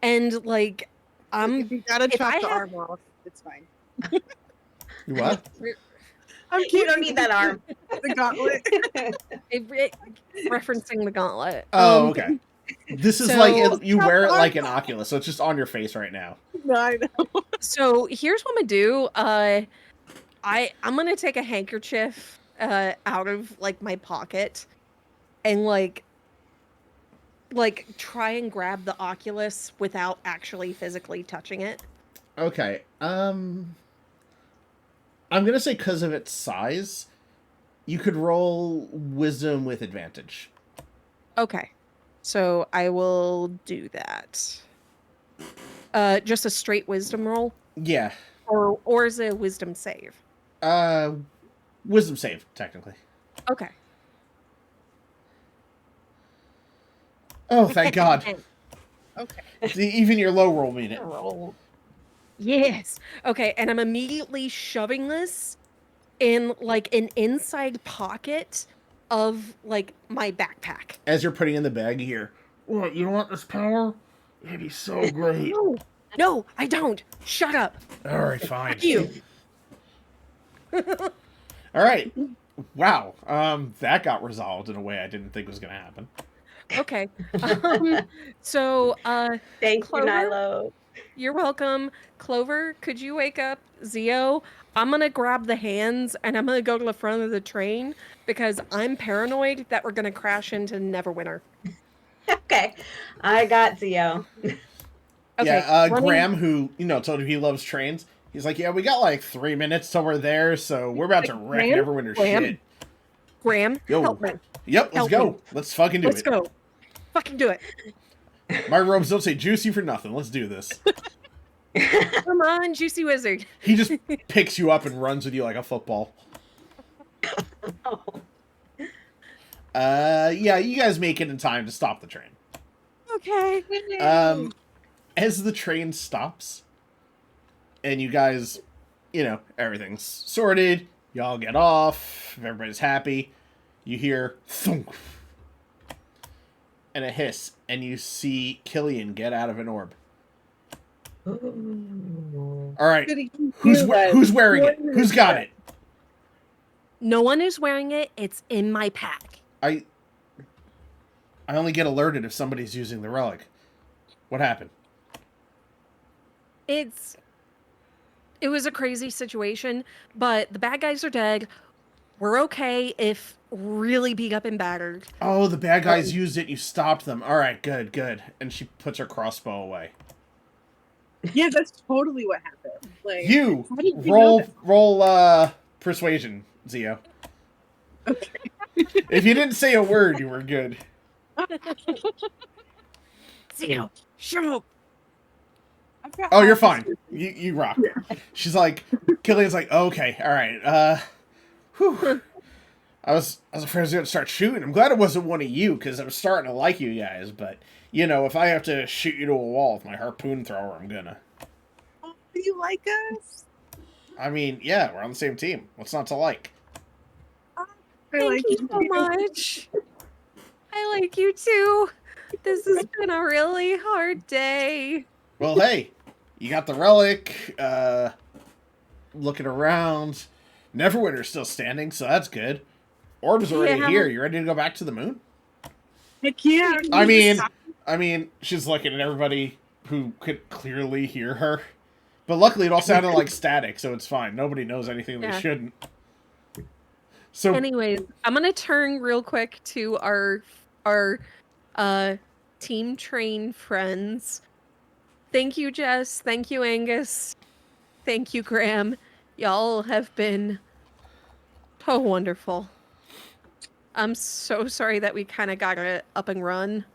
and like If you gotta if chop I the have- arm off, it's fine. You what? I'm You don't need that arm. The gauntlet. referencing the gauntlet. Oh, okay. This is so- like you wear it like an Oculus, so it's just on your face right now. No, I know. So here's what I'm gonna do. I'm gonna take a handkerchief out of like my pocket and like try and grab the Oculus without actually physically touching it. Okay. I'm gonna say because of its size, you could roll wisdom with advantage. Okay. So I will do that. Just a straight wisdom roll, Yeah. or is it a wisdom save? Wisdom save, technically. Okay. Oh, thank God. Okay. Even your low roll made it. Roll. Yes. Okay, and I'm immediately shoving this in like an inside pocket of like my backpack. As you're putting in the bag here. What, you want this power? It'd be so great. No, I don't. Shut up. Alright, fine. Fuck you. Alright. Wow. That got resolved in a way I didn't think was gonna happen. Okay. So, Thank Clover? you, Nylo. you're welcome. Clover, could you wake up Zio? I'm gonna grab the hands and I'm gonna go to the front of the train because I'm paranoid that we're gonna crash into Neverwinter. Okay, I got Zio. Okay. Yeah, running- Graham, who, told you he loves trains, he's like, yeah, we got like 3 minutes till we're there, so we're about to wreck Graham? Neverwinter's Graham? shit. Graham, Yo. help me. Yep, let's Help go. me. Let's fucking do Let's it. go. Fucking do it. My robes don't say juicy for nothing. Let's do this. Come on, Juicy Wizard. He just picks you up and runs with you like a football. Oh. Yeah, you guys make it in time to stop the train. Okay. As the train stops, and you guys, everything's sorted, y'all get off, everybody's happy, you hear thunk, and a hiss, and you see Killian get out of an orb. Ooh. All right, Did he who's do that? who's wearing it? Who's got it? No one is wearing it. It's in my pack. I only get alerted if somebody's using the relic. What happened? It was a crazy situation, but the bad guys are dead. We're okay if really beat up and battered. Oh, the bad guys used it. You stopped them. All right, good, good. And she puts her crossbow away. Yeah, that's totally what happened. Like, You how did you know roll persuasion, Zio. that? Okay. If you didn't say a word, you were good. Zio, shut up. I've got Oh, you're half fine. this- You rock. She's like, Killian's like, okay, all right. Whew. I was afraid I was gonna start shooting. I'm glad it wasn't one of you because I was starting to like you guys. But if I have to shoot you to a wall with my harpoon thrower, I'm gonna. Oh, do you like us? I mean, yeah, we're on the same team. What's not to like? I Thank like you so much. I like you too. This has been a really hard day. Well, hey, you got the relic. Looking around, Neverwinter's still standing, so that's good. Orb's already Yeah. here. You ready to go back to the moon? Heck yeah. I mean, she's looking at everybody who could clearly hear her. But luckily, it all sounded like static, so it's fine. Nobody knows anything Yeah. they shouldn't. So, Anyways, I'm gonna turn real quick to our team train friends. Thank you, Jess. Thank you, Angus. Thank you, Graham. Y'all have been so wonderful. I'm so sorry that we kind of got it up and run,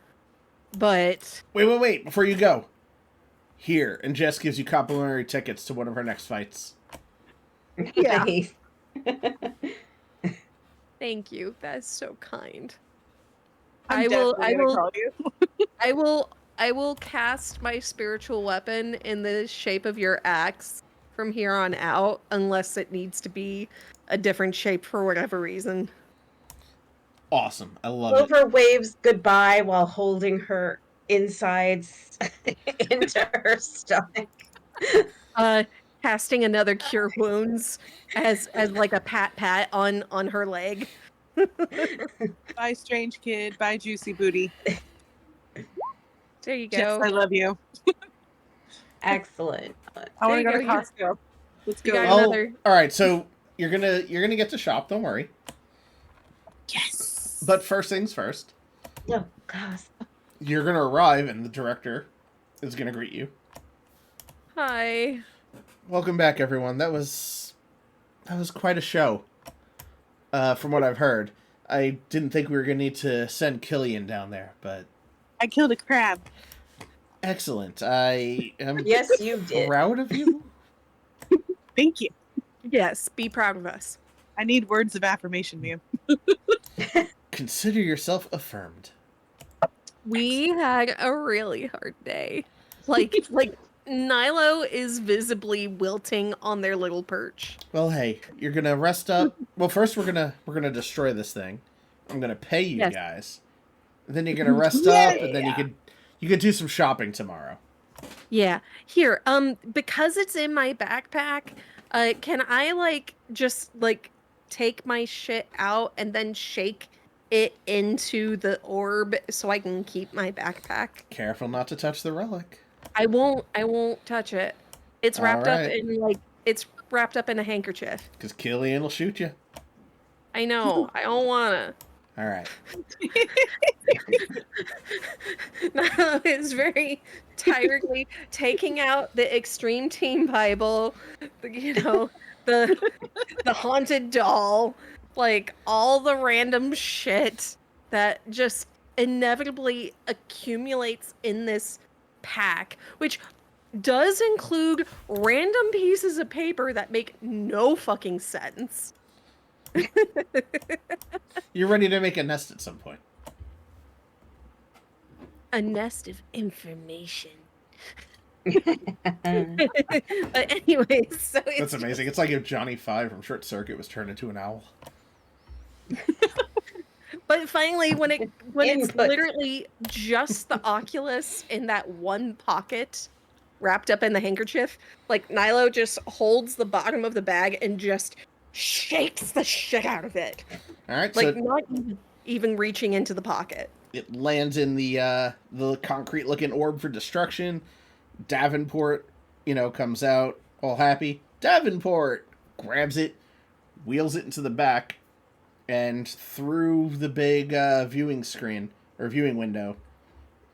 but wait. Before you go. Here, and Jess gives you complimentary tickets to one of her next fights. Yeah. Nice. thank you. That's so kind. I'm definitely gonna call you. I will cast my spiritual weapon in the shape of your axe from here on out, unless it needs to be a different shape for whatever reason. Awesome. I love it. Clover waves goodbye while holding her insides into her stomach. Casting another cure wounds as like a pat on her leg. Bye, strange kid. Bye, juicy booty. There you Jess, go. I love you. Excellent. I want to There go you to go. Costco. Let's You go. got Oh, another. all right. So you're gonna get to shop. Don't worry. Yes. But first things first. Oh, gosh. You're gonna arrive, and the director is gonna greet you. Hi. Welcome back, everyone. That was quite a show. From what I've heard, I didn't think we were gonna need to send Killian down there, but I killed a crab. excellent. I am Yes, you did. proud of you. Thank you. Yes, be proud of us. I need words of affirmation, ma'am. Consider yourself affirmed. We had a really hard day. Like Nilo is visibly wilting on their little perch. Well, hey, you're gonna rest up. Well, first we're gonna destroy this thing. I'm gonna pay you Yes. guys. And then you're gonna rest up, and then you could do some shopping tomorrow. Yeah. Here, because it's in my backpack, can I just take my shit out and then shake it into the orb so I can keep my backpack? Careful not to touch the relic. I won't touch it. It's wrapped up Alright. in it's wrapped up in a handkerchief. Because Killian will shoot you. I know. I don't wanna. All right. Nilo is very tiredly taking out the Extreme Team Bible, the haunted doll, all the random shit that just inevitably accumulates in this pack, which does include random pieces of paper that make no fucking sense. You're ready to make a nest at some point. A nest of information. Uh, But anyways, so it's That's amazing. It's like if Johnny Five from Short Circuit was turned into an owl. But finally, when it's Input. literally just the Oculus in that one pocket wrapped up in the handkerchief, like Nilo just holds the bottom of the bag and just shakes the shit out of it. All right, Like so not even reaching into the pocket. it lands in the concrete-looking orb for destruction. Davenport, comes out all happy. Davenport grabs it, wheels it into the back, and through the big viewing screen or viewing window,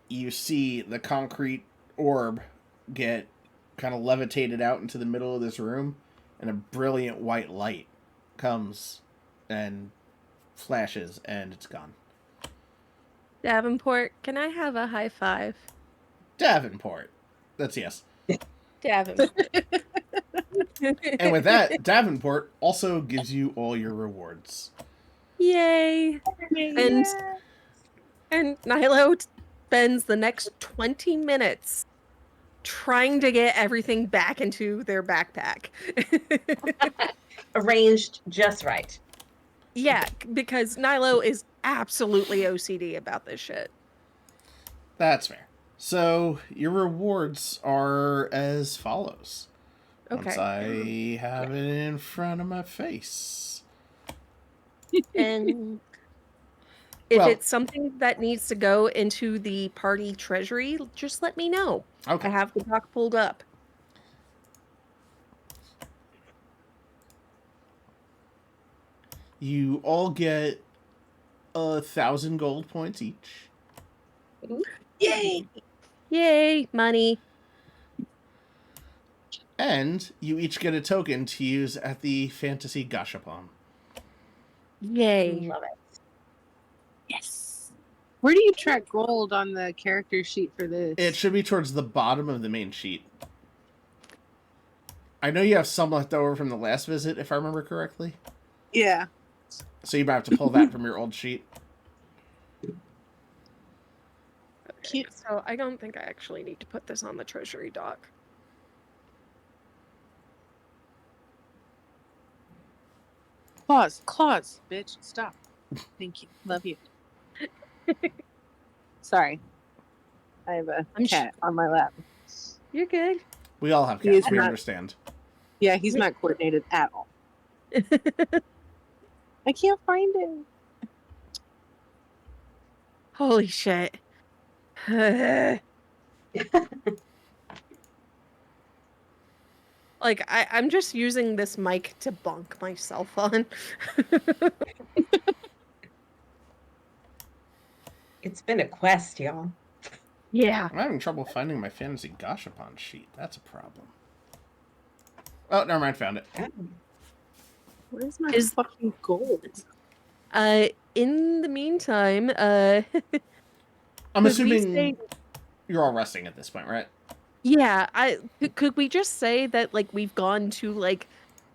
you see the concrete orb get kind of levitated out into the middle of this room, and a brilliant white light comes and flashes, and it's gone. Davenport, can I have a high five? Davenport. That's yes. Davenport. And with that, Davenport also gives you all your rewards. Yay! And Nilo spends the next 20 minutes trying to get everything back into their backpack. Arranged just right. Yeah, because Nilo is absolutely OCD about this shit. That's fair. So your rewards are as follows. Okay. Once I have it in front of my face. And if Well- it's something that needs to go into the party treasury, just let me know. Okay. I have the doc pulled up. You all get 1,000 gold points each. Yay! Yay, money. And you each get a token to use at the Fantasy Gashapon. Yay. Love it. Yes. Where do you track gold on the character sheet for this? It should be towards the bottom of the main sheet. I know you have some left over from the last visit, if I remember correctly. Yeah. So you might have to pull that from your old sheet. So I don't think I actually need to put this on the treasury doc. Claws, bitch, stop. Thank you. Love you. Sorry. I have a cat on my lap. You're good. We all have He is cats, we not- understand. Yeah, he's not coordinated at all. I can't find him. Holy shit. Like, I'm just using this mic to bonk myself on. It's been a quest, y'all. Yeah. I'm having trouble finding my Fantasy Gashapon sheet. That's a problem. Oh, never mind, found it. Where's my Is- fucking gold? In the meantime, I'm could we assuming say- you're all resting at this point, right? yeah, could we just say that, like, we've gone to, like,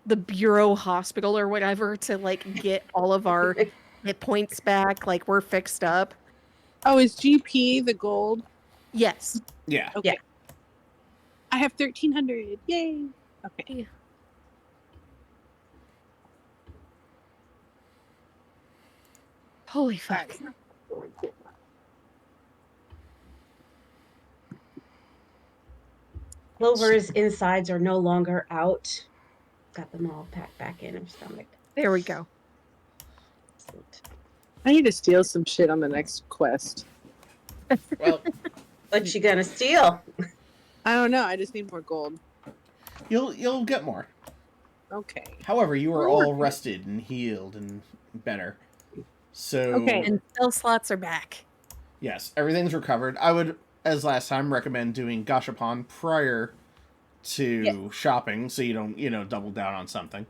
the Bureau Hospital or whatever to, like, get all of our hit points back, like, we're fixed up? Oh, is GP the gold? Yes. Yeah. Okay. Yeah. I have 1,300. Yay. Okay. Holy fuck. Clover's insides are no longer out. Got them all packed back in her stomach. There we go. Excellent. I need to steal some shit on the next quest. Well, What you gonna steal? I don't know. I just need more gold. you'll get more. Okay. However, you are all rested and healed and better. So, Okay. And spell slots are back. yes, everything's recovered. I would, as last time, recommend doing Gashapon prior to shopping so you don't, double down on something.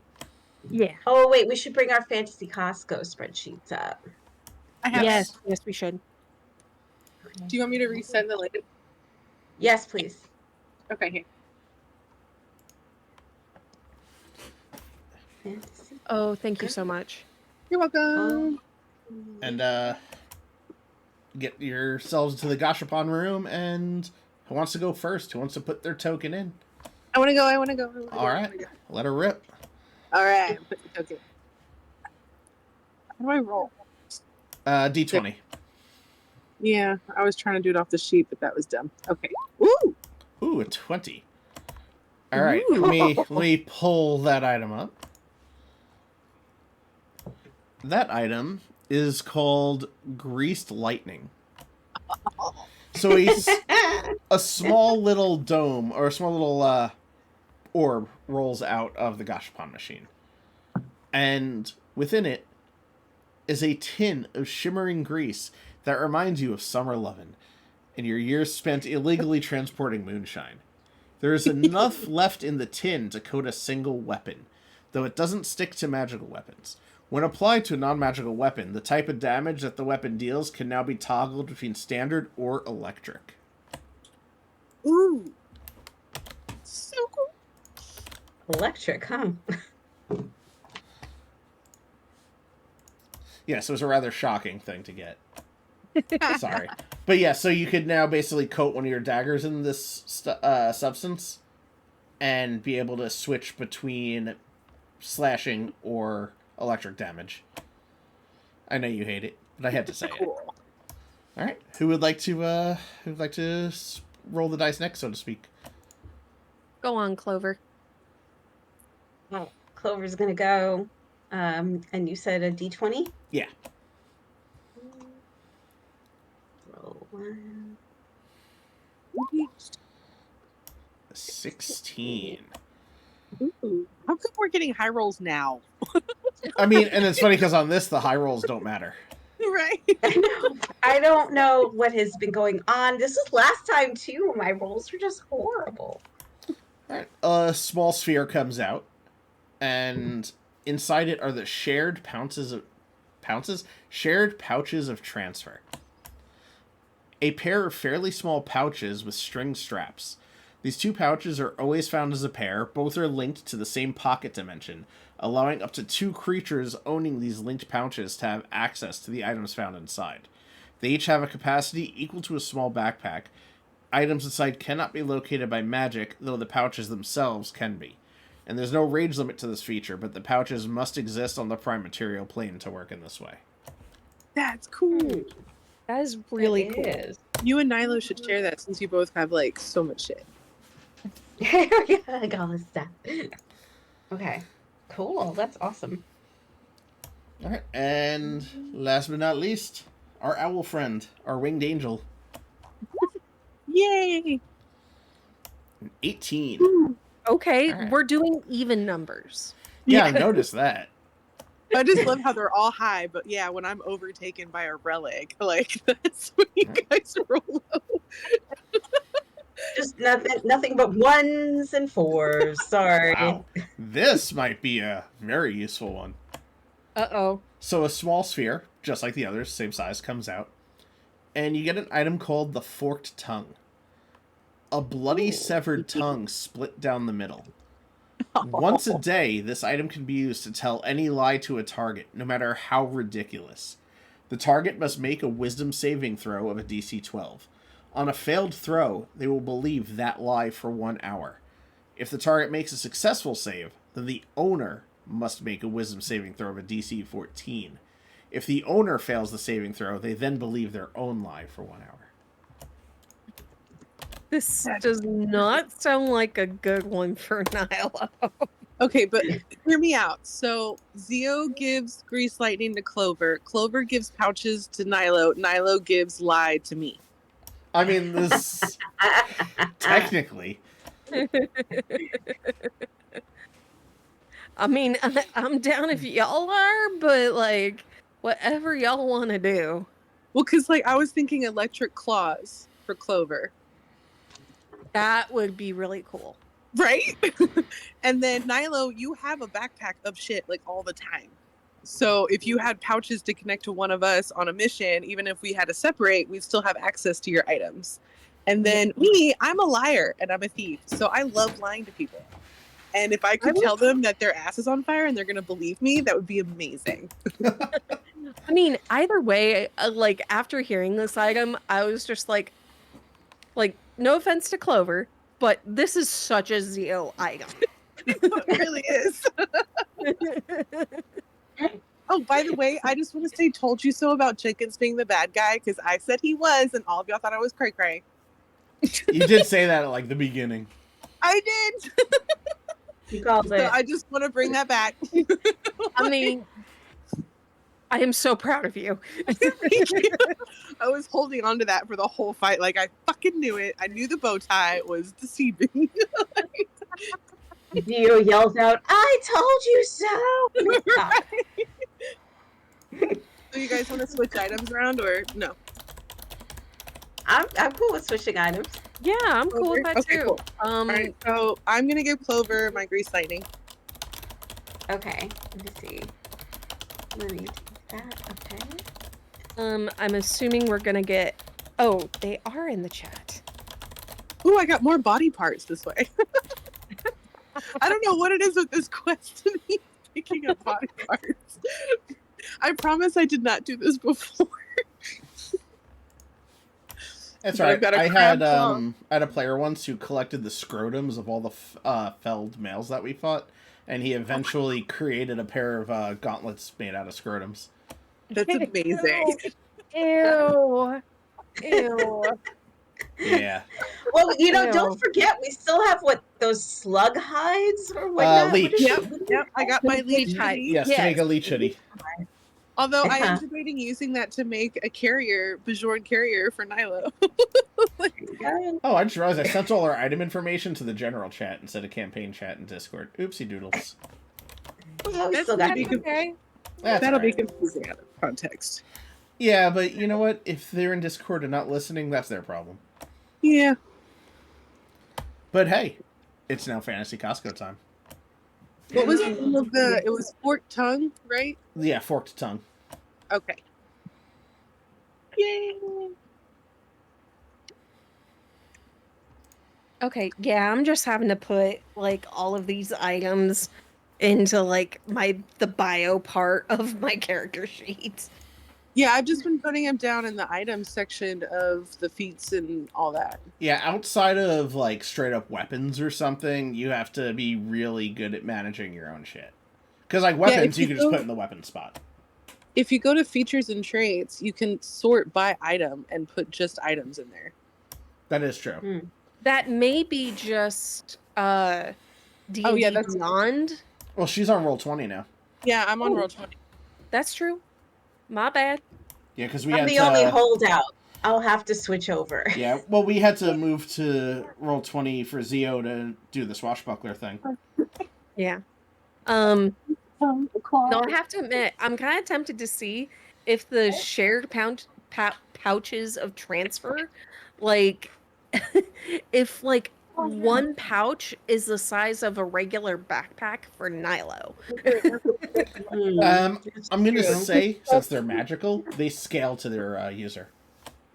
Yeah. Oh wait, we should bring our fantasy Costco spreadsheets up. I have. Yes, we should. Do you want me to resend the latest? Yes, please. Okay, here. Fantasy. Oh, thank you so much. You're welcome. And get yourselves to the Gashapon room, and who wants to go first? Who wants to put their token in? I want to go. All right, let her rip. All right. Put the token. How do I roll? D20. Yeah, I was trying to do it off the sheet, but that was dumb. Okay. Woo! Ooh, a 20. All right, let me pull that item up. That item is called Greased Lightning. So a small little dome, or a small little orb rolls out of the Gashapon machine. And within it is a tin of shimmering grease that reminds you of summer lovin' and your years spent illegally transporting moonshine. There is enough left in the tin to coat a single weapon, though it doesn't stick to magical weapons. When applied to a non-magical weapon, the type of damage that the weapon deals can now be toggled between standard or electric. Ooh. So cool. Electric, huh? Yeah, so it was a rather shocking thing to get. Sorry. But yeah, so you could now basically coat one of your daggers in this substance and be able to switch between slashing or electric damage. I know you hate it, but I had to say it. All right, who would like to roll the dice next, so to speak? Go on, Clover. Well, Clover's gonna go. And you said a D20? Yeah. Roll 1. 16. Ooh. How come we're getting high rolls now? I mean, and it's funny because on this, the high rolls don't matter. Right. I don't know what has been going on. This is last time too. My rolls were just horrible. All right. A small sphere comes out, and inside it are the shared pouches of transfer. A pair of fairly small pouches with string straps. These two pouches are always found as a pair. Both are linked to the same pocket dimension, allowing up to 2 creatures owning these linked pouches to have access to the items found inside. They each have a capacity equal to a small backpack. Items inside cannot be located by magic, though the pouches themselves can be. And there's no range limit to this feature, but the pouches must exist on the prime material plane to work in this way. That's cool. That is really cool. You and Nilo should share that since you both have like so much shit. Yeah, I got all this stuff. Okay, cool. That's awesome. All right, and last but not least, our owl friend, our winged angel. Yay! 18. Ooh. Okay, All right. we're doing even numbers. Yeah, I noticed that. I just love how they're all high, but yeah, when I'm overtaken by a relic, like that's when you guys roll low. Just nothing but 1s and 4s. Sorry. Wow. This might be a very useful one. Uh-oh. So a small sphere, just like the others, same size, comes out. And you get an item called the Forked Tongue. A bloody severed tongue split down the middle. Once a day, this item can be used to tell any lie to a target, no matter how ridiculous. The target must make a wisdom saving throw of a DC 12. On a failed throw, they will believe that lie for 1 hour. If the target makes a successful save, then the owner must make a wisdom saving throw of a DC 14. If the owner fails the saving throw, they then believe their own lie for 1 hour. This does not sound like a good one for Nilo. Okay, but hear me out. So Zio gives Grease Lightning to Clover. Clover gives pouches to Nilo. Nilo gives lie to me. I mean, this technically. I mean, I'm down if y'all are, but like, whatever y'all want to do. Well, because like I was thinking electric claws for Clover. That would be really cool. Right? And then Nilo, you have a backpack of shit like all the time. So if you had pouches to connect to one of us on a mission, even if we had to separate, we'd still have access to your items. And then me, I'm a liar and I'm a thief. So I love lying to people. And if I could tell them that their ass is on fire and they're going to believe me, that would be amazing. I mean, either way, like after hearing this item, I was just like, no offense to Clover, but this is such a Zeo item. It really is. Oh, by the way, I just want to say told you so about Jenkins being the bad guy because I said he was and all of y'all thought I was cray cray. You did say that at like the beginning. I did. You called So it. I just want to bring that back. I mean, I am so proud of you. I was holding on to that for the whole fight. Like, I fucking knew it. I knew the bow tie was deceiving. Dio yells out, "I told you so!" Stop. So you guys want to switch items around or no? I'm cool with switching items. Yeah, I'm cool with that Okay, too. cool. All right, so I'm going to give Clover my grease lightning. Okay, let me see. Let me take that. Okay. I'm assuming we're gonna get. Oh, they are in the chat. Ooh, I got more body parts this way. I don't know what it is with this quest to me picking up body parts. I promise I did not do this before. That's But I've right. got a I crab had a player once who collected the scrotums of all the felled males that we fought, and he eventually created a pair of gauntlets made out of scrotums. That's amazing. Ew. Ew. Yeah. Well, Ew. don't forget, we still have those slug hides or whatnot. Leech. Yep, I got my leech hide. hoodie. Yes, to make a leech hoodie. Although I am debating using that to make a carrier, Bajorn carrier for Nilo. Oh, I just realized I sent all our item information to the general chat instead of campaign chat in Discord. Oopsie doodles. Yeah, we That's still got pretty you. okay. That's That'll be alright. confusing out of context. Yeah, but you know what? If they're in Discord and not listening, that's their problem. Yeah. But hey, it's now Fantasy Costco time. What was the name of the? It was forked tongue, right? Yeah, forked tongue. Okay. Yay! Okay, yeah, I'm just having to put like all of these items into like the bio part of my character sheet. Yeah, I've just been putting them down in the items section of the feats and all that. Yeah, outside of like straight up weapons or something, you have to be really good at managing your own shit. Because like weapons, you can just put in the weapon spot. If you go to features and traits, you can sort by item and put just items in there. That is true. Hmm. That may be just D&D that's Beyond. Well, she's on Roll20 now. Yeah, I'm on roll 20. That's true. My bad. Yeah, because we I'm had the only holdout. I'll have to switch over. Yeah, well, we had to move to Roll20 for Zeo to do the swashbuckler thing. Yeah. No, I have to admit, I'm kind of tempted to see if the shared pouches of transfer, like, if like one pouch is the size of a regular backpack for Nilo. I'm gonna say, since they're magical, they scale to their user.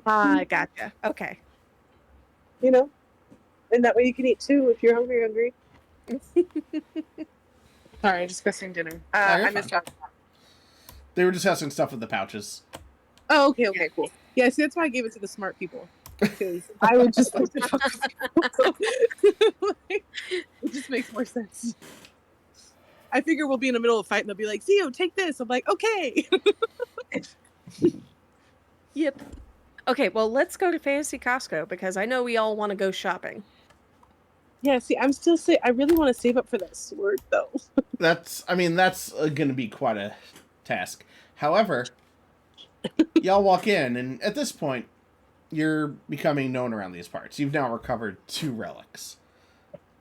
Gotcha. Okay. You know, and that way you can eat too if you're hungry. Sorry, discussing dinner. I missed out. They were discussing stuff with the pouches. Oh, okay, cool. Yeah, see, that's why I gave it to the smart people. Because I would just like to fuck with people. It just makes more sense. I figure we'll be in the middle of a fight and they'll be like, Zeo, take this. I'm like, okay. Yep. Okay, well, let's go to Fantasy Costco because I know we all want to go shopping. Yeah, see, I'm still I really want to save up for that sword, though. That's gonna be quite a task. However, y'all walk in, and at this point, you're becoming known around these parts. You've now recovered 2 relics.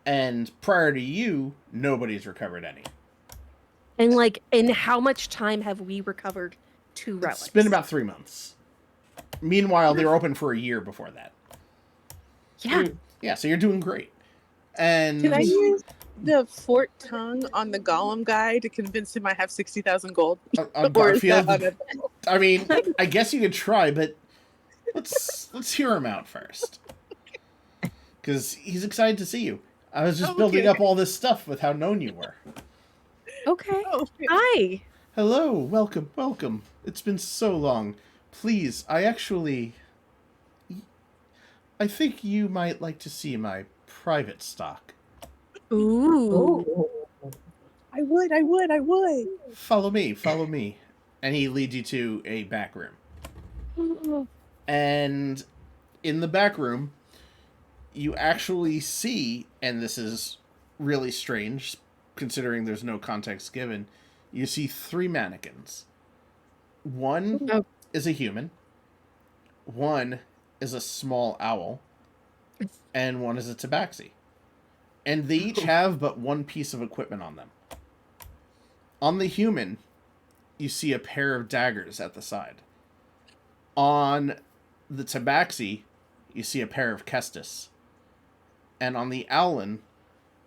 And prior to you, nobody's recovered any. And like, in how much time have we recovered 2 relics? It's been about 3 months. Meanwhile, they were open for a year before that. Yeah. Yeah, so you're doing great. And Can I use the forked tongue on the Gollum guy to convince him I have 60,000 gold? on Or is that Garfield, I mean, I guess you could try, but let's hear him out first. because he's excited to see you. I was just Oh, building okay. up all this stuff with how known you were. Okay. Oh, yeah. Hi. Hello, welcome, welcome. It's been so long. Please, I think you might like to see my private stock. Ooh. I would. Follow me, follow me. And he leads you to a back room. And in the back room, you actually see, and this is really strange considering there's no context given, you see 3 mannequins. One Oh. is a human, one is a small owl, and one is a tabaxi. And they each have but one piece of equipment on them. On the human, you see a pair of daggers at the side. On the tabaxi, you see a pair of kestis. And on the owlin,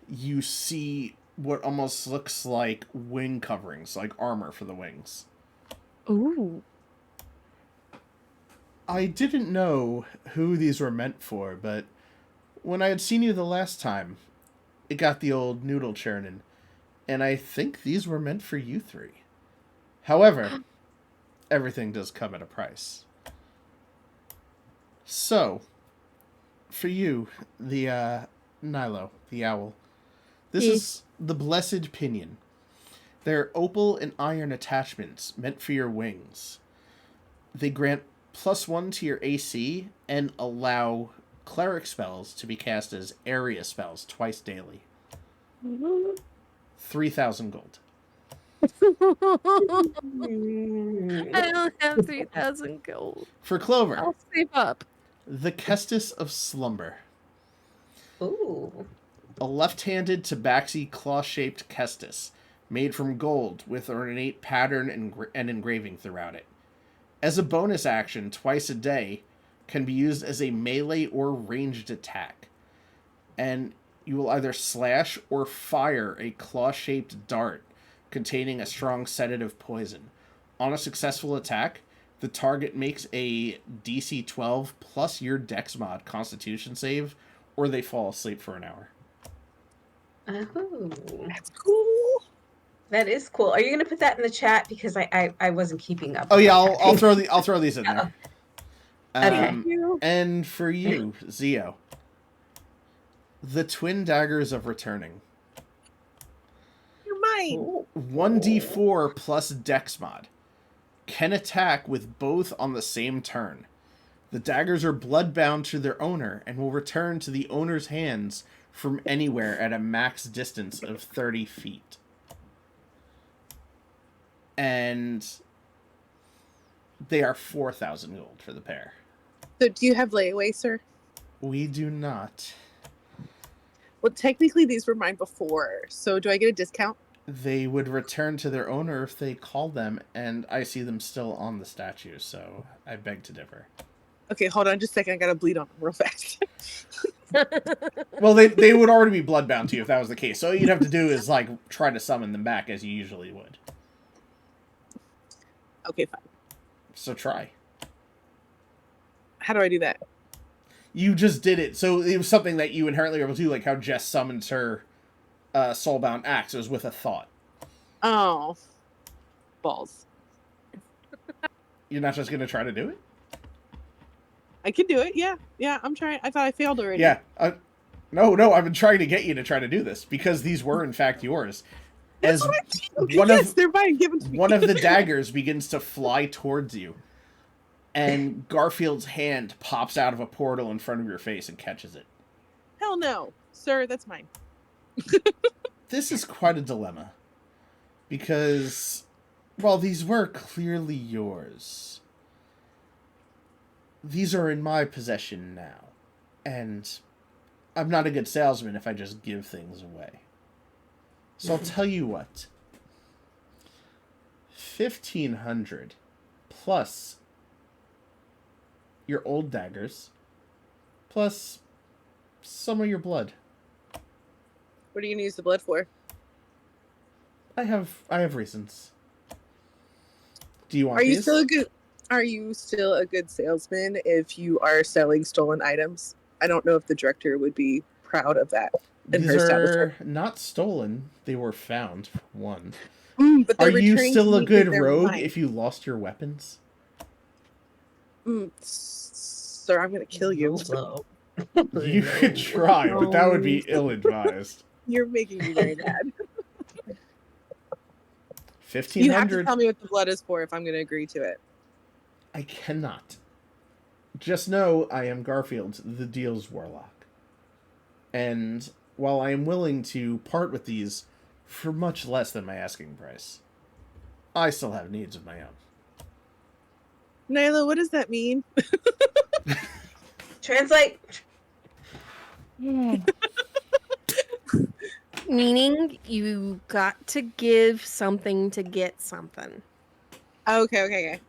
you see what almost looks like wing coverings, like armor for the wings. Ooh. I didn't know who these were meant for, but when I had seen you the last time, it got the old noodle churning, and I think these were meant for you 3. However, everything does come at a price. So, for you, the Nilo, the owl, this is the Blessed Pinion. They're opal and iron attachments meant for your wings. They grant +1 to your AC and allow cleric spells to be cast as area spells twice daily. 3,000 gold. I don't have 3,000 gold. For Clover, I'll save up. the Kestis of Slumber. Ooh. A left-handed tabaxi claw-shaped Kestis, made from gold with an ornate pattern and engraving throughout it. As a bonus action, twice a day, can be used as a melee or ranged attack. And you will either slash or fire a claw-shaped dart containing a strong sedative poison. On a successful attack, the target makes a DC 12 plus your Dex mod Constitution save, or they fall asleep for an hour. Oh, That's cool. that is cool. Are you going to put that in the chat because I wasn't keeping up? Oh with yeah, what's I'll happening. throw these in there. Okay. And for you, Zio, the Twin Daggers of Returning. You're mine. Ooh. 1d4 plus Dex mod. Can attack with both on the same turn. The daggers are bloodbound to their owner and will return to the owner's hands from anywhere at a max distance of 30 feet. And they are 4,000 gold for the pair. So do you have layaway, sir? We do not. Well, technically these were mine before, so do I get a discount? They would return to their owner if they call them, and I see them still on the statue, so I beg to differ. Okay, hold on just a second. I gotta bleed on them real fast. Well, they would already be bloodbound to you if that was the case. So all you'd have to do is, like, try to summon them back as you usually would. Okay, fine. So try. How do I do that? You just did it, so it was something that you inherently were able to do, like how Jess summons her soulbound axe. It was with a thought. Oh. Balls. You're not just going to try to do it? I can do it, yeah. Yeah, I'm trying. I thought I failed already. Yeah. No, I've been trying to get you to try to do this, because these were, in fact, yours. That's As what okay, one yes, of they're mine. Give them to me. one of the daggers begins to fly towards you, and Garfield's hand pops out of a portal in front of your face and catches it. Hell no. Sir, that's mine. This is quite a dilemma, because while these were clearly yours, these are in my possession now, and I'm not a good salesman if I just give things away. So I'll tell you what. 1,500 plus your old daggers plus some of your blood. What are you gonna use the blood for? I have reasons. Do you want Are you these? still a good salesman if you are selling stolen items? I don't know if the director would be proud of that in These her establishment. are not stolen. They were found, for one. But Are they're you returning to still a me 'cause good they're rogue mine. if you lost your weapons? Sir, I'm gonna kill you. Low. You could try, but that would be ill-advised. You're making me very mad. $1,500. You have to tell me what the blood is for if I'm gonna agree to it. I cannot. Just know I am Garfield, the Deals Warlock. And while I am willing to part with these for much less than my asking price, I still have needs of my own. Nyla, what does that mean? Translate. Meaning you got to give something to get something. Okay.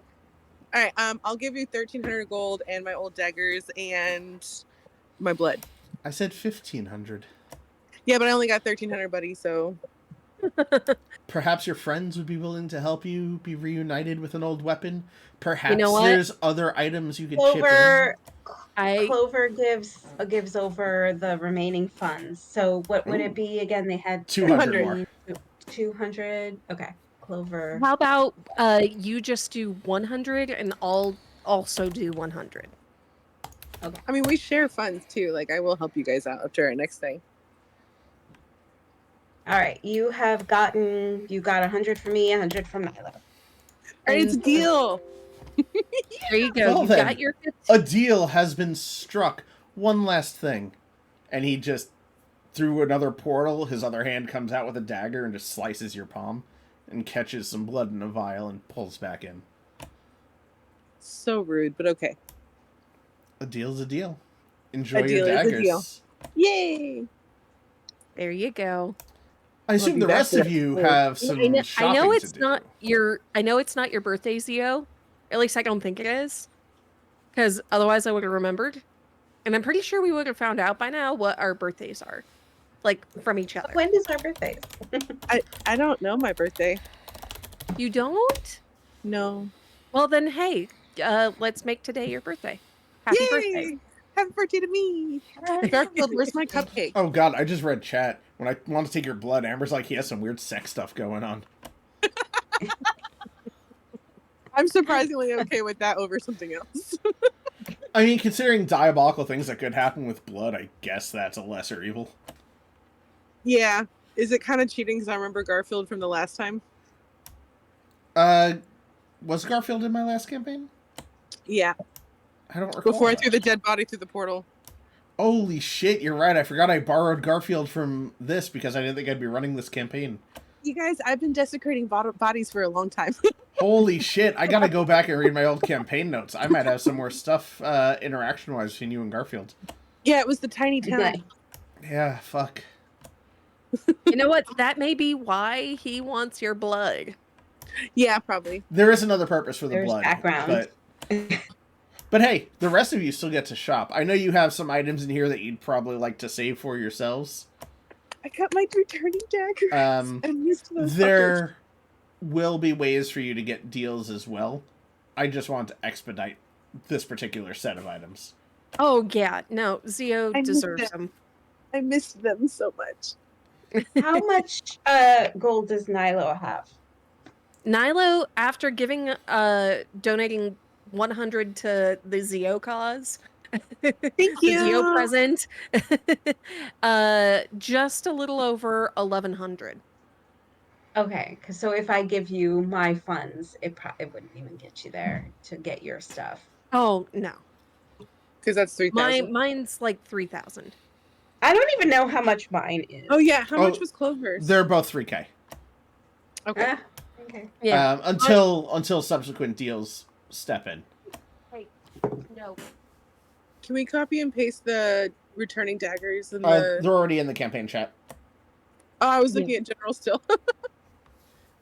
All right, I'll give you 1,300 gold and my old daggers and my blood. I said 1,500. Yeah, but I only got 1,300, buddy. So Perhaps your friends would be willing to help you be reunited with an old weapon. Perhaps You know what? there's other items you could chip in. Clover gives over the remaining funds. So what would it be again? They had 200 more. 200. Okay, Clover. How about you just do 100 and I'll also do 100. Okay. I mean, we share funds too. Like, I will help you guys out after our next thing. All right, you got 100 from me, 100 from Nyla. All right, it's a deal. There you go. Well, You then, got your a deal has been struck. One last thing. And he just, through another portal, his other hand comes out with a dagger and just slices your palm and catches some blood in a vial and pulls back in. So rude, but okay. A deal's a deal. Enjoy A your deal is a daggers. deal. Yay! There you go. I assume the rest of you have some shopping I know it's to do. not your birthday, Zio. At least I don't think it is. Because otherwise I would have remembered. And I'm pretty sure we would have found out by now what our birthdays are. Like, from each other. When is our birthday? I don't know my birthday. You don't? No. Well then, hey, let's make today your birthday. Happy Yay! birthday. Happy birthday to me. Garfield, where's my cupcake? Oh god, I just read chat. When I want to take your blood, Amber's like, he has some weird sex stuff going on. I'm surprisingly okay with that over something else. I mean, considering diabolical things that could happen with blood, I guess that's a lesser evil. Yeah. Is it kind of cheating because I remember Garfield from the last time? Was Garfield in my last campaign? Yeah. I don't recall. Before I threw the dead body through the portal. Holy shit, you're right. I forgot I borrowed Garfield from this because I didn't think I'd be running this campaign. You guys, I've been desecrating bodies for a long time. Holy shit, I gotta go back and read my old campaign notes. I might have some more stuff interaction-wise between you and Garfield. Yeah, it was the tiny town. Yeah, fuck. You know what? That may be why he wants your blood. Yeah, probably. There is another purpose for the There's blood. background. But hey, the rest of you still get to shop. I know you have some items in here that you'd probably like to save for yourselves. I got my returning daggers. I missed those There will be ways for you to get deals as well. I just want to expedite this particular set of items. Oh yeah, no, Zio deserves them. I missed them so much. How much gold does Nilo have? Nilo, after donating 100 to the Zio cause, Thank the you. Zio present, just a little over 1,100. Okay, so if I give you my funds, it wouldn't even get you there to get your stuff. Oh no, Because that's 3,000. Mine's like 3,000. I don't even know how much mine is. Oh yeah, how much was Clover's? They're both 3K. Okay. Okay. Yeah. Until subsequent deals step in. Hey, no. Can we copy and paste the returning daggers and the? They're already in the campaign chat. Oh, I was looking at general still.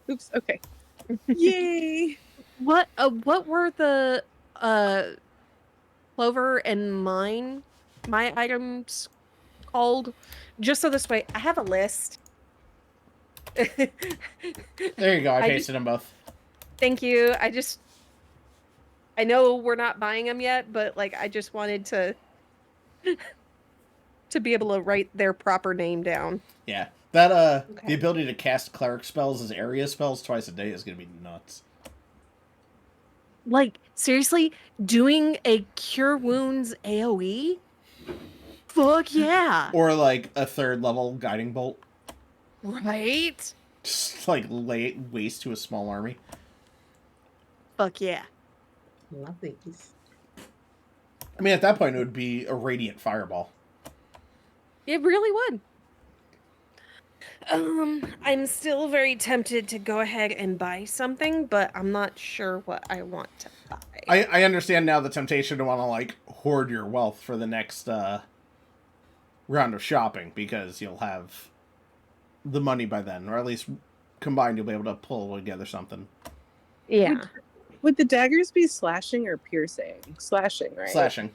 Oops. Okay. Yay! What were the Clover and my items called? Just so this way, I have a list. There you go. I pasted them both. Thank you. I know we're not buying them yet, but like I just wanted to to be able to write their proper name down. Yeah. That Okay. the ability to cast cleric spells as area spells twice a day is gonna be nuts. Like, seriously, doing a cure wounds AoE? Fuck yeah. Or like a third level guiding bolt. Right? Just like lay waste to a small army. Fuck yeah. Love these. I mean, at that point, it would be a radiant fireball. It really would. I'm still very tempted to go ahead and buy something, but I'm not sure what I want to buy. I understand now the temptation to want to like hoard your wealth for the next round of shopping because you'll have the money by then, or at least combined you'll be able to pull together something. Yeah. Would the daggers be slashing or piercing? Slashing, right? Slashing.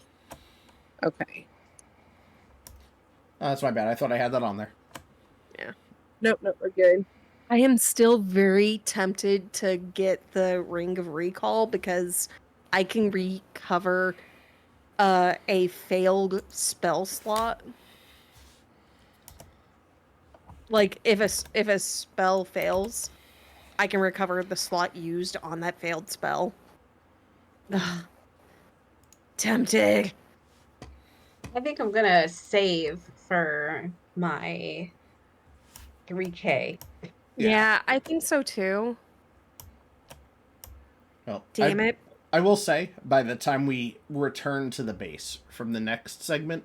Okay. Oh, that's my bad. I thought I had that on there. Nope, we're good. I am still very tempted to get the Ring of Recall because I can recover a failed spell slot. Like if a spell fails, I can recover the slot used on that failed spell. Ugh. Tempted. I think I'm gonna save for my 3K. Yeah, I think so too. Well, Damn it. I will say, by the time we return to the base from the next segment,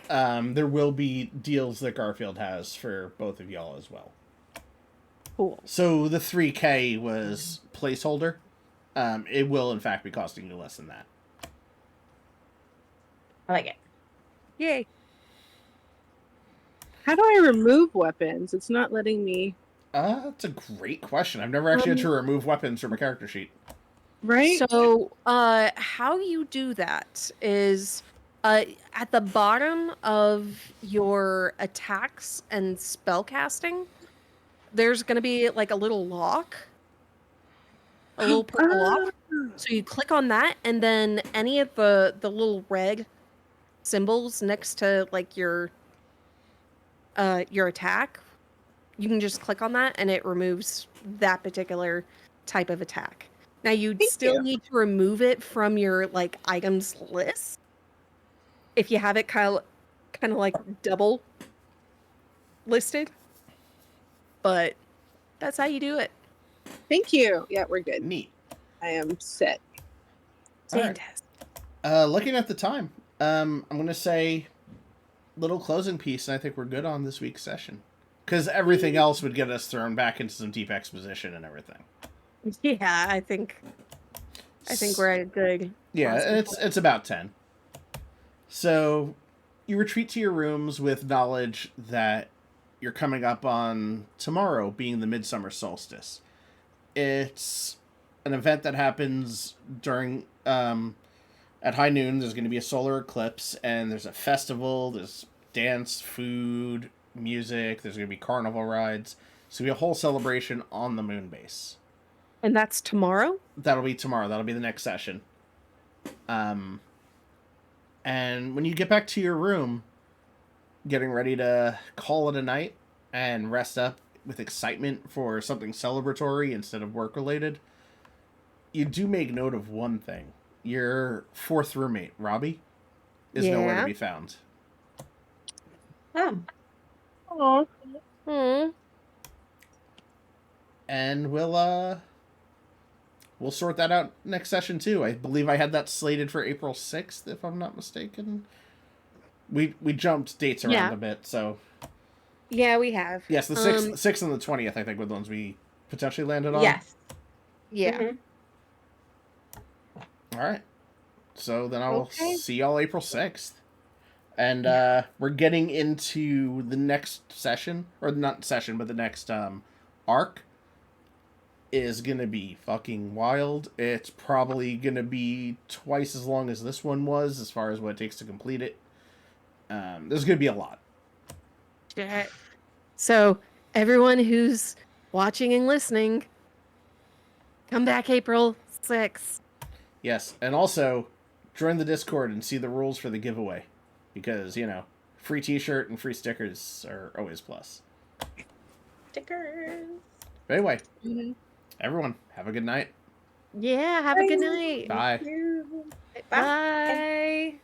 there will be deals that Garfield has for both of y'all as well. Cool. So the 3K was placeholder. It will, in fact, be costing you less than that. I like it. Yay. How do I remove weapons? It's not letting me. That's a great question. I've never actually had to remove weapons from a character sheet. Right? So, how you do that is at the bottom of your attacks and spell casting, there's going to be like a little lock, a little purple lock. So you click on that, and then any of the little red symbols next to like your attack, you can just click on that, and it removes that particular type of attack. Now you'd Thank still you. need to remove it from your like items list if you have it kind of like double listed. But that's how you do it. Thank you. Yeah, we're good. Neat. I am set. All right. Fantastic. Looking at the time, I'm going to say little closing piece, and I think we're good on this week's session. Because everything else would get us thrown back into some deep exposition and everything. Yeah, I think we're at a good. Yeah, awesome and it's about 10. So you retreat to your rooms with knowledge that you're coming up on tomorrow being the midsummer solstice. It's an event that happens during at high noon. There's going to be a solar eclipse, and there's a festival, there's dance, food, music, there's going to be carnival rides. So it'll be a whole celebration on the moon base. And that's tomorrow? That'll be tomorrow. That'll be the next session. And when you get back to your room, getting ready to call it a night and rest up with excitement for something celebratory instead of work-related, you do make note of one thing. Your fourth roommate, Robbie, is nowhere to be found. Oh, Aw. Hmm. And we'll sort that out next session too. I believe I had that slated for April 6th, if I'm not mistaken. We jumped dates around a bit, so Yeah, we have. yes, the 6th and the 20th, I think, were the ones we potentially landed on. yes. Yeah. Mhm. All right. So then I'll Okay. see y'all April 6th. And we're getting into the next session, or not session, but the next arc is going to be fucking wild. It's probably going to be twice as long as this one was, as far as what it takes to complete it. There's going to be a lot. Shit. So, everyone who's watching and listening, come back April 6th. Yes, and also join the Discord and see the rules for the giveaway. Because, you know, free T-shirt and free stickers are always plus. Stickers. But anyway, Mhm. everyone, have a good night. Yeah, have a good night. Bye. You. Bye. Bye.